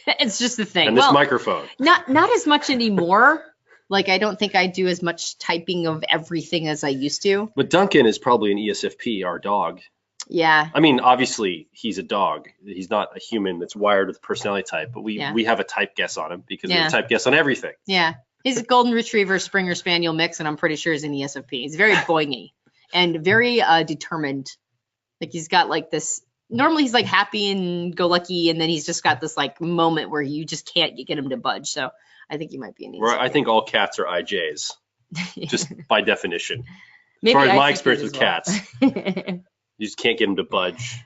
Speaker 2: It's just the thing.
Speaker 1: And this microphone.
Speaker 2: Not as much anymore. Like, I don't think I do as much typing of everything as I used to.
Speaker 1: But Duncan is probably an ESFP, our dog.
Speaker 2: Yeah.
Speaker 1: I mean, obviously he's a dog. He's not a human that's wired with a personality type, but we have a type guess on him because we have a type guess on everything.
Speaker 2: Yeah. He's a golden retriever Springer Spaniel mix, and I'm pretty sure he's an ESFP. He's very boingy and very determined. Like, he's got like this, normally he's like happy and go lucky, and then he's just got this like moment where you just can't get him to budge. So I think he might be an ESFP.
Speaker 1: Right. I think all cats are IJs, just by definition.
Speaker 2: Maybe
Speaker 1: as far as my
Speaker 2: ISFPs
Speaker 1: experience
Speaker 2: as
Speaker 1: with
Speaker 2: well.
Speaker 1: cats, you just can't get them to budge.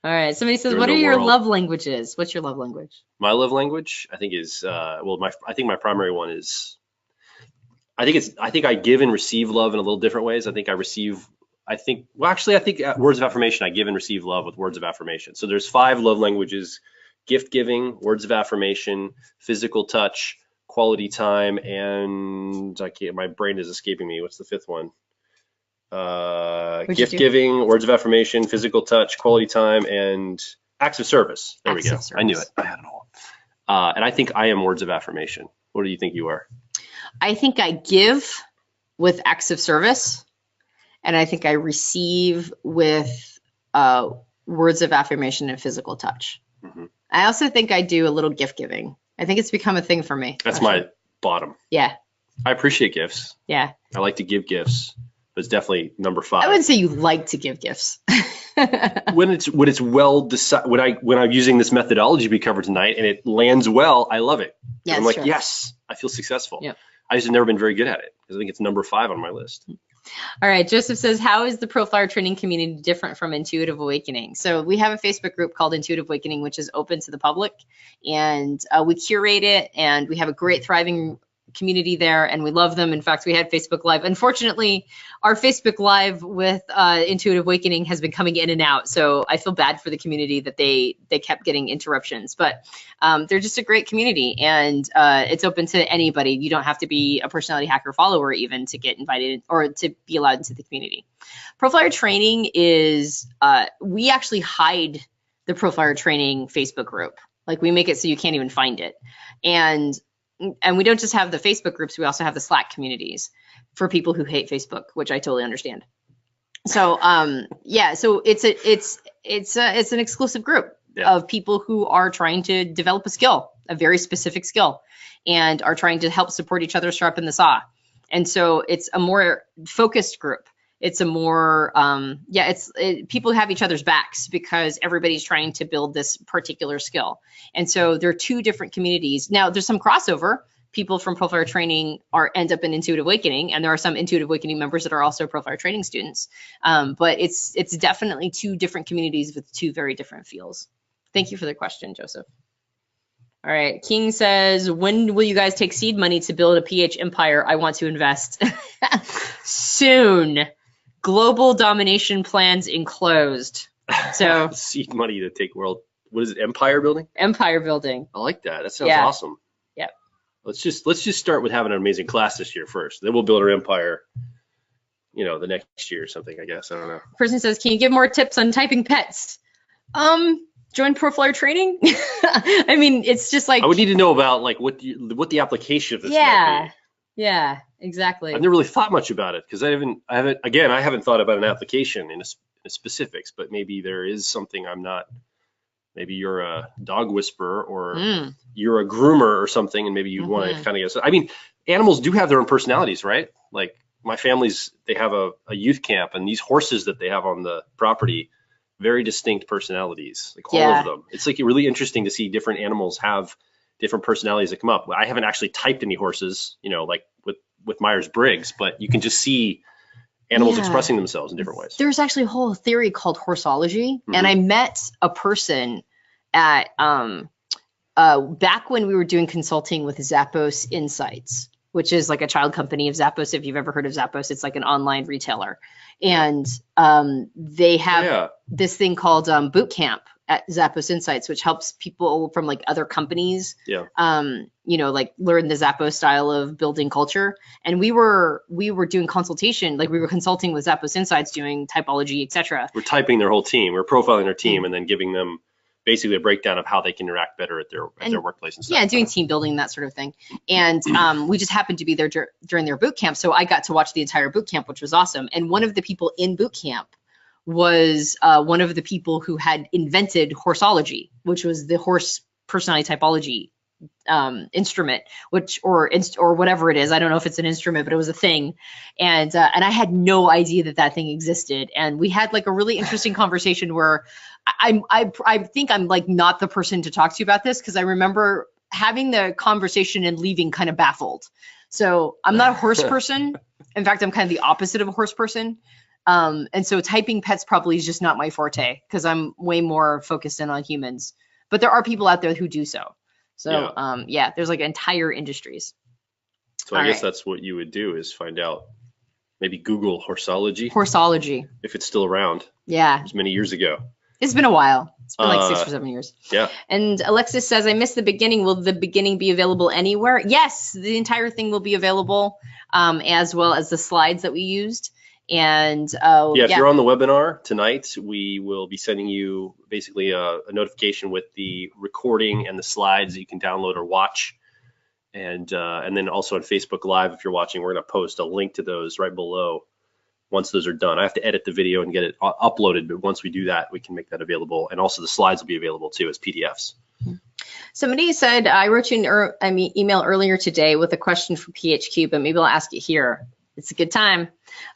Speaker 2: All right. Somebody says,
Speaker 1: They're
Speaker 2: what
Speaker 1: in
Speaker 2: are
Speaker 1: the
Speaker 2: your
Speaker 1: world.
Speaker 2: love languages? What's your love language?
Speaker 1: My love language, I think, is I think my primary one is, I think I give and receive love in a little different ways. I think words of affirmation, I give and receive love with words of affirmation. So there's 5 love languages: gift giving, words of affirmation, physical touch, quality time, and my brain is escaping me. What's the fifth one? Gift giving, words of affirmation, physical touch, quality time, and acts of service. There we go. I knew it. I had it all. And I think I am words of affirmation. What do you think you are?
Speaker 2: I think I give with acts of service, and I think I receive with words of affirmation and physical touch. Mm-hmm. I also think I do a little gift giving. I think it's become a thing for me.
Speaker 1: That's my bottom.
Speaker 2: Yeah.
Speaker 1: I appreciate gifts.
Speaker 2: Yeah.
Speaker 1: I like to give gifts, but it's definitely number 5.
Speaker 2: I wouldn't say you like to give gifts.
Speaker 1: when it's well decided, when I'm using this methodology we covered tonight and it lands well, I love it. Yeah, I'm like, true. Yes, I feel successful. Yep. I just have never been very good at it because I think it's number 5 on my list.
Speaker 2: All right, Joseph says, how is the Proflower training community different from Intuitive Awakening? So we have a Facebook group called Intuitive Awakening, which is open to the public, and we curate it, and we have a great, thriving community there, and we love them. In fact, we had Facebook Live. Unfortunately, our Facebook Live with Intuitive Awakening has been coming in and out, so I feel bad for the community that they kept getting interruptions, but they're just a great community, and it's open to anybody. You don't have to be a personality hacker follower even to get invited or to be allowed into the community. Proflower training is, we actually hide the Proflower training Facebook group. Like, we make it so you can't even find it. And we don't just have the Facebook groups, we also have the Slack communities for people who hate Facebook, which I totally understand. So yeah, so it's an exclusive group of people who are trying to develop a skill, a very specific skill, and are trying to help support each other sharpen the saw. And so it's a more focused group. It's a more, people have each other's backs because everybody's trying to build this particular skill. And so there are 2 different communities. Now, there's some crossover. People from Proflower training end up in Intuitive Awakening, and there are some Intuitive Awakening members that are also Proflower training students. But it's definitely 2 different communities with 2 very different feels. Thank you for the question, Joseph. All right, King says, when will you guys take seed money to build a PH empire? I want to invest. Soon. Global domination plans enclosed. So
Speaker 1: seed money to take world. What is it? Empire building?
Speaker 2: Empire building.
Speaker 1: I like that. That sounds awesome.
Speaker 2: Yep.
Speaker 1: Let's just start with having an amazing class this year first. Then we'll build our empire, the next year or something, I guess. I don't know.
Speaker 2: Person says, can you give more tips on typing pets? Join Proflower training. I mean, it's just like,
Speaker 1: I would need to know about like what the application of this might be.
Speaker 2: Yeah, exactly.
Speaker 1: I've never really thought much about it because I haven't thought about an application in specifics, but maybe there is something I'm not. Maybe you're a dog whisperer or you're a groomer or something, and maybe you'd want to kind of get. I mean, animals do have their own personalities, right? Like my family's, they have a youth camp, and these horses that they have on the property, very distinct personalities, like all of them. It's like really interesting to see different animals have different personalities that come up. I haven't actually typed any horses, like with Myers-Briggs, but you can just see animals expressing themselves in different ways.
Speaker 2: There's actually a whole theory called horsology, and I met a person at back when we were doing consulting with Zappos Insights, which is like a child company of Zappos. If you've ever heard of Zappos, it's like an online retailer, and they have this thing called boot camp at Zappos Insights, which helps people from like other companies, like learn the Zappos style of building culture. And we were doing consultation, like we were consulting with Zappos Insights, doing typology, etc.
Speaker 1: We're typing their whole team. We're profiling their team and then giving them basically a breakdown of how they can interact better at their workplace and stuff.
Speaker 2: Yeah, doing team building, that sort of thing. And we just happened to be there during their boot camp. So I got to watch the entire boot camp, which was awesome. And one of the people in boot camp was one of the people who had invented horsology, which was the horse personality typology instrument, or whatever it is. I don't know if it's an instrument, but it was a thing. And I had no idea that thing existed. And we had like a really interesting conversation where I think I'm like not the person to talk to about this, because I remember having the conversation and leaving kind of baffled. So I'm not a horse person. In fact, I'm kind of the opposite of a horse person. And so typing pets probably is just not my forte, because I'm way more focused in on humans. But there are people out there who do so. So there's like entire industries.
Speaker 1: So I guess that's what you would do, is find out, maybe Google horsology.
Speaker 2: Horsology.
Speaker 1: If it's still around.
Speaker 2: Yeah.
Speaker 1: It was many years ago.
Speaker 2: It's been a while. It's been like 6 or 7 years.
Speaker 1: Yeah.
Speaker 2: And Alexis says, I missed the beginning. Will the beginning be available anywhere? Yes, the entire thing will be available, as well as the slides that we used. And
Speaker 1: if you're on the webinar tonight, we will be sending you basically a notification with the recording and the slides that you can download or watch. And then also on Facebook Live, if you're watching, we're going to post a link to those right below once those are done. I have to edit the video and get it uploaded, but once we do that, we can make that available. And also the slides will be available too as PDFs.
Speaker 2: Somebody said, I wrote you an email earlier today with a question for PHQ, but maybe I'll ask it here. It's a good time.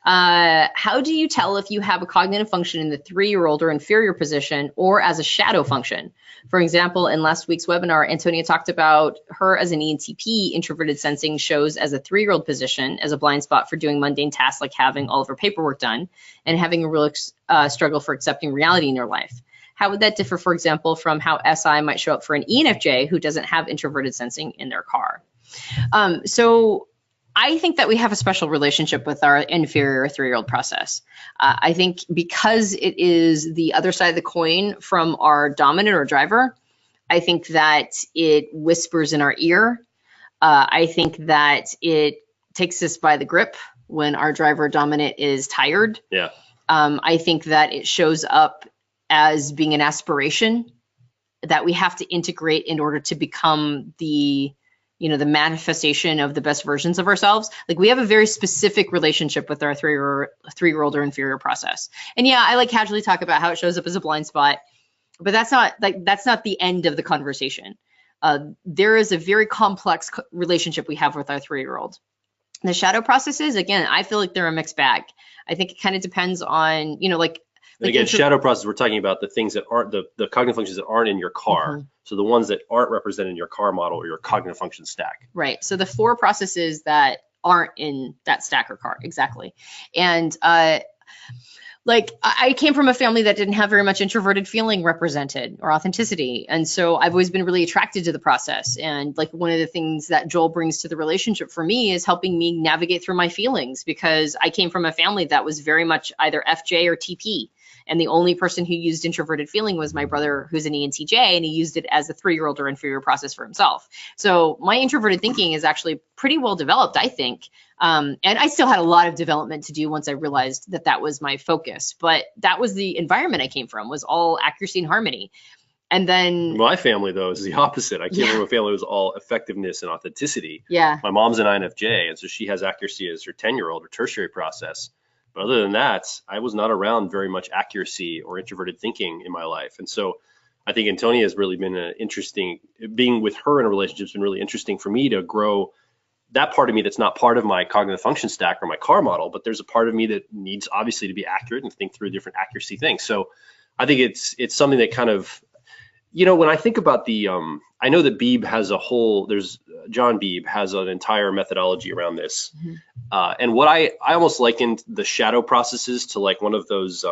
Speaker 2: How do you tell if you have a cognitive function in the 3-year-old or inferior position or as a shadow function? For example, in last week's webinar, Antonia talked about her as an ENTP. Introverted sensing shows as a 3-year-old position as a blind spot for doing mundane tasks like having all of her paperwork done and having a real struggle for accepting reality in her life. How would that differ, for example, from how SI might show up for an ENFJ who doesn't have introverted sensing in their car? So I think that we have a special relationship with our inferior 3-year-old process. I think because it is the other side of the coin from our dominant or driver, I think that it whispers in our ear. I think that it takes us by the grip when our driver dominant is tired.
Speaker 1: Yeah.
Speaker 2: I think that it shows up as being an aspiration that we have to integrate in order to become the manifestation of the best versions of ourselves. Like we have a very specific relationship with our 3-year-old or inferior process. And yeah, I like casually talk about how it shows up as a blind spot, but that's not the end of the conversation. There is a very complex relationship we have with our 3-year-old. The shadow processes, again, I feel like they're a mixed bag. I think it kind of depends on,
Speaker 1: And again, shadow process, we're talking about the things that aren't the cognitive functions that aren't in your car. Mm-hmm. So the ones that aren't represented in your car model or your cognitive function stack.
Speaker 2: Right. So the 4 processes that aren't in that stack or car. Exactly. And I came from a family that didn't have very much introverted feeling represented or authenticity. And so I've always been really attracted to the process. And like one of the things that Joel brings to the relationship for me is helping me navigate through my feelings, because I came from a family that was very much either FJ or TP. And the only person who used introverted feeling was my brother, who's an ENTJ, and he used it as a 3-year-old or inferior process for himself. So my introverted thinking is actually pretty well developed, I think. And I still had a lot of development to do once I realized that that was my focus. But that was the environment I came from, was all accuracy and harmony. And then
Speaker 1: my family, though, is the opposite. I came from a family that was all effectiveness and authenticity.
Speaker 2: Yeah.
Speaker 1: My mom's an INFJ, and so she has accuracy as her 10-year-old or tertiary process. But other than that, I was not around very much accuracy or introverted thinking in my life. And so I think Antonia has really been being with her in a relationship has been really interesting for me to grow that part of me that's not part of my cognitive function stack or my car model, but there's a part of me that needs obviously to be accurate and think through different accuracy things. So I think it's something that kind of, when I think about I know that Beebe has John Beebe has an entire methodology around this. Mm-hmm. And what I almost likened the shadow processes to like one of those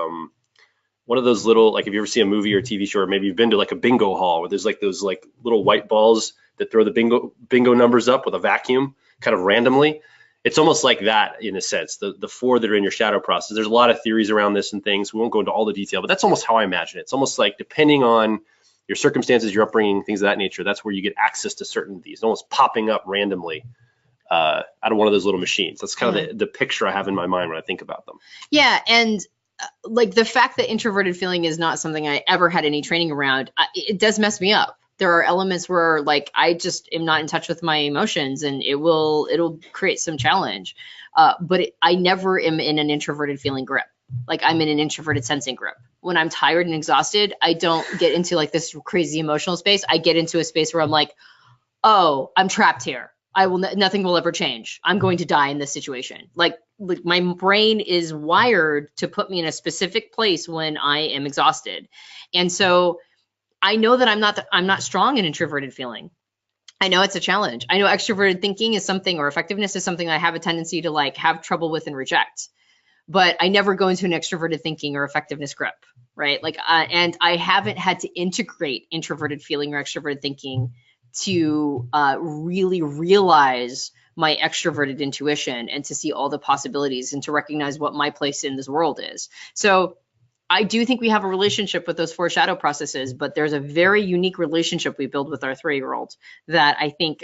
Speaker 1: little, like if you ever see a movie or TV show, or maybe you've been to like a bingo hall where there's like those like little white balls that throw the bingo numbers up with a vacuum kind of randomly. It's almost like that in a sense, the 4 that are in your shadow process. There's a lot of theories around this and things. We won't go into all the detail, but that's almost how I imagine it. It's almost like depending on your circumstances, your upbringing, things of that nature, that's where you get access to certain of these, almost popping up randomly out of one of those little machines. That's kind of the picture I have in my mind when I think about them.
Speaker 2: Yeah, and like the fact that introverted feeling is not something I ever had any training around, it does mess me up. There are elements where like I just am not in touch with my emotions, and it'll create some challenge. But I never am in an introverted feeling grip. Like I'm in an introverted sensing grip. When I'm tired and exhausted, I don't get into like this crazy emotional space. I get into a space where I'm like, oh, I'm trapped here. Nothing will ever change. I'm going to die in this situation. Like my brain is wired to put me in a specific place when I am exhausted. And so I know that I'm not strong in introverted feeling. I know it's a challenge. I know extroverted thinking is something, or effectiveness is something I have a tendency to like have trouble with and reject. But I never go into an extroverted thinking or effectiveness grip, right? Like, and I haven't had to integrate introverted feeling or extroverted thinking to really realize my extroverted intuition and to see all the possibilities and to recognize what my place in this world is. So I do think we have a relationship with those 4 shadow processes, but there's a very unique relationship we build with our 3-year-old that I think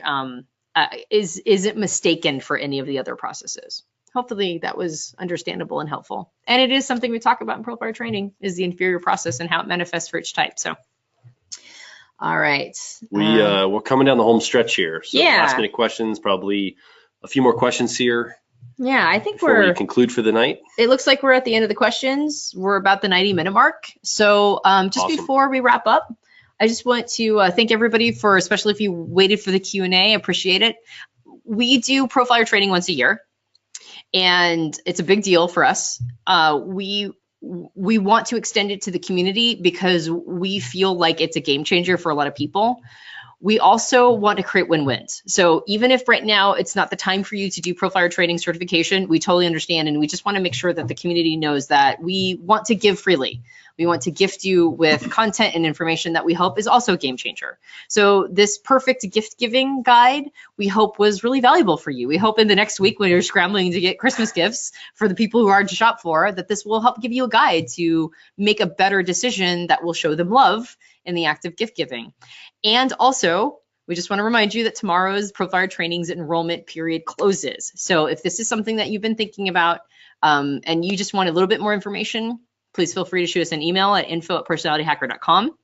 Speaker 2: isn't mistaken for any of the other processes. Hopefully that was understandable and helpful. And it is something we talk about in Profile Training, is the inferior process and how it manifests for each type. So, all right.
Speaker 1: We're coming down the home stretch here. So
Speaker 2: Yeah.
Speaker 1: last minute questions, probably a few more questions here
Speaker 2: Yeah, I think
Speaker 1: before we conclude for the night.
Speaker 2: it looks like we're at the end of the questions. We're about the 90-minute mark. So just
Speaker 1: Awesome.
Speaker 2: before we wrap up, I just want to thank everybody for, especially if you waited for the Q&A, appreciate it. We do Profiler training once a year, and it's a big deal for us. We want to extend it to the community because we feel like it's a game changer for a lot of people. We also want to create win-wins. So even if right now it's not the time for you to do Profiler training certification, we totally understand. And we just want to make sure that the community knows that we want to give freely. We want to gift you with content and information that we hope is also a game changer. So this perfect gift giving guide, we hope was really valuable for you. We hope in the next week when you're scrambling to get Christmas gifts for the people who are to shop for, that this will help give you a guide to make a better decision that will show them love in the act of gift giving. And also, we just want to remind you that tomorrow's Profiler Training's enrollment period closes. So if this is something that you've been thinking about and you just want a little bit more information, please feel free to shoot us an email at info@personalityhacker.com.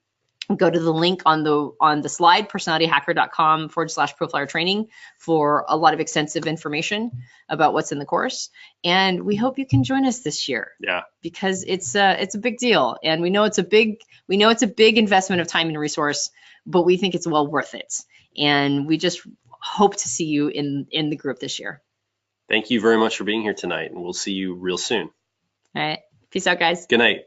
Speaker 2: Go to the link on the slide, personalityhacker.com/profiler training, for a lot of extensive information about what's in the course. And we hope you can join us this year.
Speaker 1: Yeah.
Speaker 2: Because it's a big deal, and we know it's a big investment of time and resource, but we think it's well worth it. And we just hope to see you in the group this year.
Speaker 1: Thank you very much for being here tonight, and we'll see you real soon.
Speaker 2: All right. Peace out, guys.
Speaker 1: Good night.